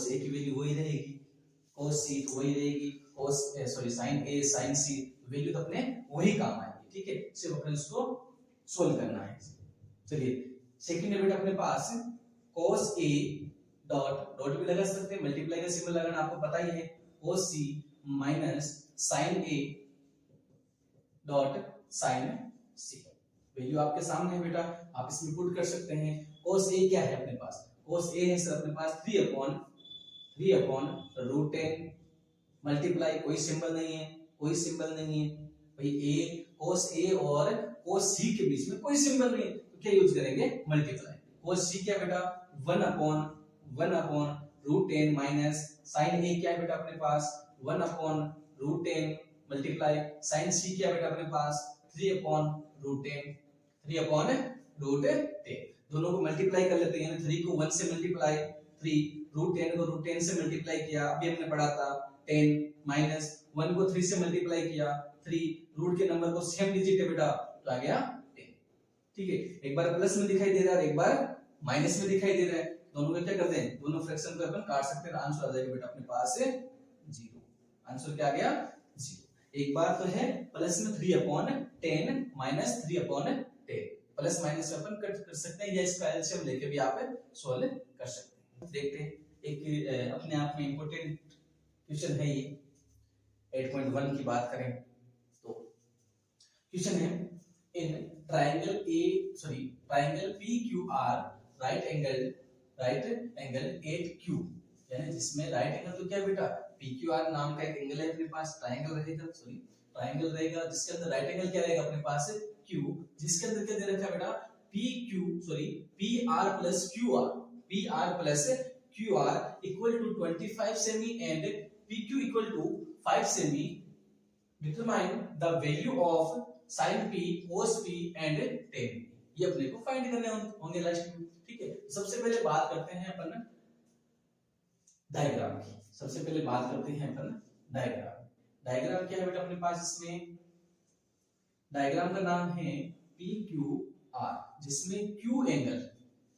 a की वैल्यू वही रहेगी, cos c तो वही रहेगी, sin a sin c value तो अपने वही काम आएगी। ठीक है, सिर्फ अपने इसको सोल्व करना है। चलिए सेकंड है बेटा अपने पास cos a डॉट भी लगा सकते हैं, मल्टीप्लाई का सिंबल लगाना आपको पता ही है, cos c minus sin a dot sin c। Value आपके सामने है बेटा, आप इसमें पुट कर सकते हैं। cos a क्या है अपने पास, cos a है सर अपने पास 3 अपॉन रूट 10 मल्टीप्लाई, कोई सिंबल नहीं है, कोई सिंबल नहीं है भाई, a cos a और cos c के बीच में कोई सिंबल नहीं है, तो क्या यूज करेंगे मल्टीप्लाई। cos c क्या बेटा 1 upon root 10 minus sin a क्या है बेटा अपने पास 1 upon root 10 multiply sin c क्या बेटा अपने पास 3 अपॉन रूट 10 दोनों को मल्टीप्लाई कर लेते हैं, 3 को 1 से मल्टीप्लाई 3, रूट 10 को रूट 10 से मल्टीप्लाई किया, अभी हमने पढ़ा था 10 माइनस 1 को 3 से मल्टीप्लाई किया 3, रूट के नंबर को सेम डिजिट है बेटा तो आ गया 10। ठीक है, एक बार प्लस में दिखाई दे रहा है और एक बार माइनस में दिखाई दे रहा है, दोनों को क्या करते हैं, दोनों फ्रैक्शन को अपन काट सकते हैं, आंसर आ जाएगा बेटा अपने पास 0। आंसर क्या आ गया 0। एक बार तो है प्लस में 3 upon 10 minus 3 upon 10, plus minus अपन कट कर सकते हैं या इसका एलसीएम लेके भी आप सॉल्व कर सकते हैं। देखते हैं एक अपने आप में इंपॉर्टेंट क्वेश्चन है ये, 8.1 की बात करें तो क्वेश्चन है in triangle PQR right angle 8Q, यानी जिसमें राइट एंगल तो क्या बेटा PQR नाम का एक एंगल है अपने पास, ट्रायंगल रहेगा जिसके अंदर राइट एंगल क्या रहेगा अपने पास Q, जिसके अंदर क्या दे रखा है बेटा PR plus QR equal to 25 सेमी एंड PQ इक्वल टू 5 सेमी। Determine the value of sin P cos P and tan, ये अपने को फाइंड करने होंगे लास्ट में। ठीक है, सबसे पहले बात करते हैं अपन डायग्राम की। डायग्राम क्या है बेटा अपने पास, इसमें डायग्राम का नाम है PQR, जिसमें Q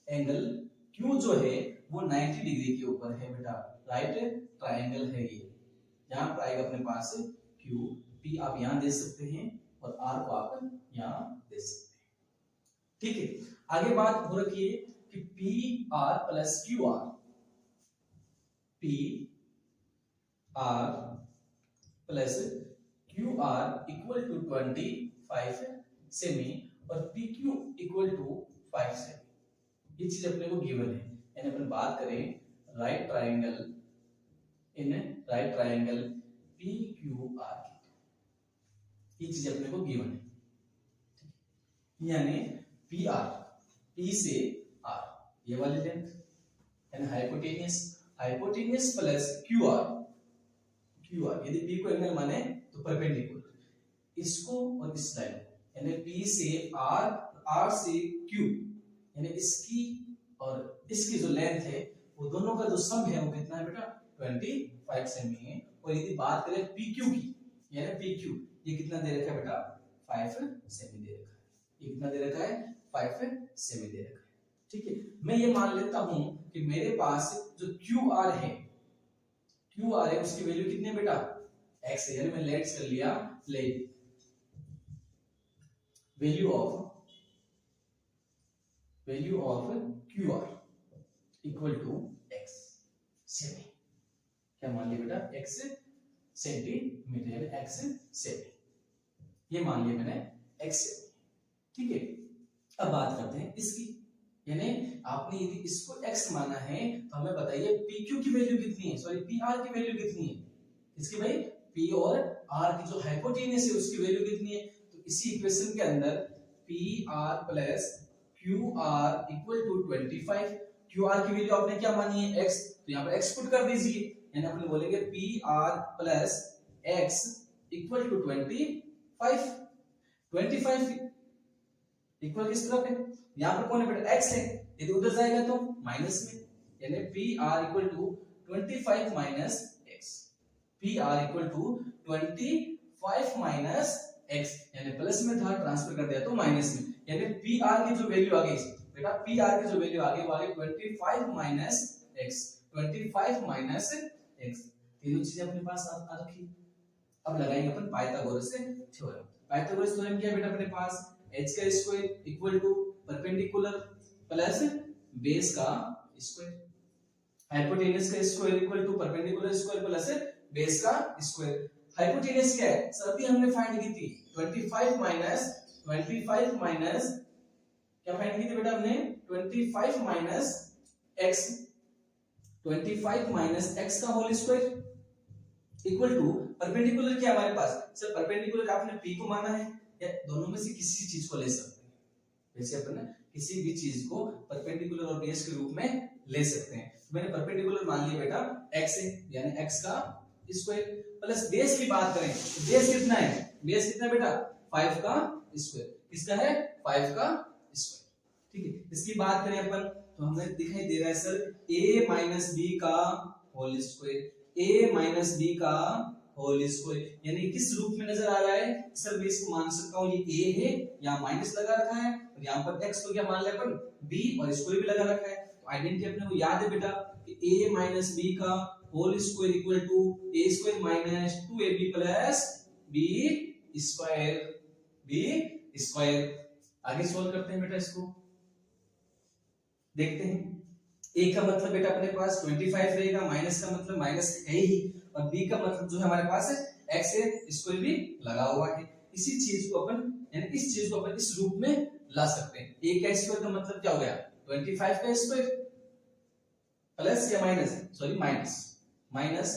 एंगल Q जो है वो 90 डिग्री के ऊपर है बेटा, राइट ट्रायंगल है ये, यहां पर आएगा अपने पास Q, P आप यहां दे सकते हैं और R को आप यहां दे सकते हैं। ठीक है, आगे बात हो रखी है कि PR plus QR equal to 25 सेमी और PQ इक्वल टू 5 सेमी, ये चीज अपने को गिवन है। यानी अपन बात करें राइट ट्रायंगल PQR की, ये चीज अपने को गिवन है। यानी P से R ये वाली लेंथ, यानी हाइपोटेनियस प्लस QR, यदि P को एंगल माने तो परपेंडिकुलर, इसको और इस लाइन को, यानी P से R से Q, यानी इसकी और इसकी जो लेंथ है वो दोनों का जो सम है वो कितना है बेटा 25 सेमी है। और यदि बात करें PQ की, यानी PQ ये कितना दे रखा है बेटा 5 सेमी दे रखा है, ये कितना दे रखा है 5 सेमी दे रखा है। ठीक है, मैं ये मान लेता हूं कि मेरे पास जो QR है उसकी वैल्यू कितनी है बेटा x है, यानी मैं लेट्स कर लिया value of QR equal to x सेमी, क्या मान लिया बेटा x सेंटीमीटर, यानी x सेमी, ये मान लिया मैंने x सेमी। ठीक है, अब बात करते हैं इसकी, यानी आपने यदि इसको x माना है तो हमें बताइए PQ की वैल्यू कितनी है, सॉरी PR की वैल्यू कितनी है, इसकी भाई P और R की जो हाइपोटेन्यूस है उसकी वैल्यू कितनी है। तो इसी इक्वेशन के अंदर PR plus QR equal to 25, QR की वैल्यू आपने क्या मानी है x, तो यहाँ पर x पुट कर दीजिए, यानी अपन बोलेंगे PR plus x equal to 25, 25 equal किस तरफ है, यहाँ पर कौन है बेटा x है, यदि उधर जाएगा तो माइनस में, यानी PR equal to 25 minus x, PR equal to 25 minus x, यानी प्लस में था ट्रांसफर कर दिया तो माइनस में, यानी PR की जो वैल्यू आ गई बेटा, PR की जो वैल्यू आ गई वो आ गई 25 माइनस x, 25 माइनस x, तीनों चीजें अपने पास आ रखी। अब लगाएंगे अपन पाइथागोरस थ्योरम। पाइथागोरस थ्योरम क्या है बेटा अपने पास, h का square equal to perpendicular plus base का स्क्वायर, हाइपोटेन्यूस का square equal to perpendicular square plus base का स्क्वायर। हाइपोटेन्यूस क्या है सर, अभी हमने फाइंड की थी 25 माइनस क्या फाइंड की थी बेटा हमने, 25 माइनस x, 25 माइनस x का whole square equal to perpendicular क्या हमारे पास, सर परपेंडिकुलर आपने p को माना है या दोनों में से किसी चीज को ले सकते हैं, वैसे अपन किसी भी चीज को परपेंडिकुलर और बेस के रूप में ले सकते हैं। तो मैंने परपेंडिकुलर मान लिया बेटा x है, यानी x का स्क्वायर प्लस बेस की बात करें तो बेस कितना है, बेस कितना बेटा 5 का स्क्वायर, किसका है 5 का स्क्वायर, ठीक है। इसकी बात करें अपन तो हमें दिखाई दे रहा है सर a माइनस b का whole square, a minus b का होल स्क्वायर, यानी किस रूप में नजर आ रहा है सर, मैं इसको मान सकता हूँ ये a है, यहाँ माइनस लगा रखा है और यहाँ पर x को क्या मान लिया अपन b और स्क्वायर भी लगा रखा है। तो आइडेंटिटी अपने को याद है बेटा कि a माइनस b का whole square equal to a square minus 2ab plus b square. आगे सॉल्व करते हैं बेटा, इसको देखते हैं। a का मतलब बेटा अपने पास 25 रहेगा, माइनस का मतलब माइनस है ही, और b का मतलब जो है हमारे पास है x है, स्क्वायर भी लगा हुआ है। इसी चीज को अपन यानी इस चीज को अपन इस रूप में ला सकते हैं। a का स्क्वायर का मतलब क्या हो गया 25 का स्क्वायर प्लस या माइनस, सॉरी माइनस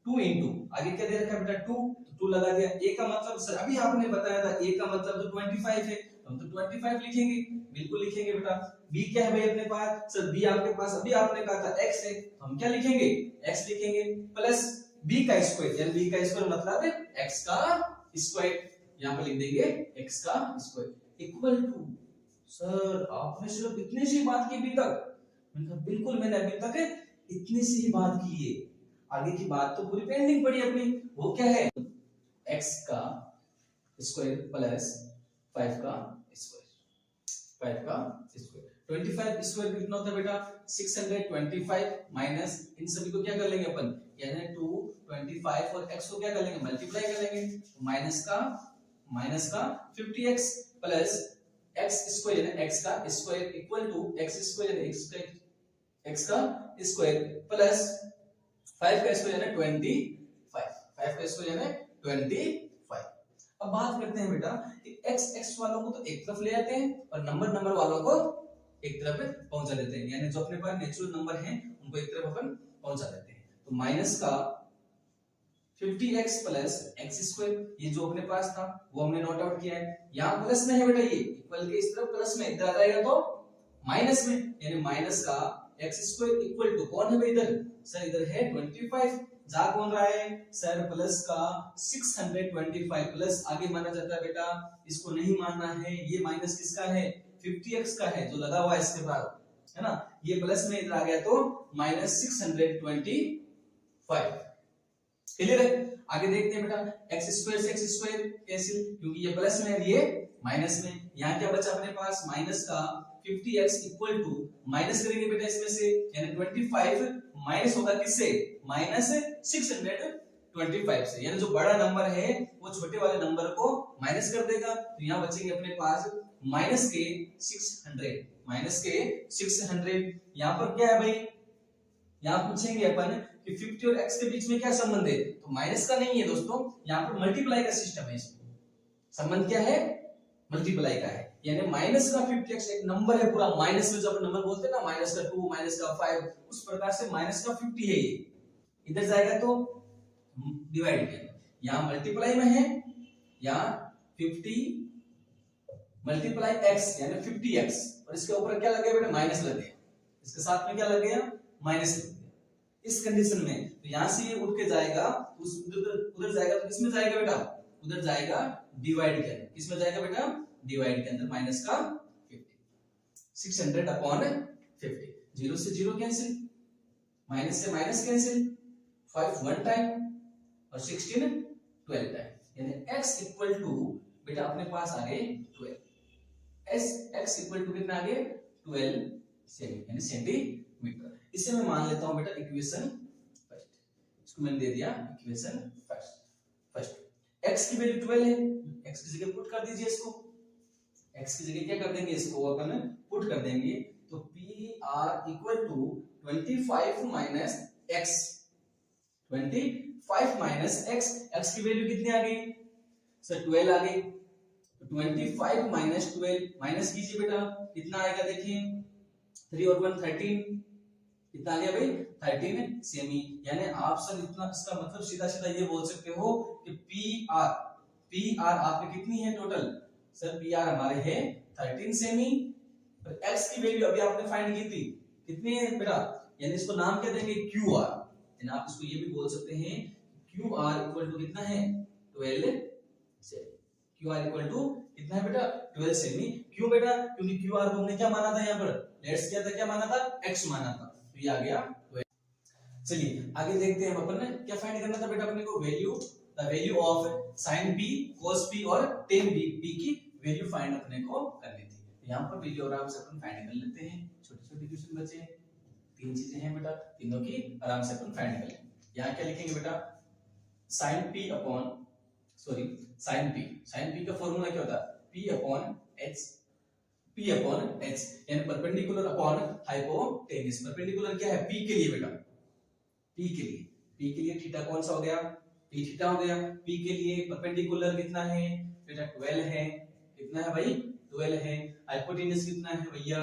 2 इंटू आगे क्या दे रखा है बेटा 2, तो 2 लगा दिया। a का मतलब सर अभी आपने बताया था a का मतलब तो 25 है, हम तो 25 लिखेंगे, बिल्कुल लिखेंगे बेटा। b क्या है भाई अपने पास, सर b आपके पास अभी आपने कहा था x है, तो हम क्या लिखेंगे x लिखेंगे प्लस b का स्क्वायर, यानी b का स्क्वायर मतलब है x का स्क्वायर, यहां पे लिख देंगे x का स्क्वायर इक्वल टू, सर आपने सिर्फ इतनी सी बात की अभी तक, मैंने कहा बिल्कुल मैंने अभी तक इतनी सी बात की है, आगे की बात तो पूरी पेंडिंग पड़ी अपनी। वो क्या है x का स्क्वायर प्लस 5 का स्क्वायर, 5 का स्क्वायर 25 स्क्वायर कितना होता है बेटा 625 माइनस इन सभी को क्या कर लेंगे अपन, यानी 2 25 और x को क्या कर लेंगे मल्टीप्लाई कर लेंगे, माइनस का 50x प्लस x स्क्वायर यानी x का square equal to x square यानी x का स्क्वायर प्लस 5 का स्क्वायर यानी 25, 5 का स्क्वायर यानी 25। अब बात करते हैं बेटा x वालों को तो एक तरफ ले आते हैं और नंबर वालों को एक तरफ पहुंचा देते हैं, यानी जो अपने पास नेचुरल नंबर हैं उनको एक तरफ अपन पहुंचा देते हैं। तो माइनस का 50x प्लस x स्क्वायर ये जो अपने पास था वो हमने नोट आउट किया है, यहाँ प्लस में है बेटा ये इक्वल के इस तरफ प्लस में, इधर आ जाएगा तो माइनस में, यानी माइनस का x स्क्वायर इक्वल टू कौन है भाई इधर, सर इधर है 25, जा कौन रहा है सर प्लस का 625 प्लस आगे माना जाता है बेटा, इसको नहीं मानना है, ये माइनस किसका है 50x का है जो लगा हुआ है इसके बाद, है ना, ये प्लस में इधर आ गया तो माइनस 625। क्लियर है। आगे देखते हैं बेटा x स्क्वायर से x स्क्वायर कैंसिल, क्योंकि ये प्लस में है ये माइनस में, यहाँ क्या बचा अपने पास माइनस का 50x इक्वल टू माइनस करेंगे बेटा इसमें से, यानी 25 माइनस होगा किससे माइनस 625 से, यानी जो बड़ा नंबर है वो छोटे वाले नंबर को माइनस कर देगा, तो यहाँ बचेंगे अपने पास माइनस के 600। यहाँ पर क्या है भाई, यहाँ पूछेंगे अपन कि 50 और x के बीच में क्या संबंध है, तो माइनस का नहीं है दोस्तों, यहाँ पर मल्टीप्लाई का सिस्टम है, इसमें संबंध क्या है मल्टीप्लाई का है, यानी माइनस का 50x एक नंबर है पूरा, माइनस में जब नंबर बोलते हैं ना, माइनस का 2 माइनस का 5, उस प्रकार से माइनस का 50 है ये, इधर जाएगा तो डिवाइड किया, यहाँ मल्टीप्लाई में है, यहाँ 50 मल्टीप्लाई x यानी 50x, और इसके ऊपर क्या लग गया बेटा, माइनस लग गया, इसके साथ में क्या लग गया, माइनस लग गया। इस कंडीशन में तो यहां से ये उठ के जाएगा, उस उधर जाएगा तो किसमें जाएगा बेटा, उधर जाएगा डिवाइड के अंदर, किसमें जाएगा बेटा, डिवाइड के अंदर, माइनस का 50, 600 अपॉन 50, 0 से 0 कैंसिल, माइनस से माइनस कैंसिल, 5 1 टाइम और 16 12 टाइम, यानी x इक्वल टू बेटा अपने पास आ गए 12, x इक्वल टू कितना आ गए 12 यानी सेंटीमीटर। इसे मैं मान लेता हूं बेटा इक्वेशन फर्स्ट, इसको मैंने दे दिया इक्वेशन फर्स्ट, x की वैल्यू 12 है, x की जगह पुट कर दीजिए इसको, x की जगह क्या कर देंगे, इसको अपन पुट कर देंगे, तो PR equal to 25 minus x, 25 minus x की वैल्यू कितनी आ गई सर, 12 आ गई, तो 25 माइनस 12 माइनस कीजिए बेटा, कितना आएगा देखिए, 3 और 1 13, कितना आ गया भाई 13 सेमी, यानी आप सर इतना, इसका मतलब सीधा सीधा ये बोल सकते हो कि PR आपकी कितनी है टोटल, सर PR हमारे है 13 सेमी, और x की वैल्यू अभी आपने फाइंड की थी कितनी है बेटा, यानी इसको नाम क्या देंगे QR, यानी आप इसको ये भी बोल सकते हैं QR इक्वल टू कितना है 12 सेमी, QR इक्वल टू कितना है बेटा 12 सेमी, क्यों बेटा, क्योंकि QR को हमने क्या माना था, यहाँ पर लेट्स किया था, क्या माना था, x माना था, तो ये आ गया 12। चलिए आगे देखते हैं, हम अपन ने क्या फाइंड करना था बेटा, अपने को value, the value of sin p cos p और tan p की वैल्यू फाइंड अपने को करनी थी, तो यहाँ पर वैल्यू आराम से अपन फाइंड कर लेते हैं, छोटे छोटे क्वेश्चन बचे हैं, 3 चीजें हैं बेटा, तीनों की आराम से अपन फाइंड कर लेंगे। यहाँ क्या लिखेंगे बेटा, sin p का फॉर्मूला क्या होता है, p अपॉन h, यानी परपेंडिकुलर अपॉन हाइपोटेन्यूज, परपेंडिकुलर क्या है, p के लिए बेटा, p के लिए थीटा कौन सा हो गया, p थीटा हो गया, p के लिए परपेंडिकुलर कितना है बेटा 12 है, कितना है भाई 12 है, हाइपोटेन्यूज कितना है भैया,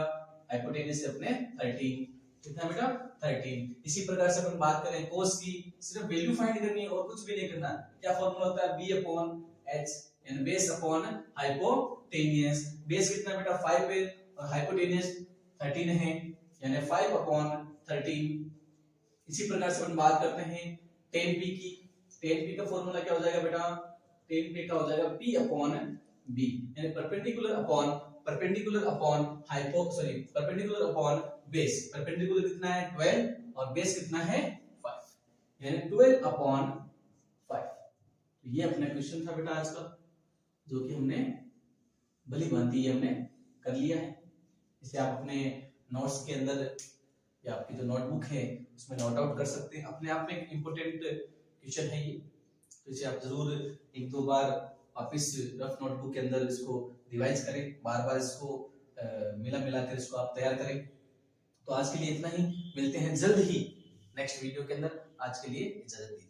हाइपोटेन्यूज अपने 13, कितना बेटा 13। इसी प्रकार से अपन बात करें कोस की, सिर्फ वैल्यू फाइंड करनी है और कुछ भी नहीं करना, क्या फॉर्मूला होता है, b अपॉन h, यानी बेस अपॉन हाइपोटेन्यूज, बेस कितना बेटा 5 है और हाइपोटेन्यूज 13 है, यानी 5 अपॉन 13। इसी प्रकार से अपन बात करते हैं tan p की, tan p का फॉर्मूला क्या हो जाएगा बेटा, tan p का हो जाएगा p अपॉन b, यानी परपेंडिकुलर अपॉन बेस, परपेंडिकुलर कितना है 12 और बेस कितना है 5, यानी 12 अपॉन 5। तो ये अपना क्वेश्चन था बेटा आज का, जो कि हमने भली भांति हमने कर लिया है। इसे आप अपने नोट्स के अंदर या आपकी जो नोटबुक है उसमें नोट आउट कर सकते हैं, अपने आप में एक इम्पोर्टेंट क्वेश्चन है ये, तो इसे आप जरूर 1-2 बार वापिस रफ नोटबुक के अंदर इसको रिवाइज करें, बार बार इसको मिला कर इसको आप तैयार करें। तो आज के लिए इतना ही, मिलते हैं जल्द ही नेक्स्ट वीडियो के अंदर, आज के लिए इजाजत दीजिए।